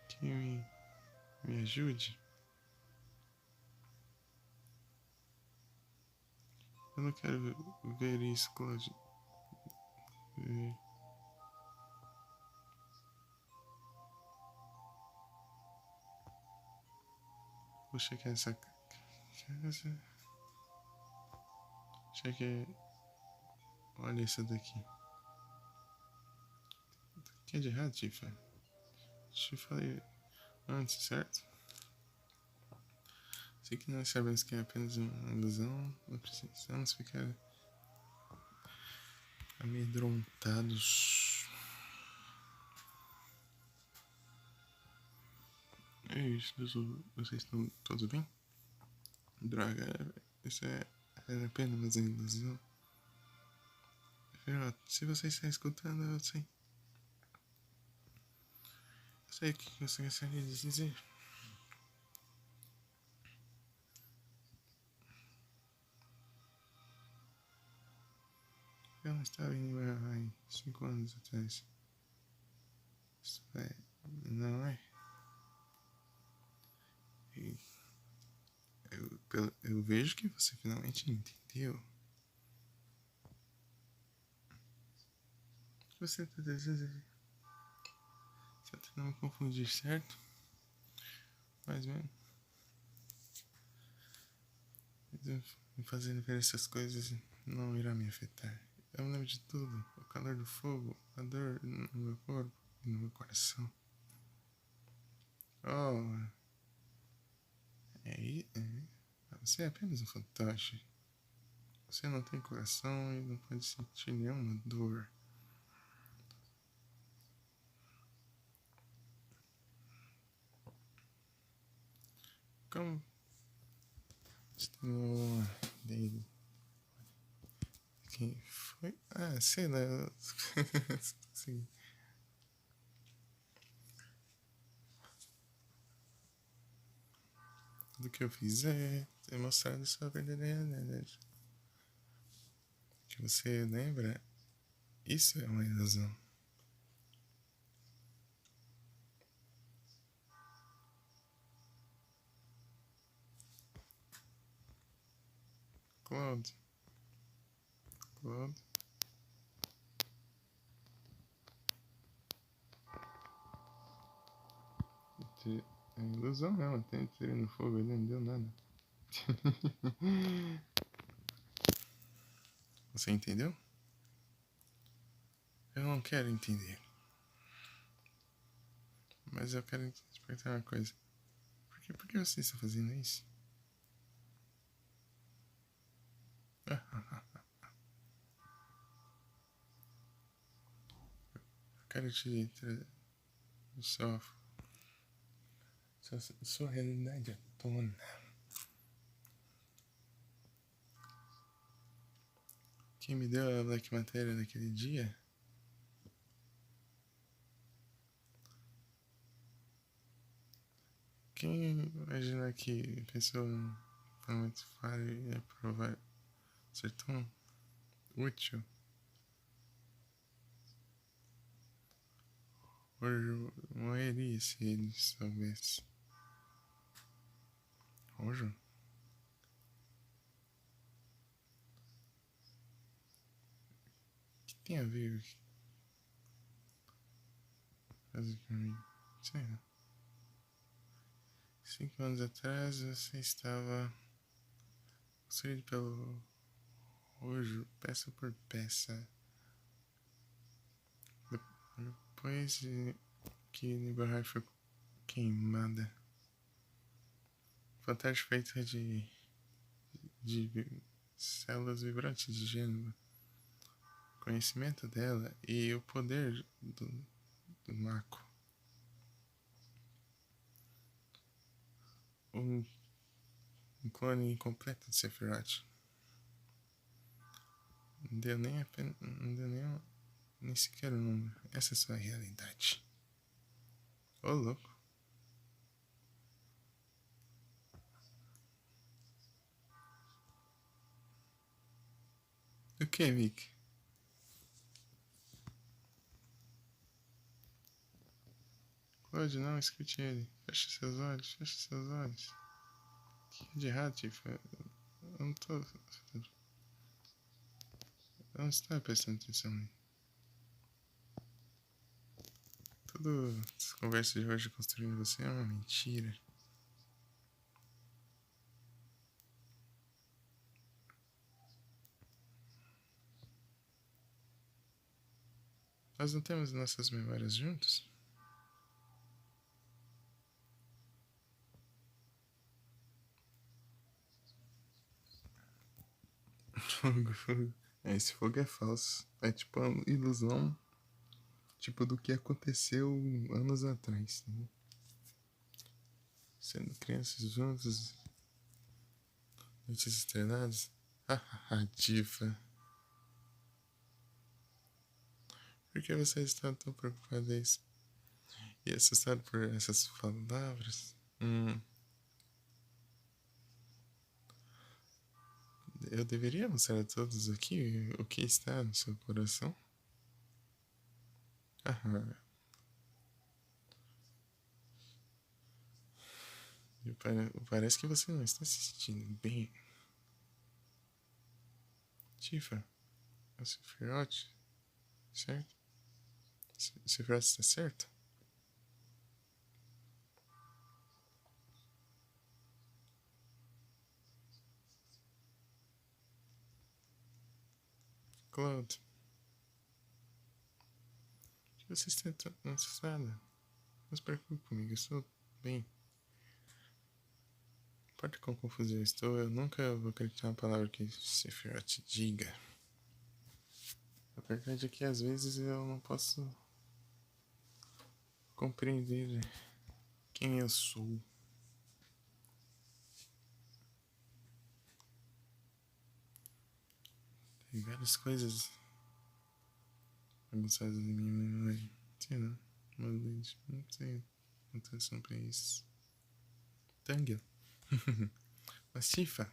Que me ajude? Eu não quero ver isso, Claudio. Vou checar essa casa. Cheque. Olha essa daqui. O que é de errado, Tifa? Te falei antes, certo? Sei que nós sabemos que é apenas uma ilusão. Não precisamos ficar amedrontados. É isso, vocês estão todos bem? Droga, isso era apenas uma ilusão. Se você está escutando, eu sei. Eu sei o que você gostaria de dizer. Eu não estava em há 5 anos atrás. Isso é. Não é? Eu vejo que você finalmente entendeu. Você está desejando. Você está tentando me confundir, certo? Mas mesmo. Me fazendo ver essas coisas não irá me afetar. Eu me lembro de tudo. O calor do fogo, a dor no meu corpo e no meu coração. Oh. Você é apenas um fantoche. Você não tem coração e não pode sentir nenhuma dor. Como? Estou dele. Quem foi? Ah, sei lá. Sim. Tudo que eu fiz é ter mostrado sua verdadeira realidade. Que você lembra? Isso é uma ilusão. Cloud. É ilusão mesmo, tem tiro no fogo ali, não deu nada. Você entendeu? Eu não quero entender. Mas eu quero te perguntar uma coisa. Por que você está fazendo isso? Eu quero te trazer sua realidade à tona. Quem me deu a Black Matéria naquele dia? Quem imagina que pensou no muito falho e aprovar ser tão útil? Hoje morreria se ele soubesse. Hoje? O que tem a ver comigo? Sei lá. 5 anos atrás você estava possuído pelo Rojo, peça por peça. Depois que Nibelheim foi queimada, fantástico feita de células vibrantes de Gênova, conhecimento dela e o poder do Mako. Um clone incompleto de Sephiroth. Não deu nem sequer o número. Essa é a sua realidade. Ô, louco. O que, Mick? Claude, não, escute ele. Feche seus olhos. O que é de errado, Tifa? Eu não tô... Eu não estava prestando atenção. Toda essa conversa de hoje construindo você é uma mentira. Nós não temos nossas memórias juntos? Fogo. Esse fogo é falso. É tipo uma ilusão, tipo do que aconteceu anos atrás, né? Sendo crianças juntos, noites estreladas. Tifa. Por que você está tão preocupada e assustado por essas palavras? Eu deveria mostrar a todos aqui o que está no seu coração? Parece que você não está se sentindo bem. Tifa, é o Sephiroth, certo? O Sephiroth está certo? Cloud, o que você está tão assustada? Não se preocupe comigo, eu estou bem. Não importa quão confuso eu estou, eu nunca vou acreditar na palavra que Sephiroth diga. A verdade é que às vezes eu não posso compreender quem eu sou. Tem várias coisas bagunçadas em minha memória. Sei lá, uma luz, não sei atenção pra isso. Tangle. Mas Tifa.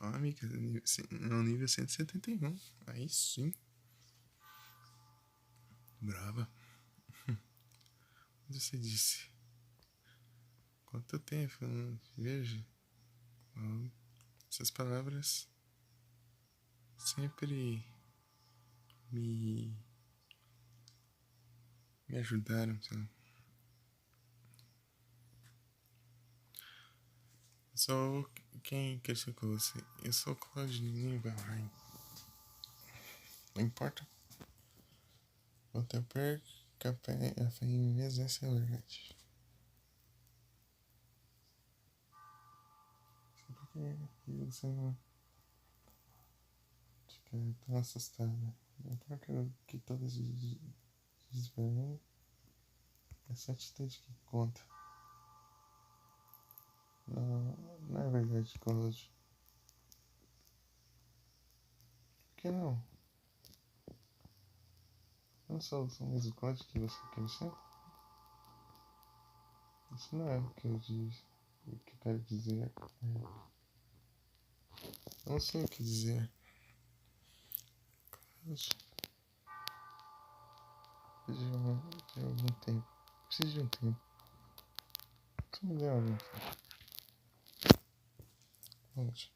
Ó, amiga, no nível 171. Aí sim. Brava. você disse. Quanto tempo eu não vejo? Essas palavras sempre me ajudaram, sabe? Sou quem cresceu com você. Eu sou Claudinei Bahrein. Não importa quanto eu perco, a fé em mim mesmo, essa é a verdade. Sempre que você não fica tão assustada. Não importa o que todos dizem pra mim, é só a atitude que conta. Não é verdade, Cláudio. Por que não? Eu não sou o mesmo Cláudio que você quer ser? Isso não é o que eu disse. O que eu quero dizer. Não sei o que dizer. Cláudio, de algum tempo. Preciso de um tempo. Você me deu algum tempo. Cláudio,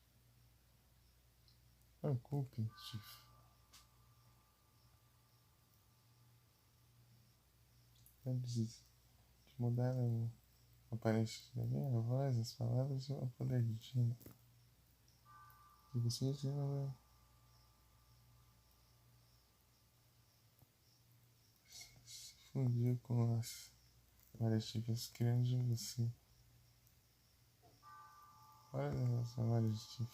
não culpe, Steve. Antes de mudar a aparência da minha voz, as palavras e o poder divino. E você não se fundiu com as variativas criando de você. Olha as memórias de Steve.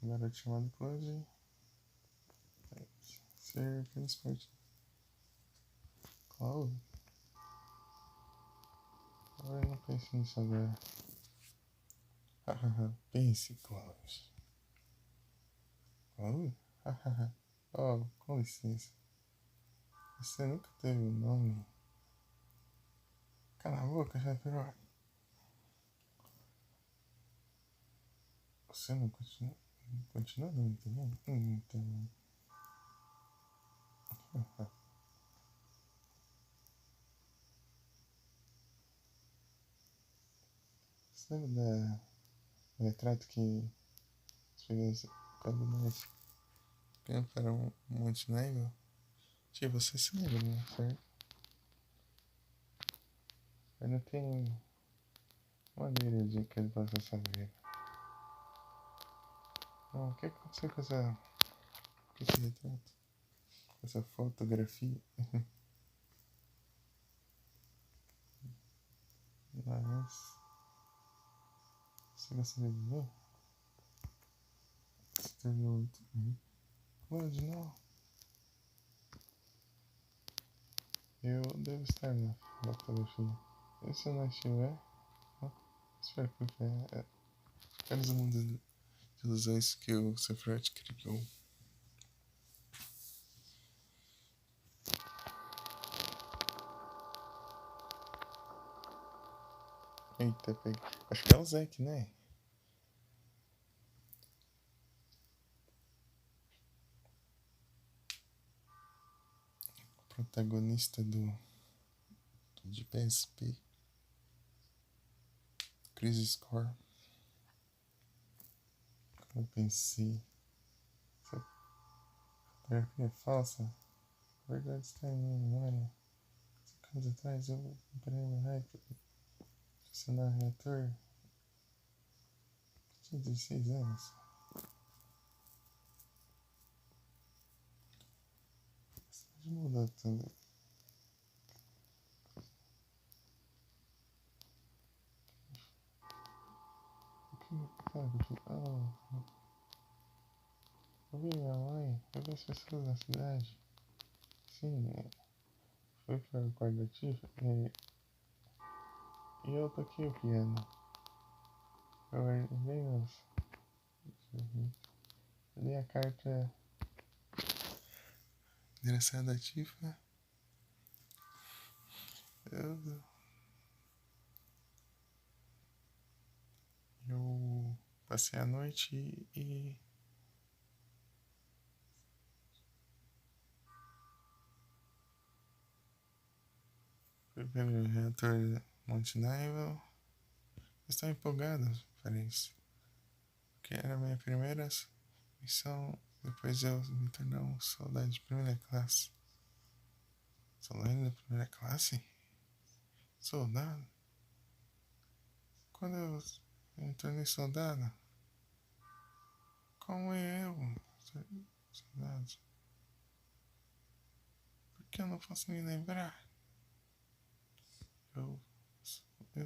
Um garoto chamado Claude. Ser apenas parte. Cláudio? Eu não penso nisso agora. Hahaha, pense, Cláudio. Cláudio? Hahaha. Oh, com licença. Você nunca teve um nome. Cala a boca, Chapiró. Você não continua. Continua não entendendo? Então. Você lembra do retrato que fez quando nós viemos para um Monte Naivel? Tia, você se lembra, né? Certo? Eu não tenho maneira de que ele possa saber. Não, o que aconteceu com esse retrato? Com essa fotografia? Mas. Você gostaria de ver? Se terminou muito bem. Claude, não. Eu devo estar na fotografia. E se eu não estiver? Espero que é apenas um mundo de ilusões que o Sephiroth criou. Eita, peguei. Acho que é o Zack, né? Protagonista de PSP. Crisis Core. Eu pensei. Essa fotografia é falsa. A verdade está em minha memória. 5 anos atrás eu comprei uma hype. Funcionar reator. Tinha 16 anos. A cidade mudou tudo. Eu vi minha mãe, eu vi as pessoas na cidade. Sim, foi para o quarto da Tifa e eu toquei o piano. Eu li a carta endereçada da Tifa. Eu passei a noite e pelo reator Monte Nivel. Estou empolgado para isso. Porque era a minha primeira missão depois de eu me tornar um soldado de primeira classe. Soldado de primeira classe? Soldado? Quando eu me tornei soldado? Como eu? Soldado? Por que eu não posso me lembrar? Eu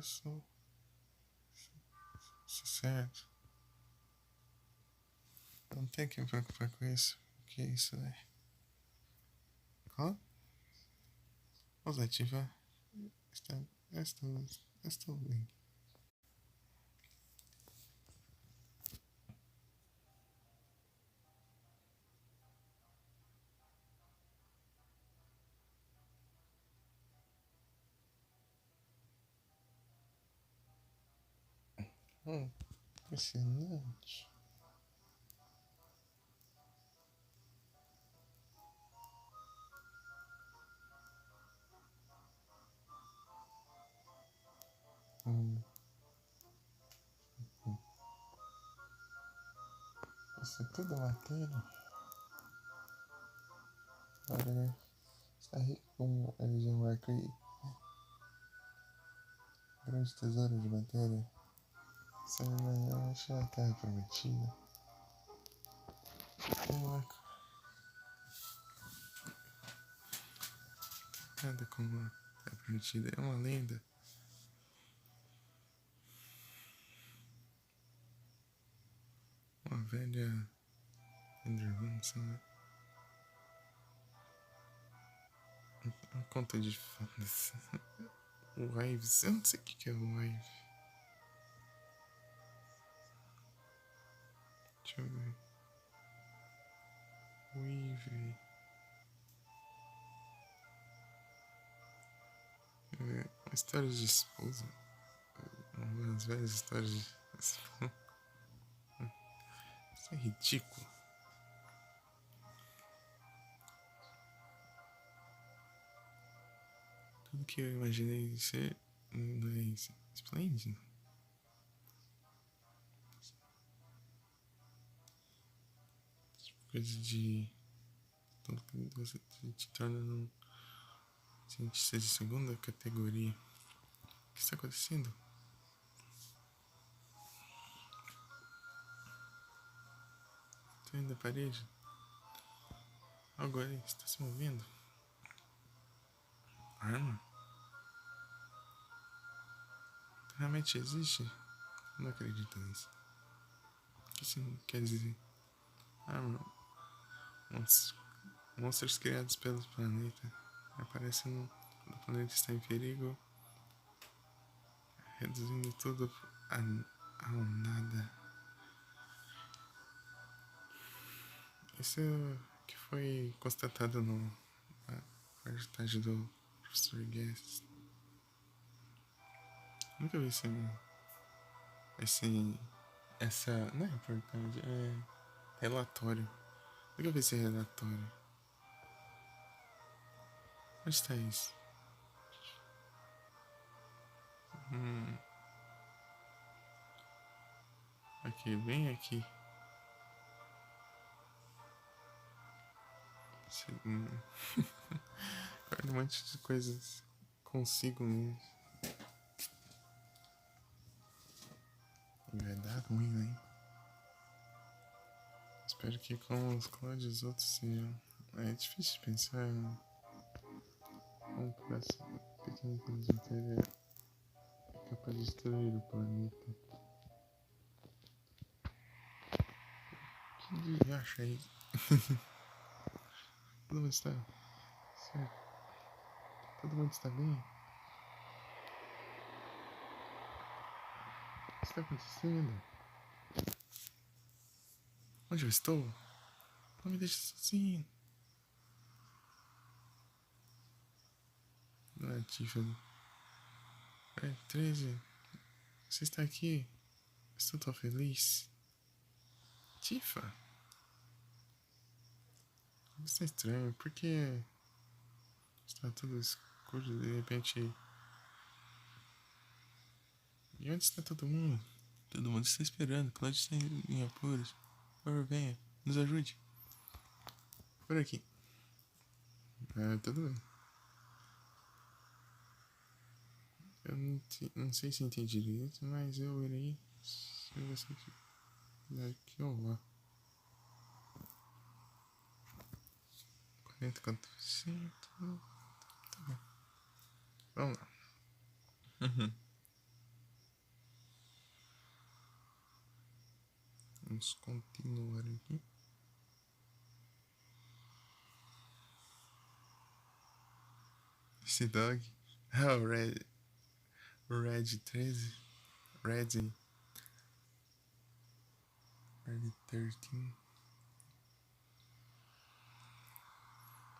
sou certo. Não tem que me preocupar com isso. O que é isso, né? Hã? Positiva. Estou bem. Impressionante. Isso tudo é matéria. Agora está rico como ele já marca aí. Grande tesouro de matéria. Essa manhã achei a terra prometida. Nada como a terra prometida. É uma lenda. Uma velha avança, né? Uma conta de fadas. Wives. Eu não sei o que é wife. Deixa eu ver. Weave. Histórias de esposa. Umas velhas histórias de esposa. Isso é ridículo. Tudo que eu imaginei ser não é isso. Esplêndido. Coisa de. Tudo que você te torna num cientista de segunda categoria. O que está acontecendo? Estou indo da parede. Algo ali está se movendo. Arma? Realmente existe? Não acredito nisso. O que isso quer dizer? Arma? Monstros criados pelo planeta aparecem quando o planeta está em perigo, reduzindo tudo ao nada. Isso que foi constatado na reportagem do Professor Guest. Nunca vi essa não é reportagem, é relatório. Nunca vi esse relatório. Onde está isso? Aqui, bem aqui. Guarda um monte de coisas consigo mesmo. Vai dar ruim, hein? Espero que como os códigos outros sejam. É difícil pensar um pequeno planeta inteiro é capaz de destruir o planeta. Que dia acha aí? Todo mundo está certo? Todo mundo está bem? O que está acontecendo? Onde eu estou? Não me deixe sozinho. Não é, Tiffany? É, 13. Você está aqui? Estou tão feliz. Tifa? Isso é estranho. Por que está tudo escuro de repente? E onde está todo mundo? Todo mundo está esperando. Claudio está em apuros. Por favor, venha. Nos ajude. Por aqui. Tudo bem. Eu não sei se entendi direito, mas eu irei se você quiser que eu vá. 44%. Tá bom. Vamos lá. Vamos continuar aqui. Esse dog. O Red 13. Red 13.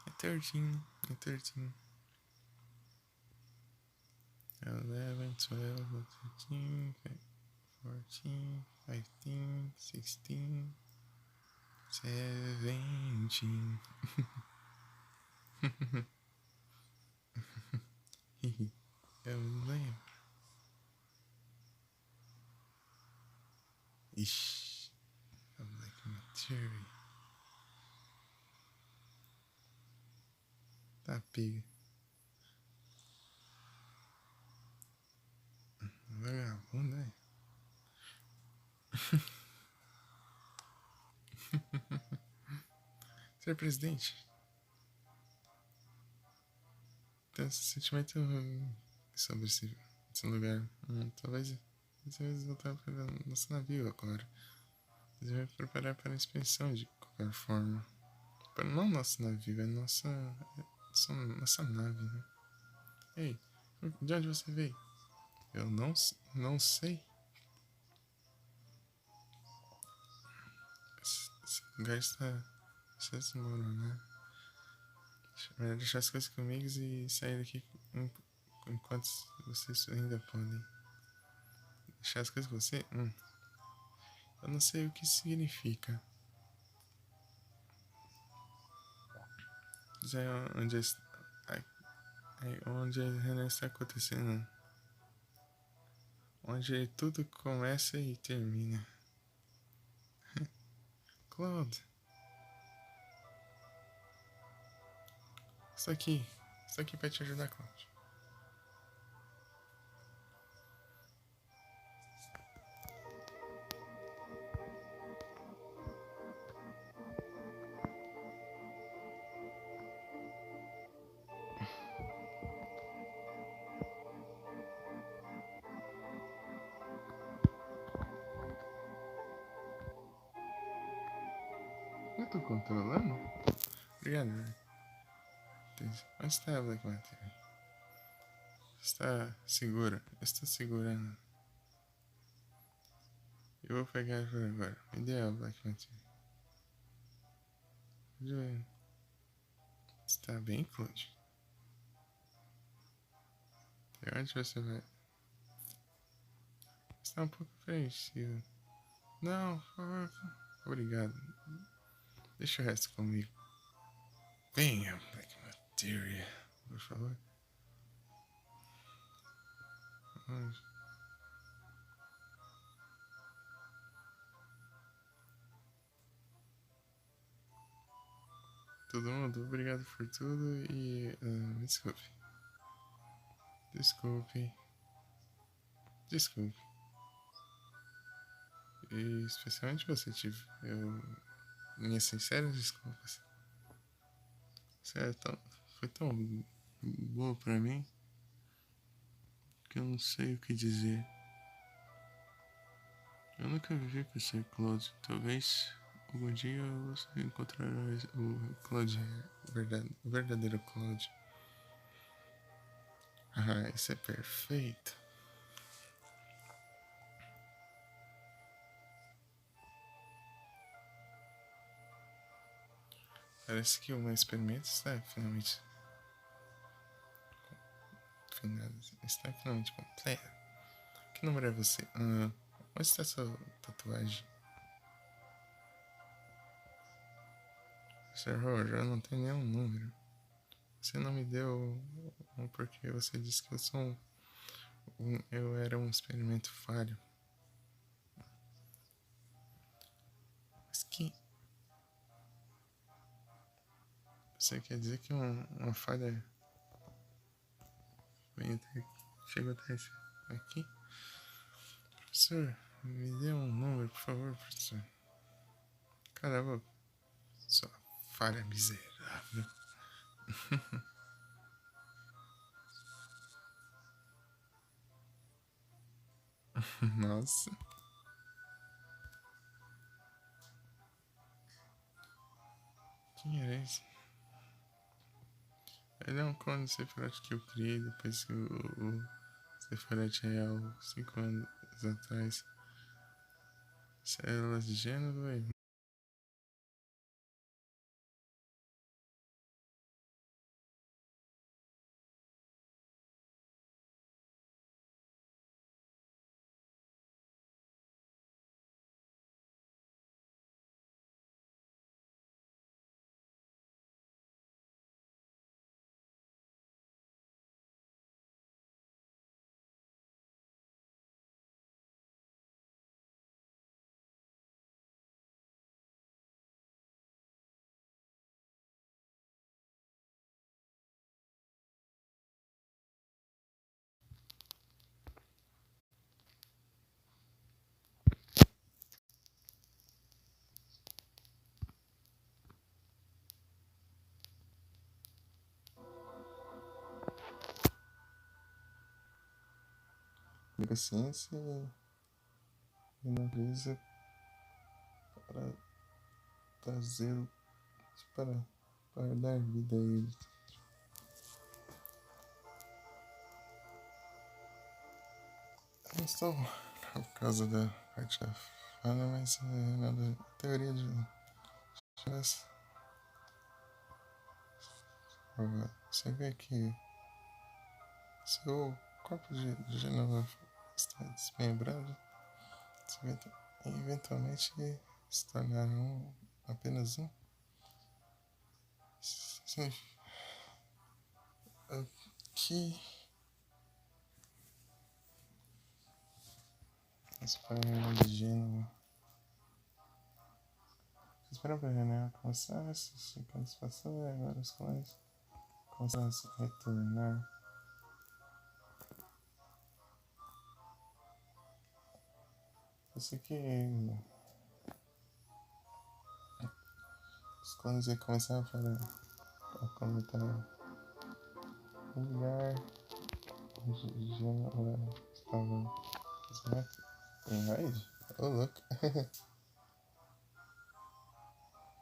É 13. 11, 12, 13, 14, 15, 16, 17. Eu lembro. Ixi, I'm like material. Tá pega. Vagabundo, né? Ser presidente. Tem esse sentimento sobre esse lugar. Talvez voltar para o nosso navio agora. Você vai preparar para a inspeção de qualquer forma. Para não nosso navio, é nossa nave, né? Ei, de onde você veio? Eu não sei. Esse lugar está desmoronando. Melhor deixar as coisas comigo e sair daqui enquanto vocês ainda podem. Deixar as coisas com você? Eu não sei o que significa. Já é onde a Renan está acontecendo. Onde tudo começa e termina. Claude. Estou aqui para te ajudar, Claude. Eu tô controlando? Obrigado. Onde está a Black Matter? Está segura. Eu estou segurando. Eu vou pegar por agora. Me dê a Black Matter. Está bem, Claude? Até onde você vai? Está um pouco apreensivo. Não, por favor. Obrigado. Deixa o resto comigo. Venha, Black Materia, por favor. Onde? Todo mundo, obrigado por tudo e me desculpe. Desculpe. E especialmente você, Tiff. Minhas sinceras desculpas. Você foi tão boa pra mim que eu não sei o que dizer. Eu nunca vivi com esse Claude. Talvez algum dia você encontrará o Claude, o verdadeiro Claude. Isso é perfeito. Parece que o meu experimento está finalmente completo. Que número é você? Onde está sua tatuagem? Sr. Roger, eu não tenho nenhum número. Você não me deu porque você disse que eu sou Eu era um experimento falho. Mas que... Você quer dizer que uma falha chegou até esse aqui? Professor, me dê um número, por favor, professor. Caramba, sua falha miserável. Nossa. Quem era esse? Ele é um clone do Sephiroth que eu criei depois que o Sephiroth real, 5 anos atrás. Células de Gênova e... Ciência e analisa para trazê-lo para dar vida a ele. Não estou por causa da parte da fala, mas é nada teoria de chance. Você vê que seu corpo de Genova está desmembrado, você eventualmente se tornar apenas um. Que Espanha de Gênova. Esperam para a reunião começar, esses 5 anos passaram e agora os clones começaram a se retornar. Eu sei que os clones iam começar para comentar o lugar onde Gênova estava em raid. Ô, louco.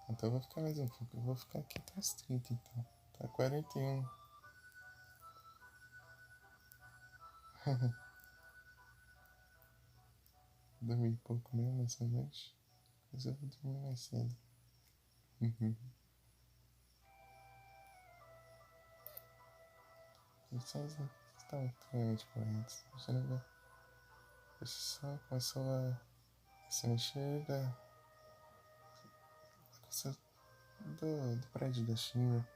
Então eu vou ficar mais um pouco. Eu vou ficar aqui até as 30 então. Tá 41. Dormi pouco mesmo essa noite. Mas eu vou dormir mais cedo. As lições não estão totalmente corretas. A Genova só começou a se mexer da coisa do prédio da China.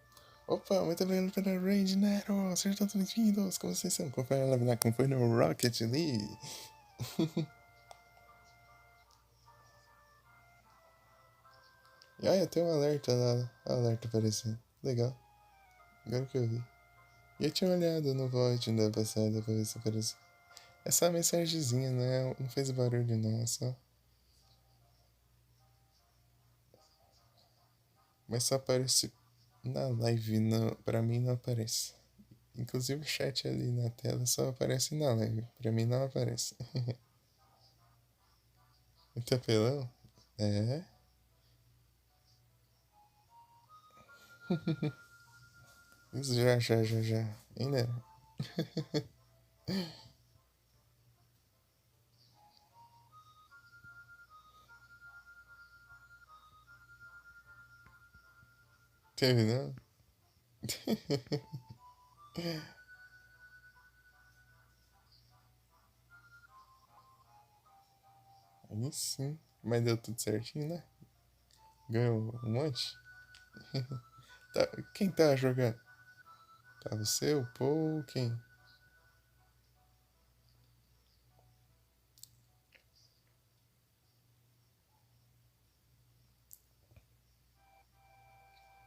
Opa, muito obrigado pela Raid Nero! Sejam todos bem-vindos! Como vocês estão? Como foi no Rocket League? E olha, tem um alerta lá. Alerta aparecendo. Legal. Agora que eu vi. E eu tinha olhado no Void da passada pra ver se apareceu. É só a mensagenzinha, né? Não fez barulho não, é só. Mas só aparece na live, não, pra mim não aparece. Inclusive o chat ali na tela só aparece na live. Pra mim não aparece. Muito apelão? É. Isso já. Ainda. Teve não? Aí sim. Mas deu tudo certinho, né? Ganhou um monte? Tá, quem tá jogando? Tá você, o Paul, quem?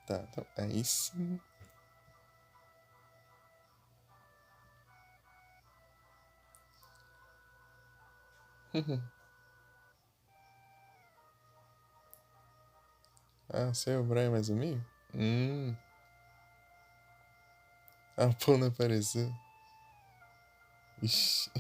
Tá, então, aí sim. Ah, você é o Brian mais amigo? A Paul não apareceu. Ixi.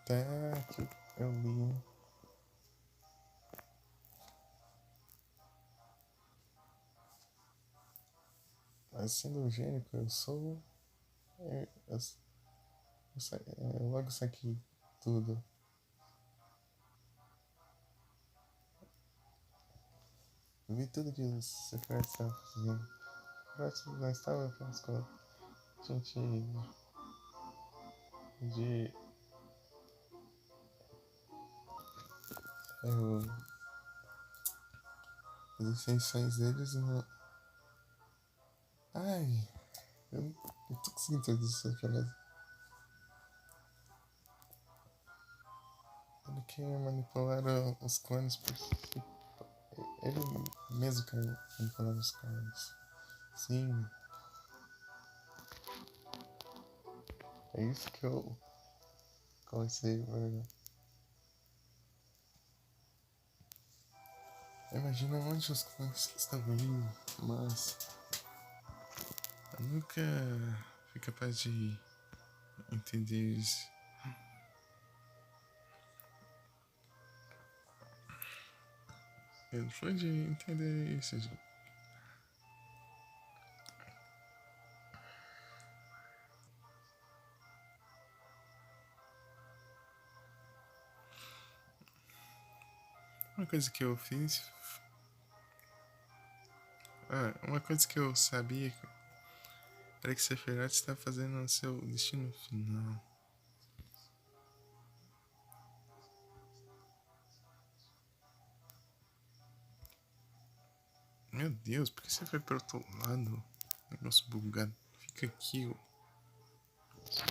Tá, que eu li. Mas sendo o gênio que eu sou, eu logo saquei tudo. Eu vi tudo que os secretos estavam fazendo. Nós estávamos na escola. Gente, de. Eu, as extensões deles não. Ai, eu não tô conseguindo traduzir essa frase. Ele quer manipular os clones por si. Ele mesmo quer manipular os clones. Sim, é isso que eu comecei, velho. Imagina onde os clones estão indo, mas eu nunca fui capaz de entender isso. Ele pode entender isso, gente. Uma coisa que eu fiz. Uma coisa que eu sabia era que Sephiroth está fazendo o seu destino final. Meu Deus, por que você foi pro outro lado? Negócio bugado. Fica aqui o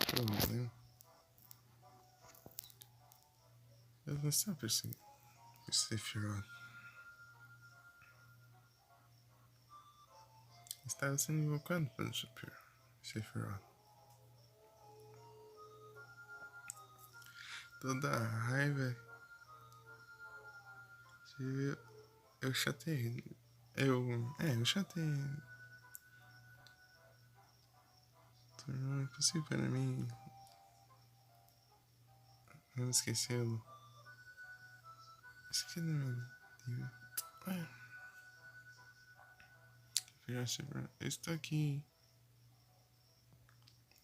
problema. Eu não estava perseguindo o Sephiroth. Estava sendo invocado pelo Sephiroth. Toda a raiva. Eu chatei. Eu chatei. Tornou impossível para mim não esquecê-lo. Isso aqui não me eu estou aqui.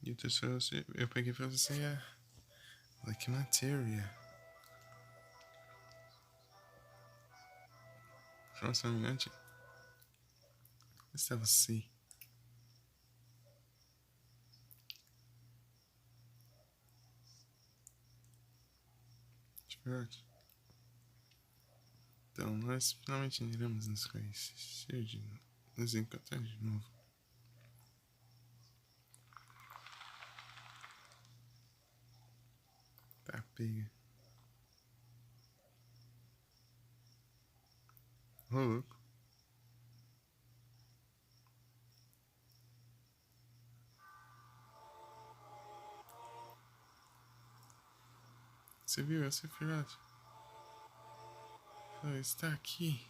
E o terceiro eu peguei pra você a Black Materia. Informação gigante. Esse é você. Spirit. Então, nós finalmente iremos nos conhecer de novo. Nos encontrar de novo. Tá, pega. Ô, louco. Você viu essa filhote? Ela está aqui.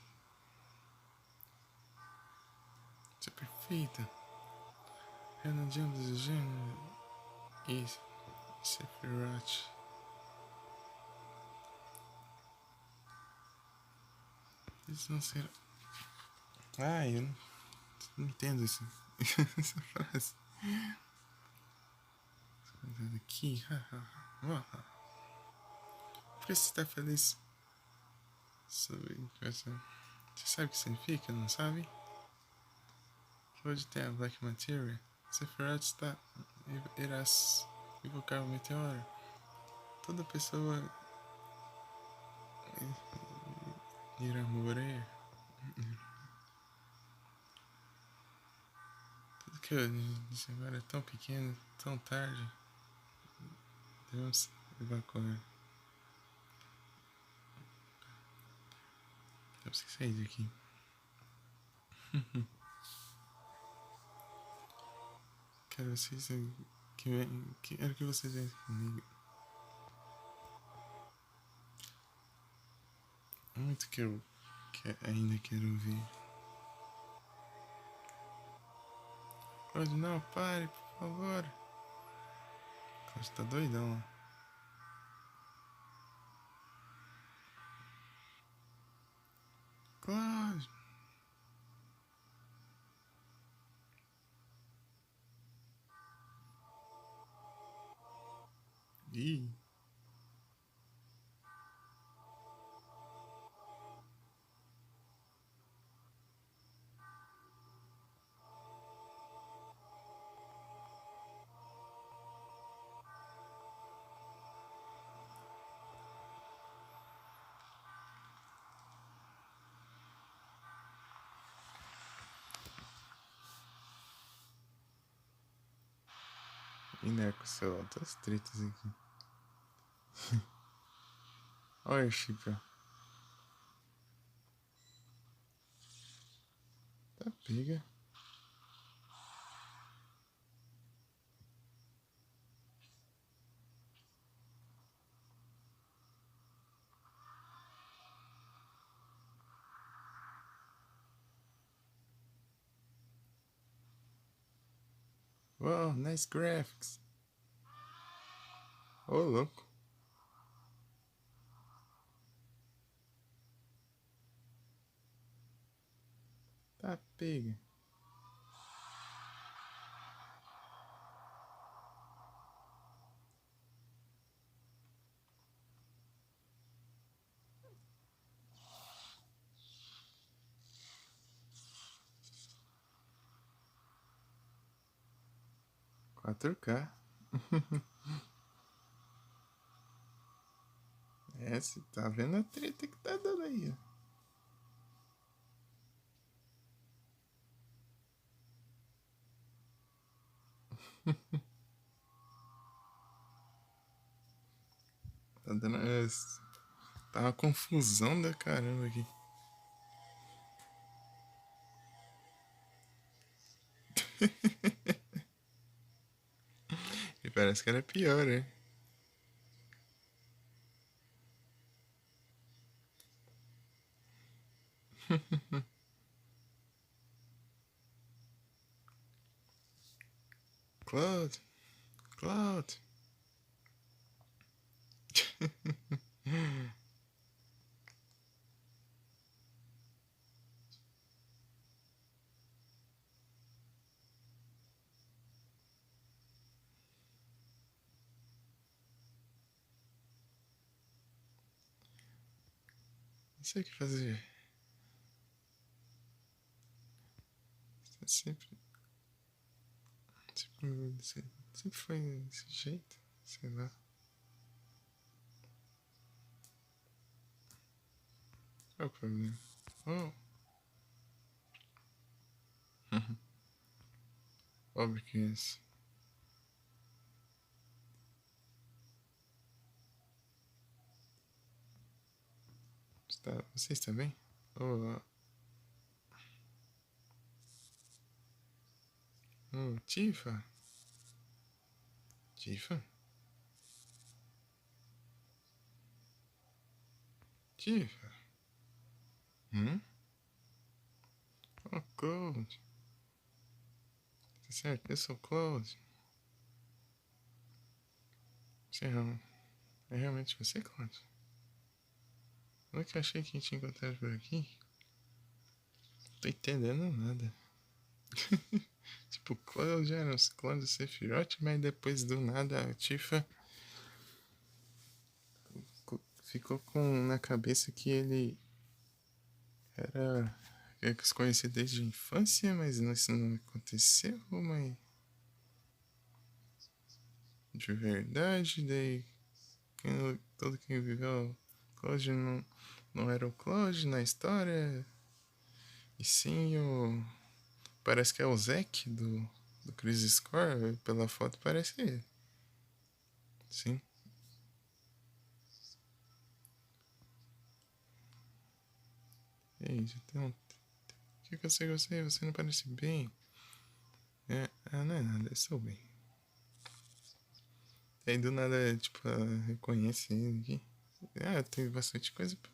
Você é perfeita. Eu não adianta desejando. Isso. Sephiroth. Isso não será. Eu não entendo isso. Essa frase. Aqui. Por que você está feliz? Sobre essa. Você sabe o que significa, não sabe? Pode ter a Black Materia. Sephiroth irá invocar o meteoro. Toda pessoa irá morrer. Tudo que eu disse agora é tão pequeno, tão tarde. Devemos evacuar. Temos que sair daqui. Quero que vocês venham comigo. É muito que eu ainda quero ouvir. Claude, não, pare, por favor. Claude tá doidão lá. Claude. Ih. Ineco, sei lá, todas tretas aqui. Olha, Chico. Tá pega. Wow, nice graphics. Ô, louco. Tá pega. Quatro k. É, você tá vendo a treta que tá dando aí, ó. Tá dando. Tá uma confusão da caramba aqui. E parece que era pior, né? Claude. Claude. Não sei o que fazer. Sempre. Sempre foi desse jeito. Sei lá. Qual é o problema? Oh. Óbvio que é isso. Você está bem? Oh, oh, Tifa? Tifa? Tifa? Oh, Claude. Tá certo, eu sou Claude. Você é realmente você, Claude? Eu que achei que te encontrado por aqui. Não tô entendendo nada. Tipo, Claude era os clones do Sephiroth, mas depois do nada a Tifa ficou na cabeça que ele era que se conhecia desde a infância, mas isso não aconteceu, mas de verdade, daí todo quem viveu Cloud não era o Cloud na história, e sim o... parece que é o Zack do do Chris Score, pela foto parece ele. Sim. E aí, já tem um... O que eu sei com você? Você não parece bem. Não é nada, eu sou bem. Aí do nada, tipo, ela reconhece ele aqui. Eu tenho bastante coisa pra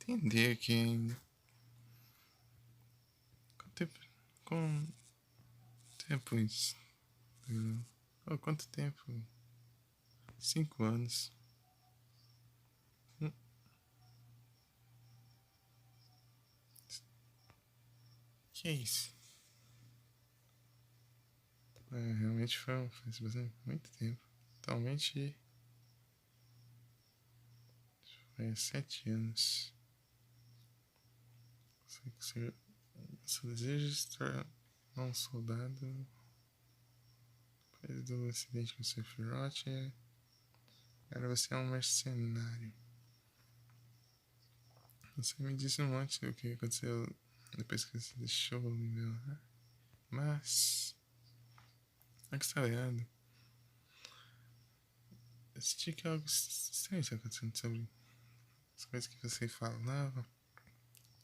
entender aqui ainda. Com tempo isso? Quanto tempo? 5 anos. Que é isso? Realmente faz bastante, muito tempo. Atualmente faz 7 anos. Seu desejo de se tornar um soldado depois do acidente com o Sephiroth. Agora você é um mercenário. Você me disse um monte do que aconteceu depois que você deixou o meu, né? Mas é que está errado. Eu senti que algo estranho está acontecendo sobre as coisas que você falava,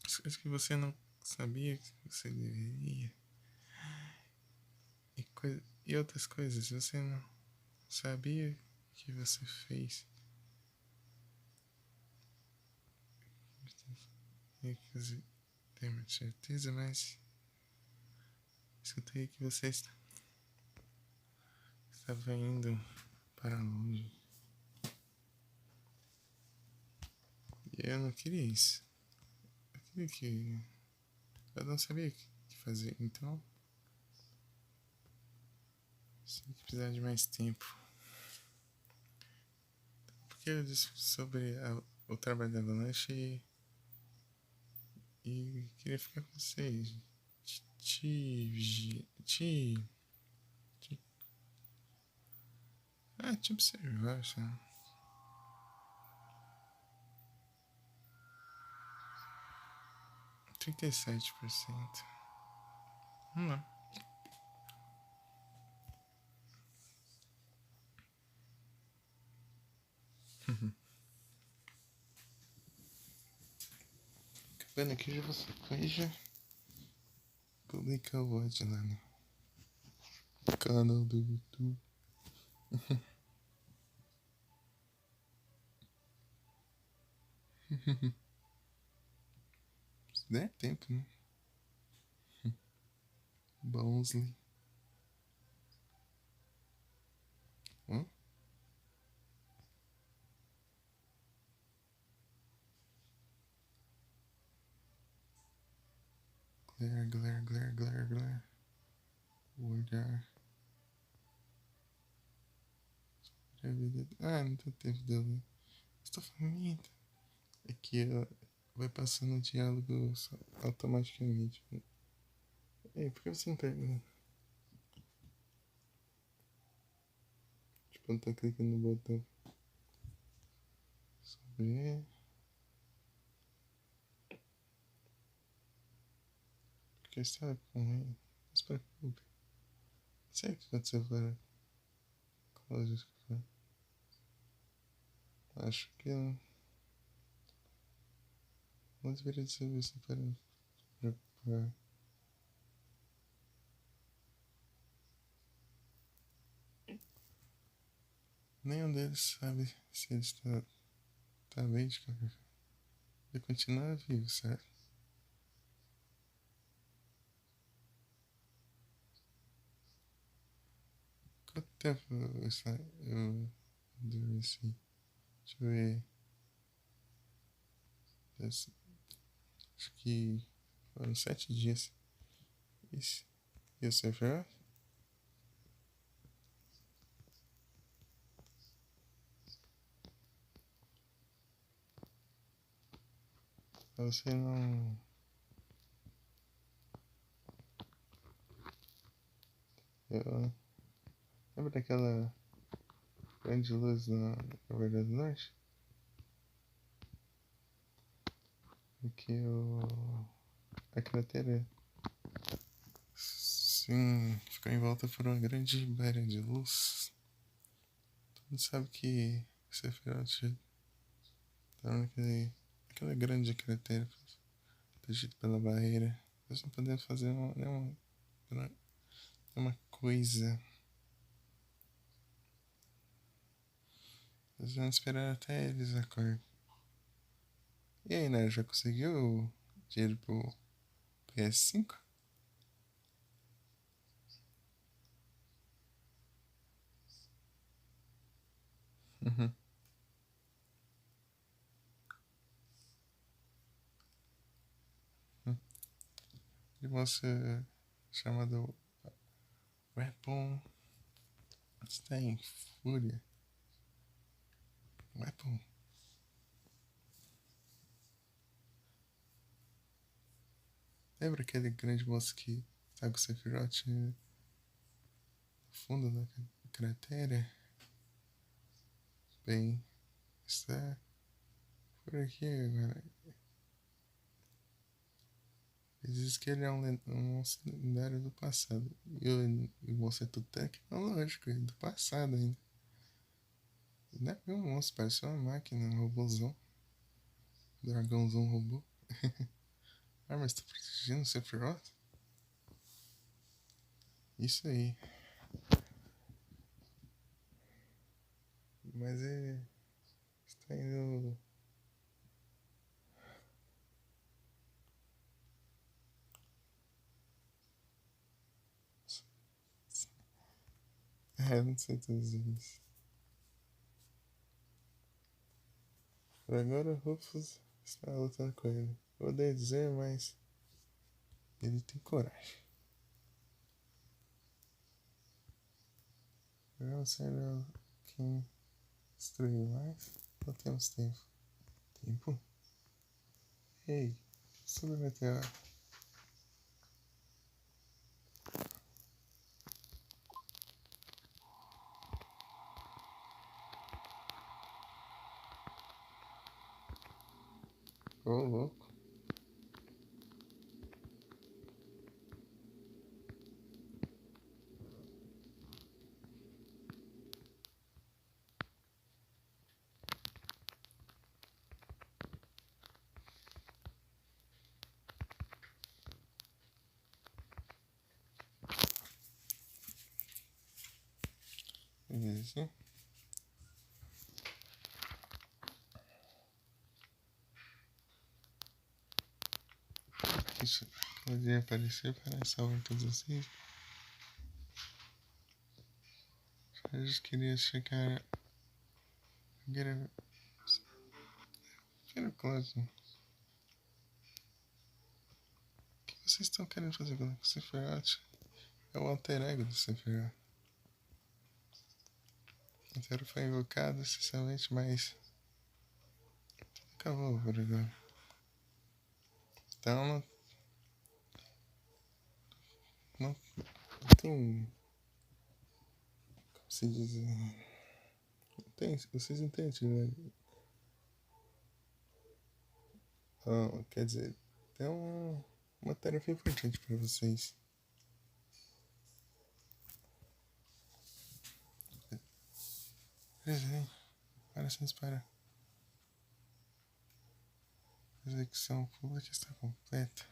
as coisas que você não sabia que você deveria, e outras coisas você não sabia que você fez. E que você tem muita certeza, mas escutei que você estava indo para longe. E eu não queria isso. Eu queria que... Eu não sabia o que fazer, então... Sei que precisava de mais tempo. Porque eu disse sobre o trabalho da Avalanche e queria ficar com vocês. Te observar, sabe? 37%. Vamos lá. Acabando aqui, já publica o VOD lá no canal do YouTube. Se der tempo, né? Bounsley. Hã? Glare. Olhar. Não tem tempo de eu ler. Estou faminto. Aqui vai passando o diálogo automaticamente. Ei, por que você não pega? Tipo, não tá clicando no botão. Sobre. Porque está com ele. Não se preocupe. Sei o que aconteceu para Cláudio. Acho que não deveria ser visto para preocupar. Nenhum deles sabe se ele está bem de qualquer forma. Ele continua vivo, certo? Quanto tempo eu adormeci? Deixa eu ver. Acho que foram 7 dias. Isso. E o seu foi? Você não. Eu... Lembra daquela grande luz na Verdade do Norte? A cratera Sim, ficou em volta por uma grande barra de luz. Todo mundo sabe que Sephiroth tá naquela grande cratera protegido pela barreira. Nós não podemos fazer nenhuma coisa. Nós vamos esperar até eles acordem. E aí, Nara, já conseguiu dinheiro pro PS5? Uhum. De moça chamado Weapon está em fúria. Weapon. Lembra aquele grande moço que tá com o Sephiroth no fundo da cratera? Bem, está por aqui agora. Diz que ele é um monstro lendário do passado. E o monstro é tudo tecnológico, é do passado ainda. Não é bem um monstro, parece uma máquina, um robôzão. Dragãozão robô. Ah, mas tá protegendo o Sephiroth? Isso aí. Mas é. Está indo. É, não sei traduzir isso. Por agora, Rufus está lutando com ele. Eu odeio dizer, mas. Ele tem coragem. Vamos ser quem destruir mais? Não temos tempo. Tempo? Ei, sobre o meteoro. Ô, louco. Beleza. Isso pode aparecer para salvar todos vocês. Eu just queria chegar. Quero Cosmo. O que vocês estão querendo fazer com o Sephiroth? É o alter ego do Sephiroth. O inteiro foi invocado essencialmente, mas tudo acabou por agora. Então não tem. Como se diz? Não tem. Vocês entendem, né? Ah, quer dizer, tem uma tarefa importante para vocês. Presidente, parece para. A execução pública está completa.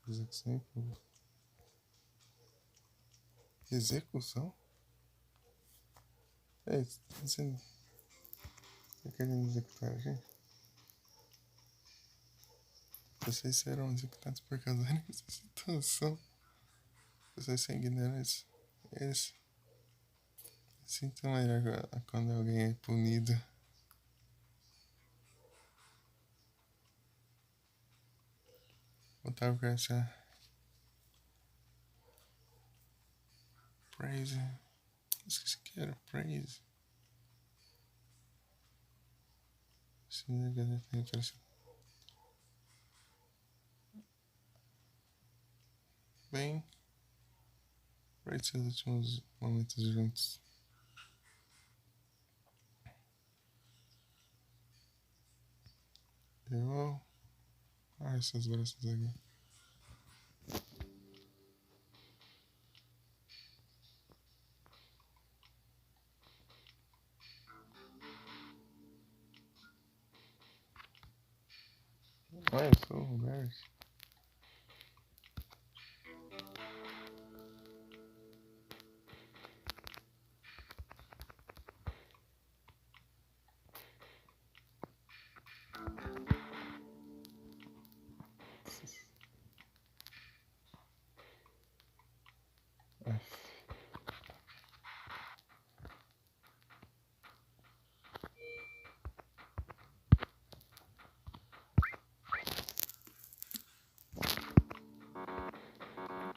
Execução pública. Execução? É, você tá querendo executar a gente? Vocês serão executados por causa dessa situação. Vocês são ignorantes. Eles sintam melhor quando alguém é punido. Voltar pra essa. Praise. Esqueci que era praise. Sim, tem impressão. Bem. Pra esses últimos momentos juntos. Eu. Ah, esses braços aqui. Ué, eu sou o Roberto.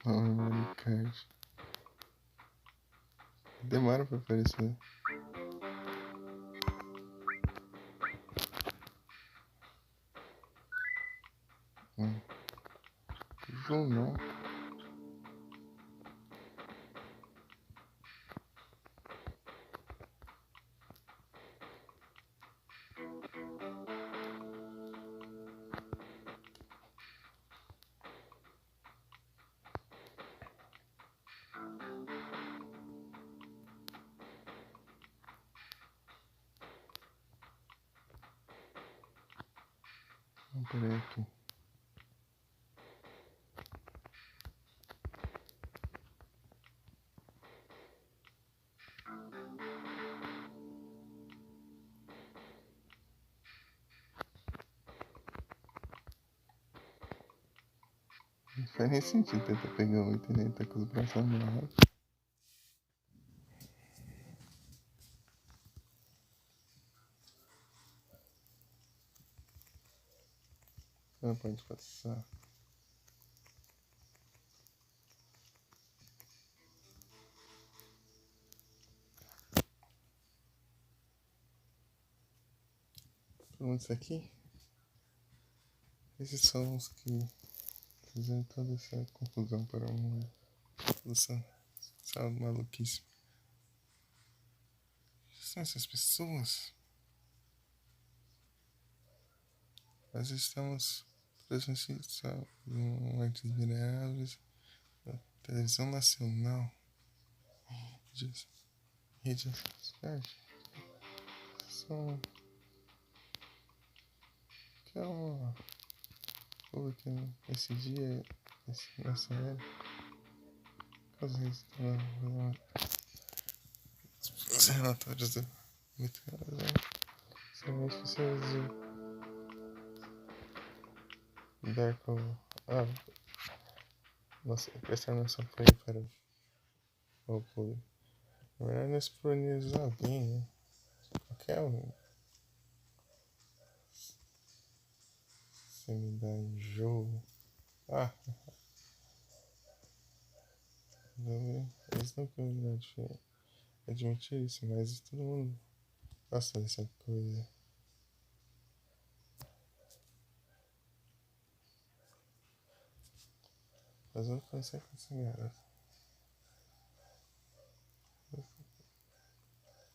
Memory card. Demora pra aparecer. João não. Peraí aqui. Não faz nem sentido tentar pegar o item e tá com os braços amarrados. Não pode passar. Pronto, isso aqui. Esses são os que fizeram toda essa confusão para o mundo. Essa maluquice. São essas pessoas? Nós estamos presenciando artes veneráveis da televisão nacional, redes sociais. São que é uma que nesse dia, nessa era, caso os relatórios do meteoro, são as pessoas de Darko. Nossa, prestar nosso apoio para o público. Na verdade, nós priorizar alguém, né? Qualquer um. Você me dá enjoo. Eles não querem admitir isso, mas todo mundo gosta dessa coisa. Mas eu não consigo com essa garota.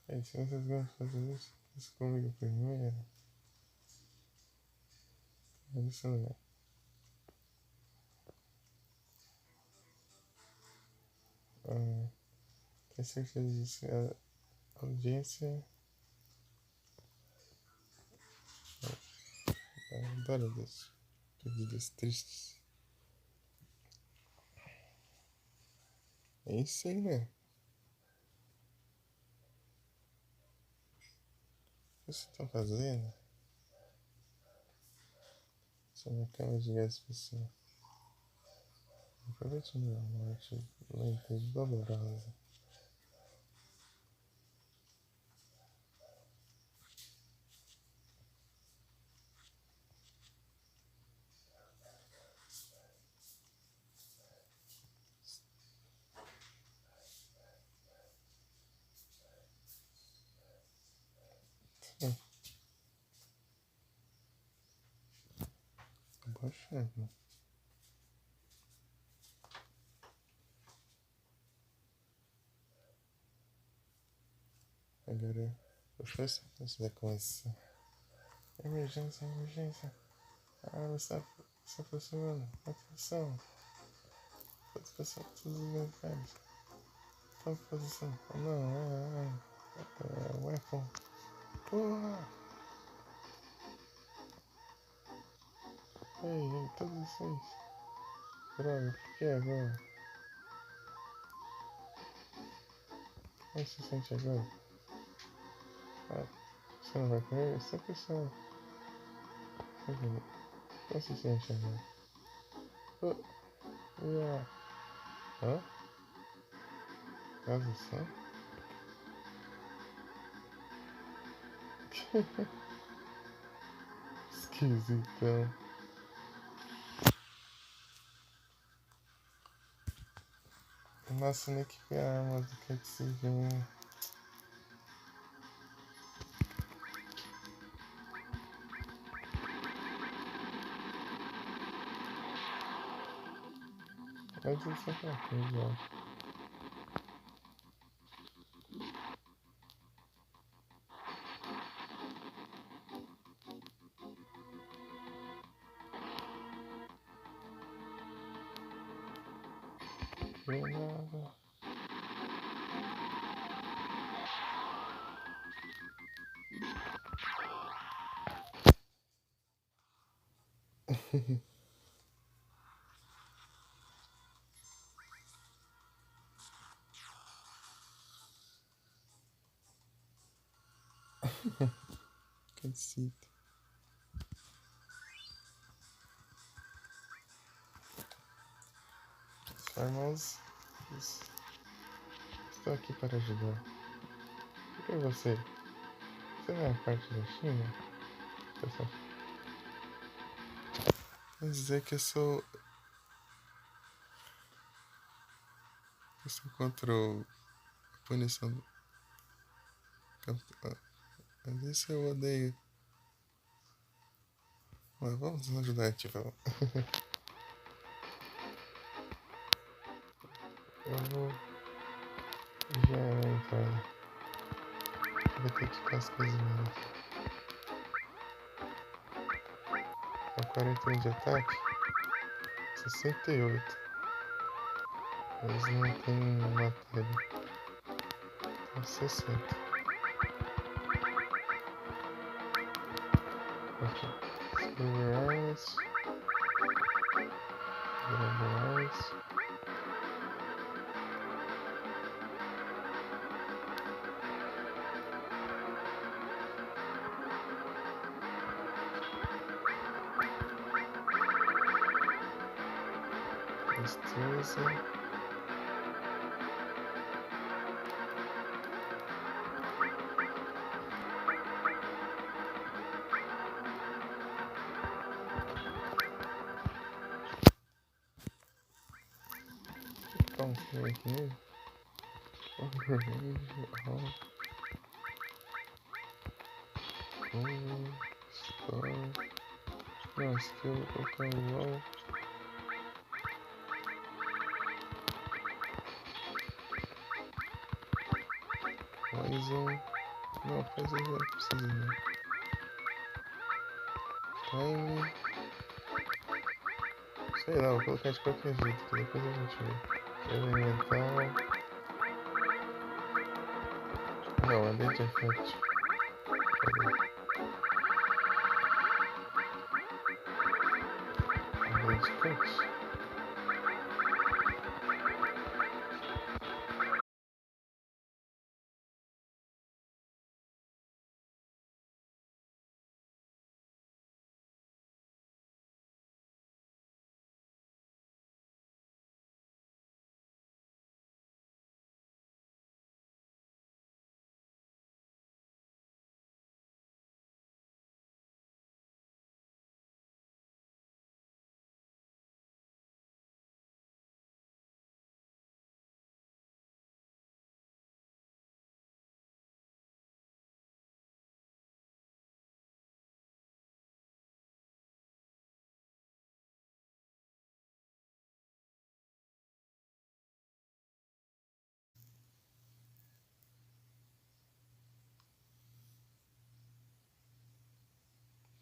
Aí, se vocês gostam de fazer isso comigo primeiro. Mas isso não é. Tenho certeza disso. A audiência. Adoro das pedidas tristes. É isso aí, né? O que vocês estão fazendo? Essa é minha cama de gás especial. Aproveite minha morte lenta e dolorosa. Tô baixando. Agora, puxa essa vai começar. Emergência, emergência. A arma está se aproximando. Atenção. Atenção, todos os militares. Tome posição. Oh, não, weapon. Porra! Ei, todos vocês. Droga, por que agora? Como se sente agora? Ah, você não vai comer? Essa pessoa. Como se sente agora? Yeah. Hã? Casa só? Esquisitão. Nossa, nem que foi a arma do que se viu. Mas isso é pra quem já? Granada. Caceta. Irmãos, estou aqui para ajudar. Por que você? Você não é parte da China? Pessoal, vou dizer que eu sou contra a punição do capital. Mas isso eu odeio. Mas vamos ajudar, tipo. Eu vou já entrar. Vou ter que ficar as coisas minhas. É 41 de ataque? 68. Eles não têm matéria. Então 60. Ok. Silver Eyes. Dragon Eyes. Destreza. Vamos ver aqui mesmo. Overrange. Store. Não, skill, vou colocar o wall. Poison. Não, poison já precisa não. Time. Sei lá, vou colocar de qualquer jeito, que depois a gente vê. Elemental. Não, é Date Effect. Cadê? Date Cut.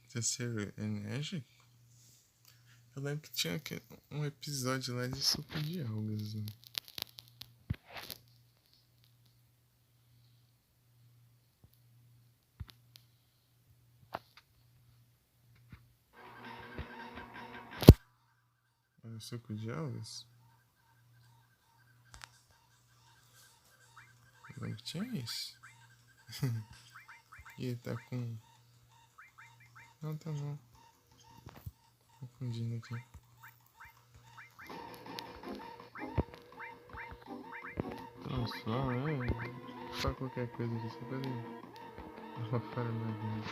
Terceiro enérgico? Eu lembro que tinha um episódio lá de suco de algas. Né? suco de algas? Não tinha isso. E ele tá com... Não, tá não. Confundindo aqui. Transforma, Só qualquer coisa aqui, só pra ele dar uma falha na vida.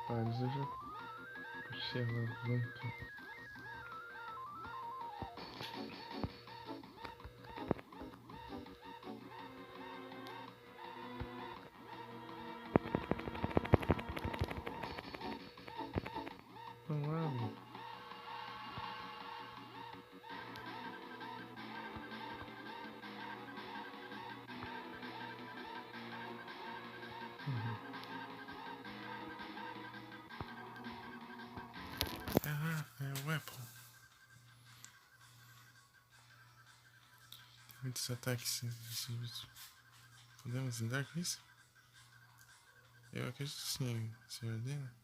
Rapaz, eu já puxei a alavanca. Não abre. É o Apple. Tem muitos ataques. Podemos lidar com isso? Eu acredito sim, senhor Dena.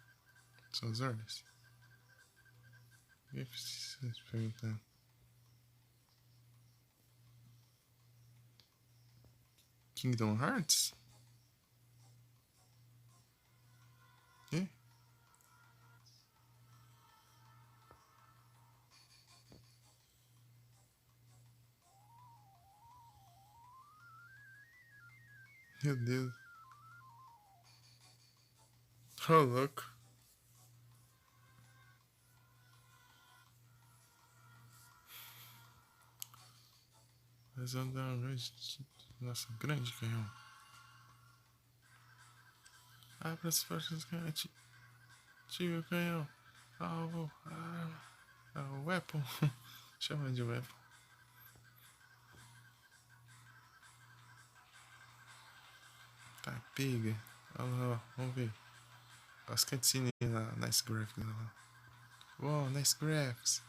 Suas ordens. Eu preciso te perguntar. Kingdom Hearts? Quê? Meu Deus. Ô, louco. Mas vamos dar uma grande... Nossa, grande canhão. Abra as portas do canhão. Tira o canhão. Alvo. O weapon. Chama de weapon. Tá, pega. Olha lá, vamos ver. As cutscenes lá, nice graphics lá. Uau, nice graphics.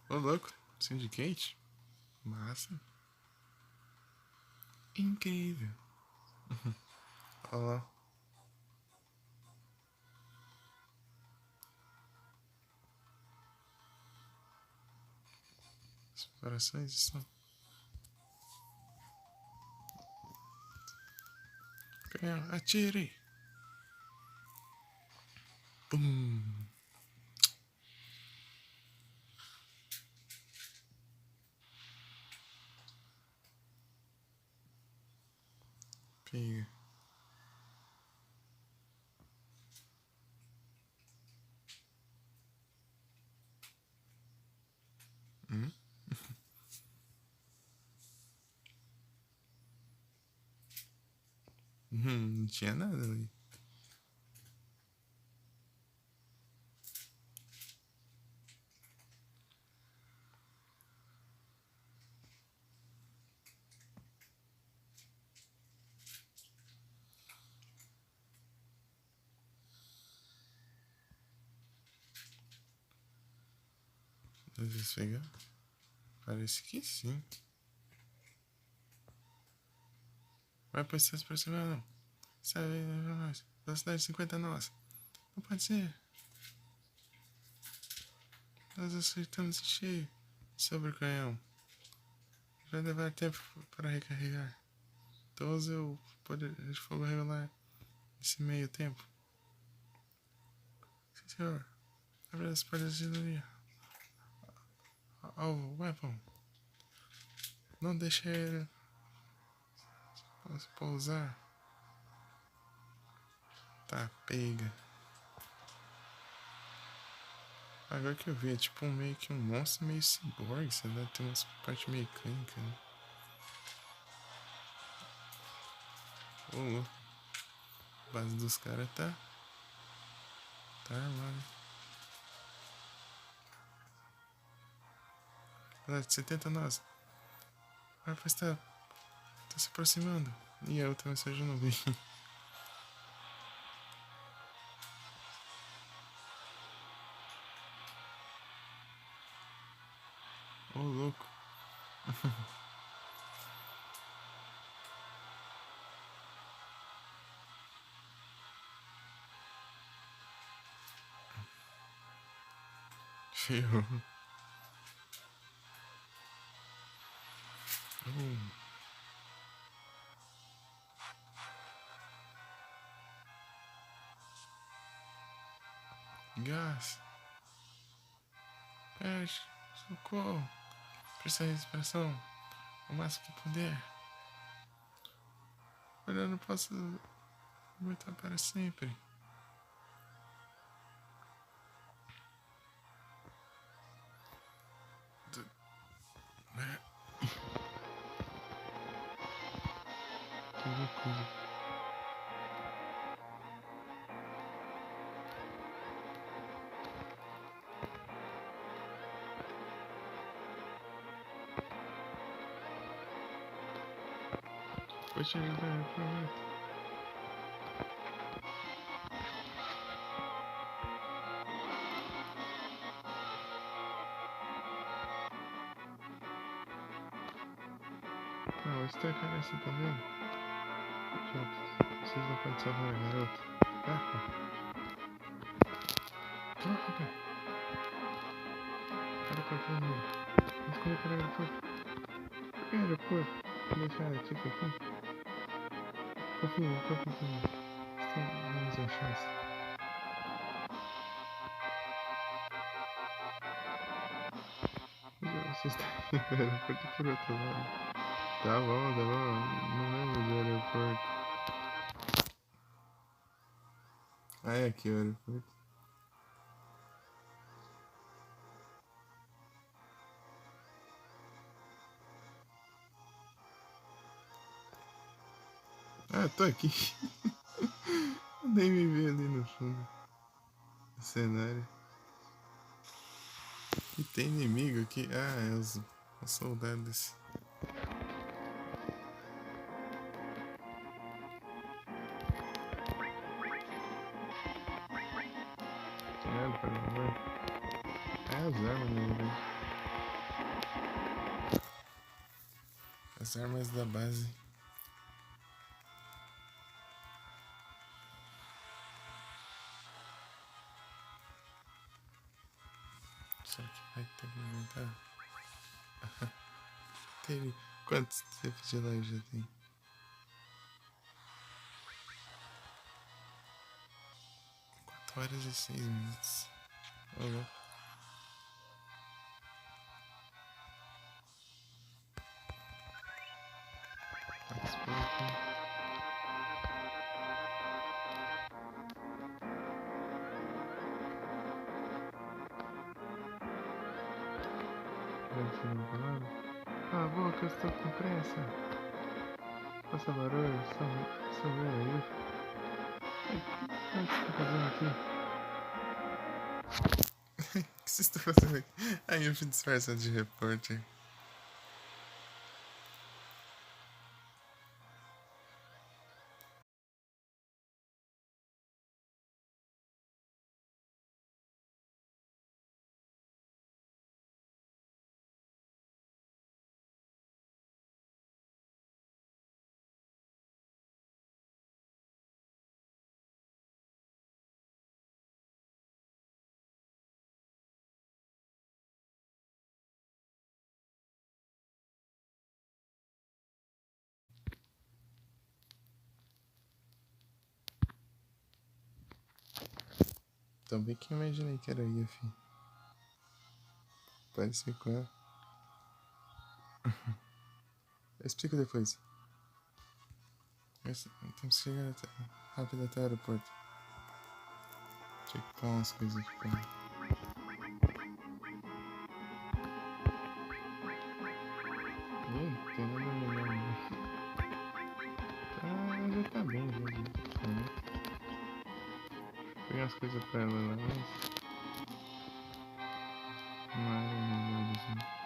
Ô, louco. Syndicate? Massa. Incrível. Olha lá. As preparações estão... Canhão, atire. Pum. Pega. Não tinha nada ali. Deixa eu pegar. Parece que sim. Vai pra se aproximando. Sai pra nós. Velocidade 50 nossa. Não pode ser. Nós acertamos em cheio. Sobre o canhão. Vai levar tempo para recarregar. Então use o poder de fogo regular nesse meio tempo. Sim, senhor. Abre as portas de linha. Alvo, weapon. Não deixe ele pousar. Tá, pega. Agora que eu vi, é tipo meio que um monstro meio cyborg, você deve ter umas partes mecânicas, né? Ô, a base dos caras tá armado. Olha, 70 nós. A Arpa tá se aproximando. E a outra mensagem eu não vi. Ô, louco. Ferrou. Gás. Pede. Socorro. Presta respiração. O máximo que puder. Eu não posso voltar para sempre. Que loucura. Poxa vida, aproveita. Não, esse teu cara, você tá vendo? Vocês não podem salvar a garota. Droga. Aeroporto, não. Vamos correr para o aeroporto. Por que aeroporto? Vou deixar a Tica aqui. Confia. Você tem menos uma chance. Você está indo no aeroporto por outro lado. Tá bom. Não lembro do aeroporto. Ah, é aqui o aeroporto. Ah, tô aqui. Nem me vi ali no fundo do cenário. E tem inimigo aqui. Ah, é os soldados. É, por favor. É as armas, né, velho? As armas da base. Será que vai ter que aumentar? Teve. Quantos tempos de live já tem? 4 horas e 6 minutos. Olá. Expert. Cala a boca, eu estou com pressa. Faça barulho, sou eu aí. O que você está fazendo aqui? O que você está fazendo aqui? Aí eu fui disfarçado de repórter. Também que eu imaginei que era Yuffie. Parece com ela. Eu explico depois. Temos que chegar rápido até o aeroporto. Deixa eu equipar umas coisas aqui pra mim. Tem nada melhor não. Já tá bem, já. Vou pegar as coisas pra ela lá, mas... Uma área melhorzinha.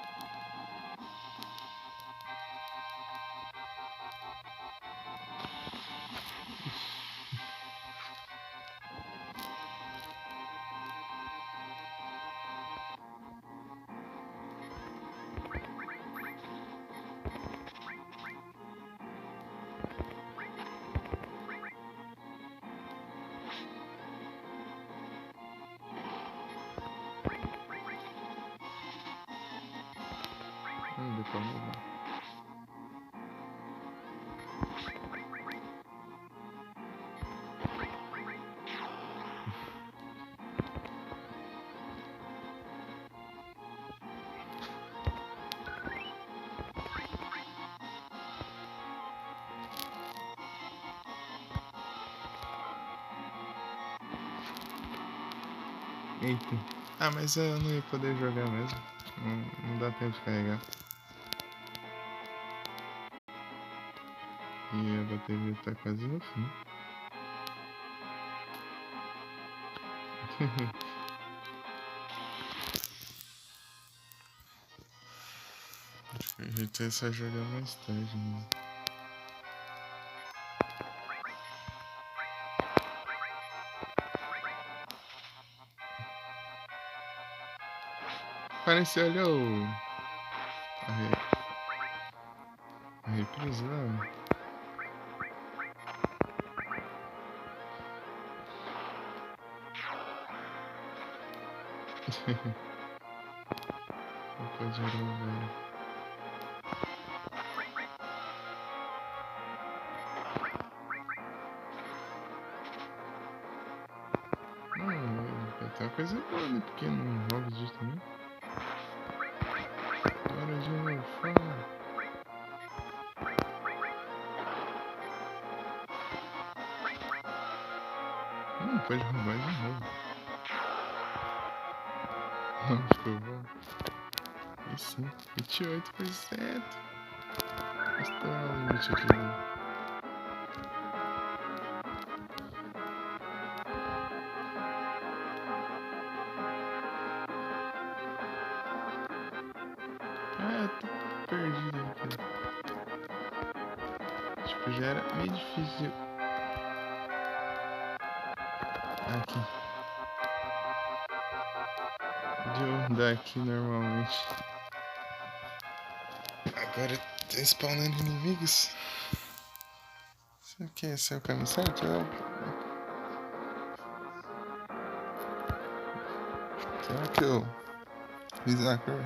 vamos lá. Eita. Ah, mas eu não ia poder jogar mesmo. Não dá tempo de carregar. E a bateria tá quase no fim. Acho que a gente só jogar mais tarde, né? Parece, olha a reprise lá. Pode jogar. Vai ter uma coisa boa, né? Porque não rola disso também. Bora de novo, fala. Não, pode roubar de novo. Não, ficou bom. E sim, 28%. Está o limite aqui, né? Ah, eu tô perdido aqui. Tipo, já era meio difícil. Aqui. De eu andar aqui normalmente. Agora tá spawnando inimigos. Isso aqui esse é o caminho certo? Será que eu fiz a cor?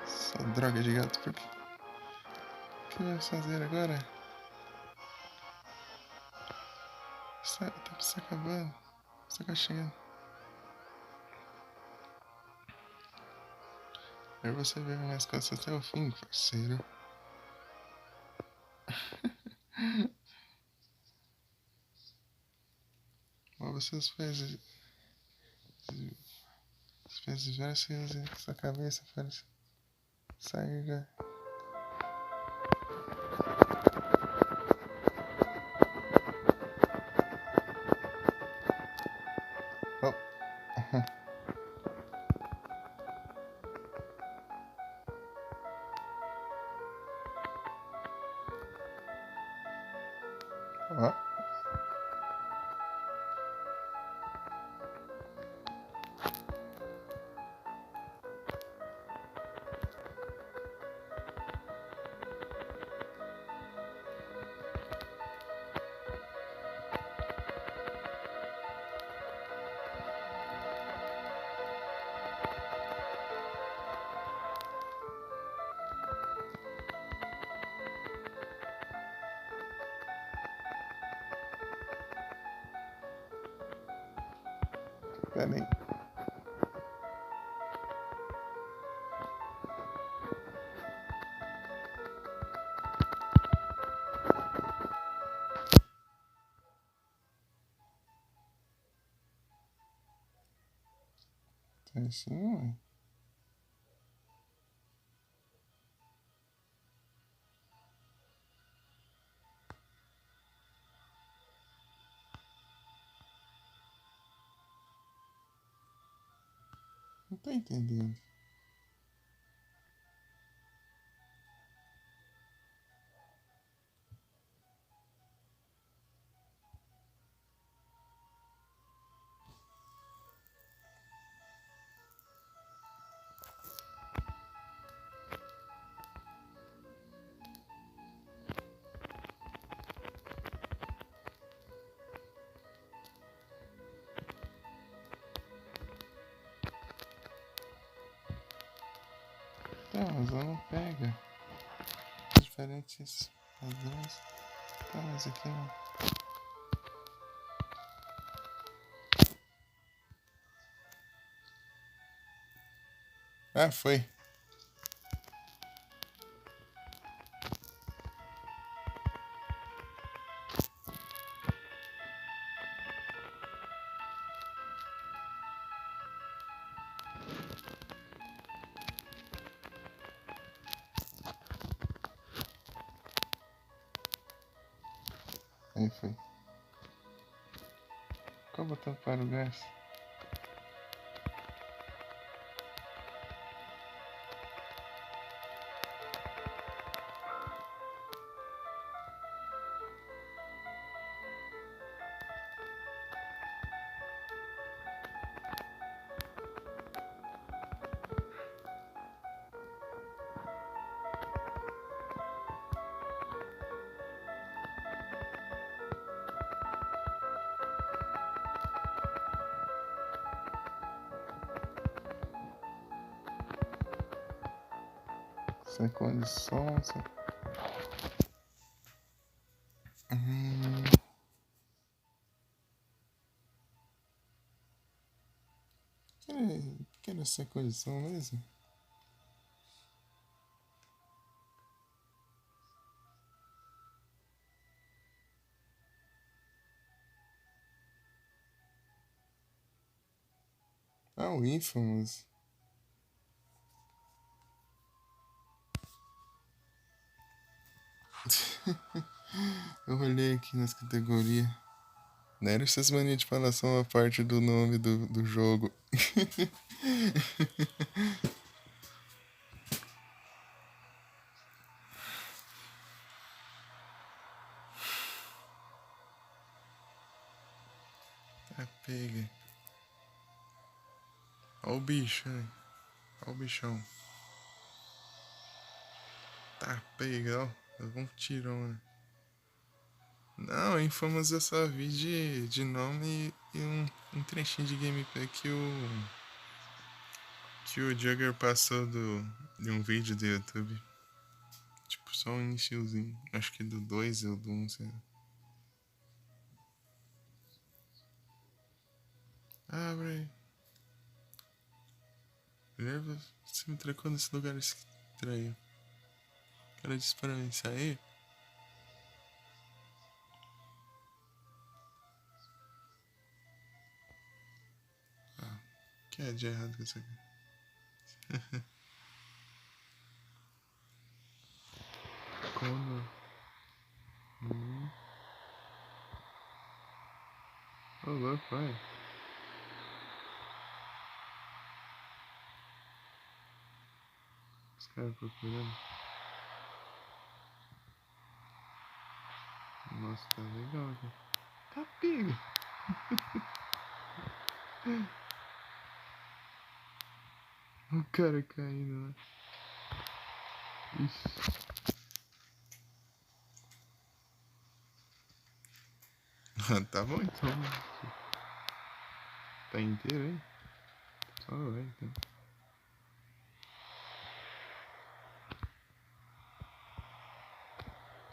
Essa droga de gato, por quê? O que vamos fazer agora? O tempo está acabando. Está quase chegando. Quero você ver minhas costas até o fim, parceiro. Mova seus pés. Os pés de várias vezes. Sua cabeça parece. Sair. Oh. Ó. Pera aí. Tá assim, ué. Não tô entendendo. Tá, mas ela não pega. diferentes padrões. Tá, mas aqui não. Ah, foi. Aí foi. Qual botão para o gás? Sem condições. Quero sem condição mesmo? Ah, o Infamous. Eu olhei aqui nas categorias. Não era essas manias de falar só uma parte do nome do jogo. Tá pega. Olha o bicho, hein? Olha o bichão. Tá pega, ó. Levou um tirão, né? Não, Infamous eu só vi de nome e um trechinho de gameplay que o Jugger passou de um vídeo do YouTube. Tipo, só um iniciozinho. Acho que do 2 ou do 1, sei lá. Abre aí. Leva, você me trocou nesse lugar estranho. O cara disse pra mim sair. Ah, o que é de errado com isso aqui? Como? Ô, louco, vai. Os caras procurando. Nossa, tá legal aqui. Tá pega. O cara caindo lá. Ixi. Tá bom então. Tá inteiro, hein? Só vai então.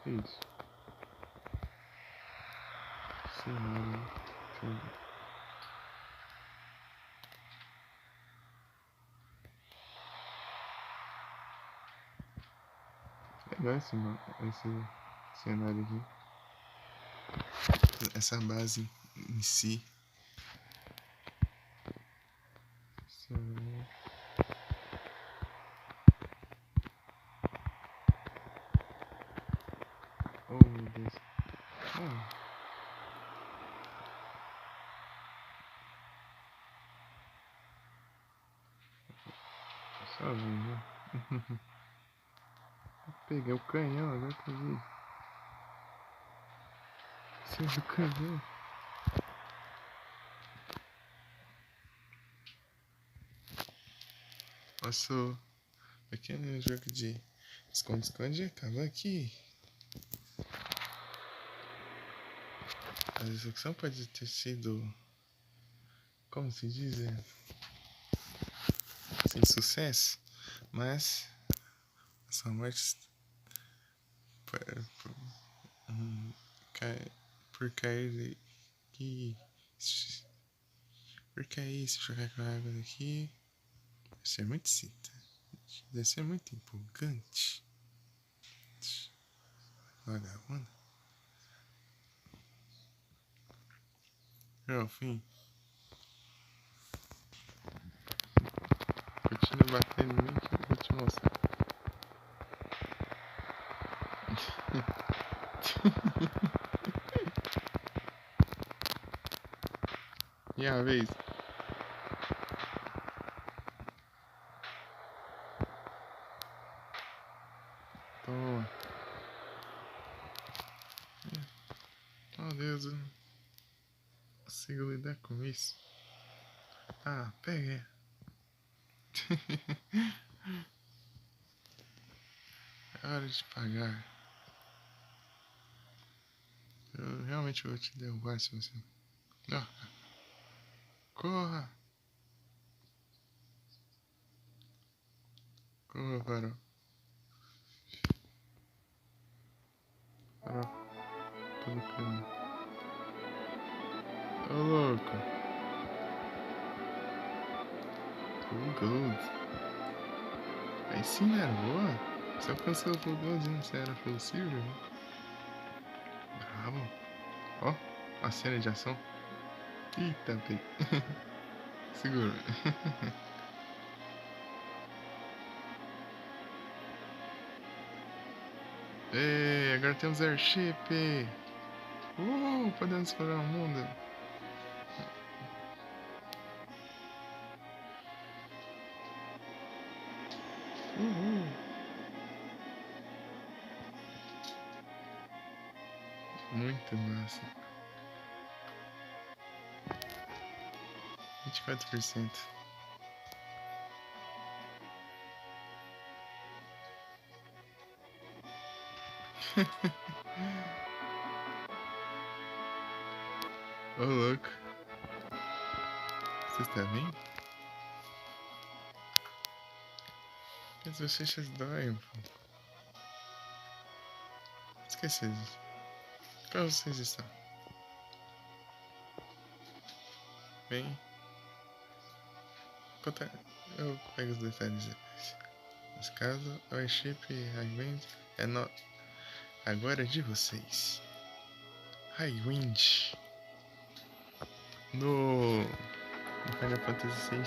Que isso? Cenário. Deixa eu ver. Legal esse cenário aqui. Essa base em si. Oh meu Deus. Ah. Só vendo. Peguei o canhão, agora que eu vi. Isso é o canhão. Passou. Pequeno jogo de esconde-esconde acaba aqui. A execução pode ter sido, como se diz, sem sucesso, mas a sua morte hum, por cair aqui. Porque é isso, jogar com a água daqui. Deve ser muito excitante. Deve ser muito empolgante. Vagabunda. Ao fim. Continua batendo em mim que eu vou te mostrar. E a vez. Toma. Oh Deus, eu não consigo lidar com isso. Ah, pega. É hora de pagar. Eu realmente vou te derrubar se você. Ah, corra! Corra, Farol. Farol, pelo caminho. Ô, louco. Full gold. Aí sim era boa. Só alcançou o full gold e não se era full silver. Bravo. Ó, a cena de ação. Eita, pei. Segura. Ei, agora temos airship. Podemos explorar o mundo. Muito massa. 24%. Ô, louco. Você está bem? As bochechas doem, pô. Esqueci disso. Qual vocês estão? Bem. Eu pego os detalhes depois. Nesse caso, o airship Highwind é agora é de vocês. Highwind. No Final Fantasy VI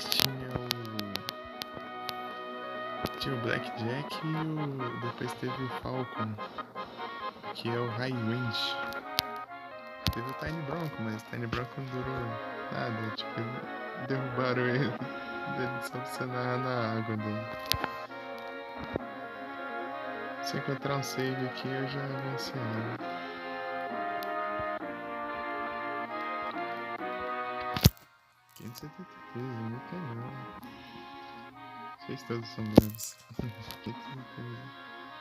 tinha o Blackjack e depois teve o Falcon, que é o Highwind. Teve o Tiny Bronco, mas o Tiny Bronco não durou nada, tipo, derrubaram ele. Ele só funcionava na água dele. Se encontrar um save aqui, eu já venci ele. 573, muito legal. Vocês todos são bravos. 573.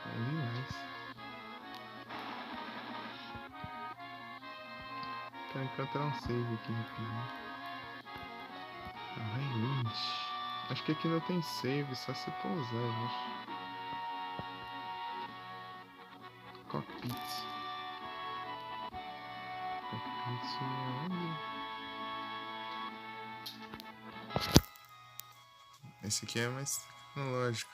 É demais. Quero encontrar um save aqui rapidinho. Highwind. Acho que aqui não tem save, só se pousar, eu acho. Cockpit. Cockpit é onde? Esse aqui é mais tecnológico.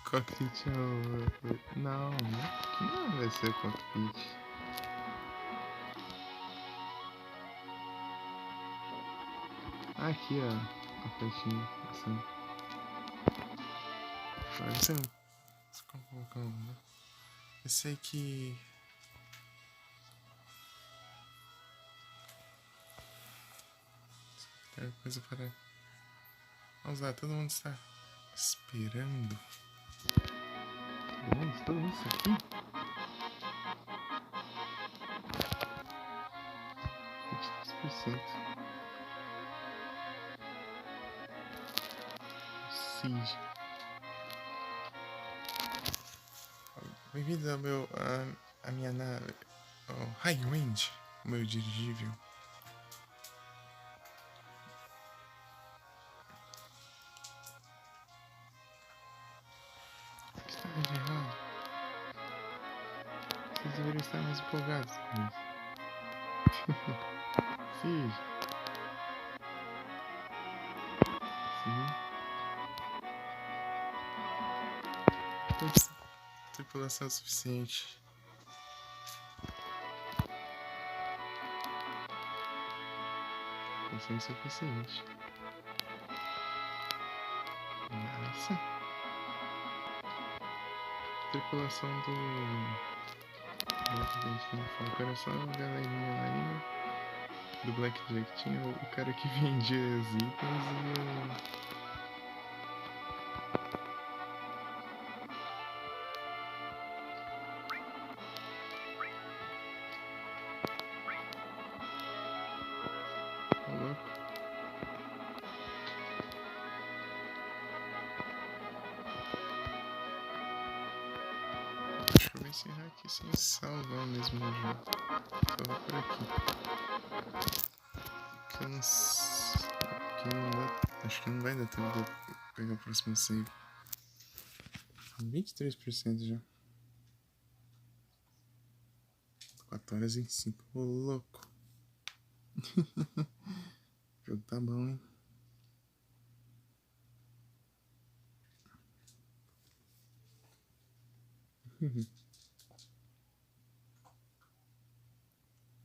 Cockpit é o... Não, aqui não vai ser o cockpit. Aqui, ó. A flechinha, assim. Agora você não... Como colocar um... né? Eu sei que... Tem coisa para... Vamos lá, todo mundo está esperando. Todo mundo está aqui? 23%. Siege. Bem-vindo ao meu... a minha nave. Oh, Highwind, o meu dirigível. O que está de errado? estar mais empolgado. Sim. Sim. Tripulação suficiente. Consumo suficiente. Nossa. Tripulação do era só a galerinha lá do Blackjack. Tinha o cara que vendia os itens e o louco. Acho que eu vou encerrar aqui sem salvar mesmo o jogo. Só vou por aqui. Que eu não sei. Que não dá. Acho que não vai dar tempo de eu pegar o próximo save. 23% já. 4h05. Ô, louco. O jogo tá bom, hein?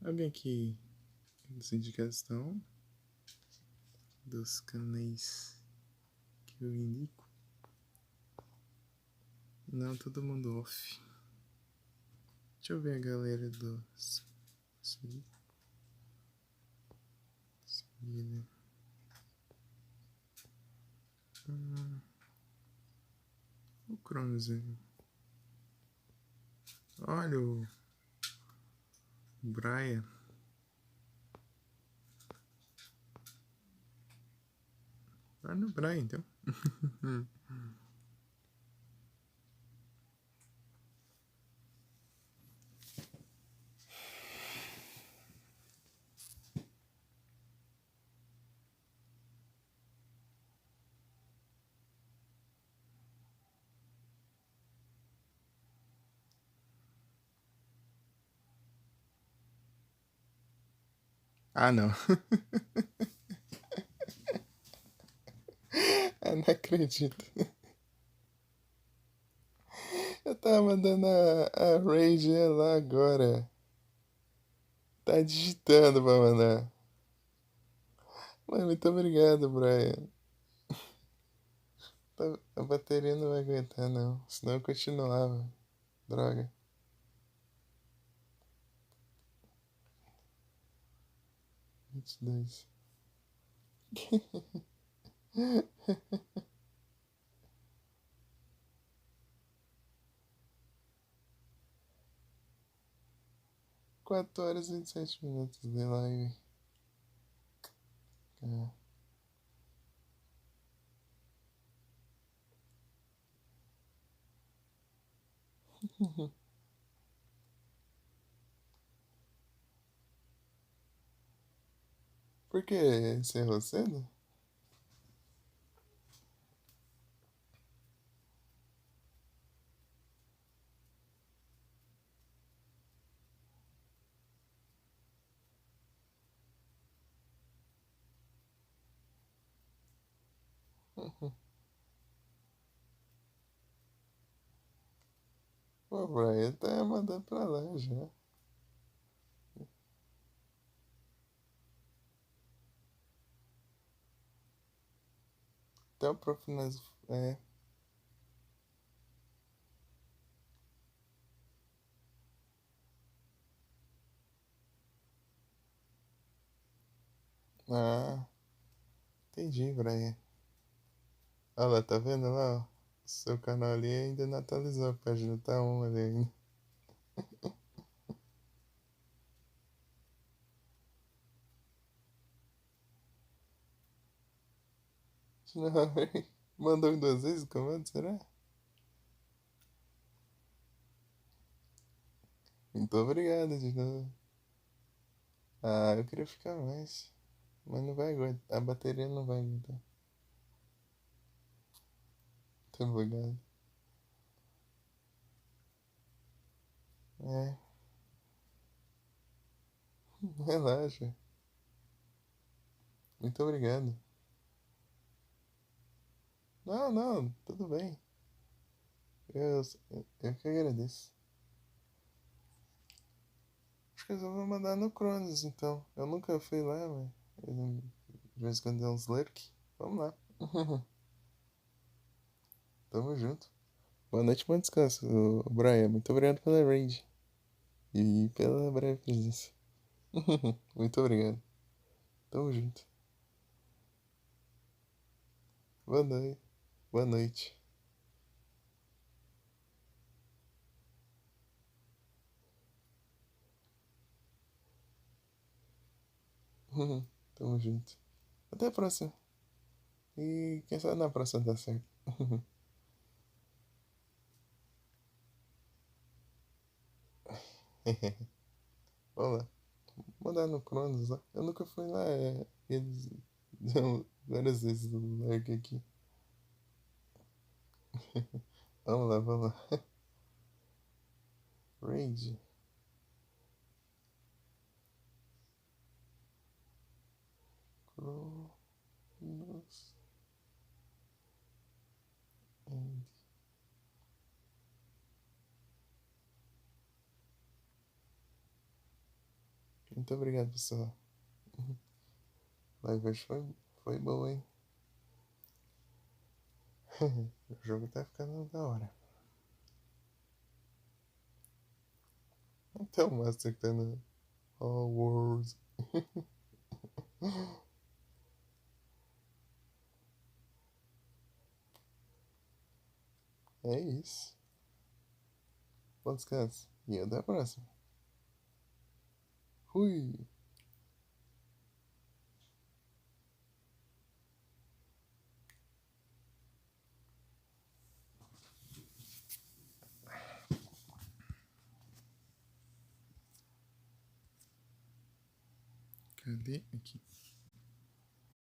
Alguém aqui dessa indicação dos canais que eu indico? Não, todo mundo off. Deixa eu ver a galera dos. Seguida. O Cronos aí. Olha o Brian. Vai no Brian então. Ah, não. Eu não acredito. Eu tava mandando a Rage lá agora. Tá digitando pra mandar. Mas muito obrigado, Brian. A bateria não vai aguentar, não. Senão eu continuava. Droga. 22. 4h27 de live. É. Por que encerrou cedo? O Brian tá mandando pra lá já. Até o Profinas. É. Ah, entendi, Brian. Olha lá, tá vendo lá? Ó? Seu canal ali ainda não atualizou a página, tá ali ainda. Não, mandou em 2 vezes o comando, será? Muito obrigado de novo. Ah, eu queria ficar mais. Mas não vai aguentar. A bateria não vai aguentar. Tá bugado. É. Relaxa. Muito obrigado. Não, não, tudo bem. Eu, eu que agradeço. Acho que eu vou mandar no Cronos, então. Eu nunca fui lá, mas de vez em quando deu uns lurk. Vamos lá. Tamo junto. Boa noite, bom descanso, Brian. Muito obrigado pela raid e pela breve presença. Muito obrigado. Tamo junto. Boa noite. Boa noite. Tamo junto. Até a próxima. E quem sabe na próxima dá certo. Vamos lá. Mandar no Cronos lá. Eu nunca fui lá. Eles dão várias vezes o like aqui. Vamos lá, vamos lá. Raid. Cronos. And... Muito obrigado, pessoal. Live hoje foi boa, hein? O jogo tá ficando da hora. Até o Master que tá no All Worlds. É isso. Bom descanso. E até a próxima. Fui. Cadê? Aqui.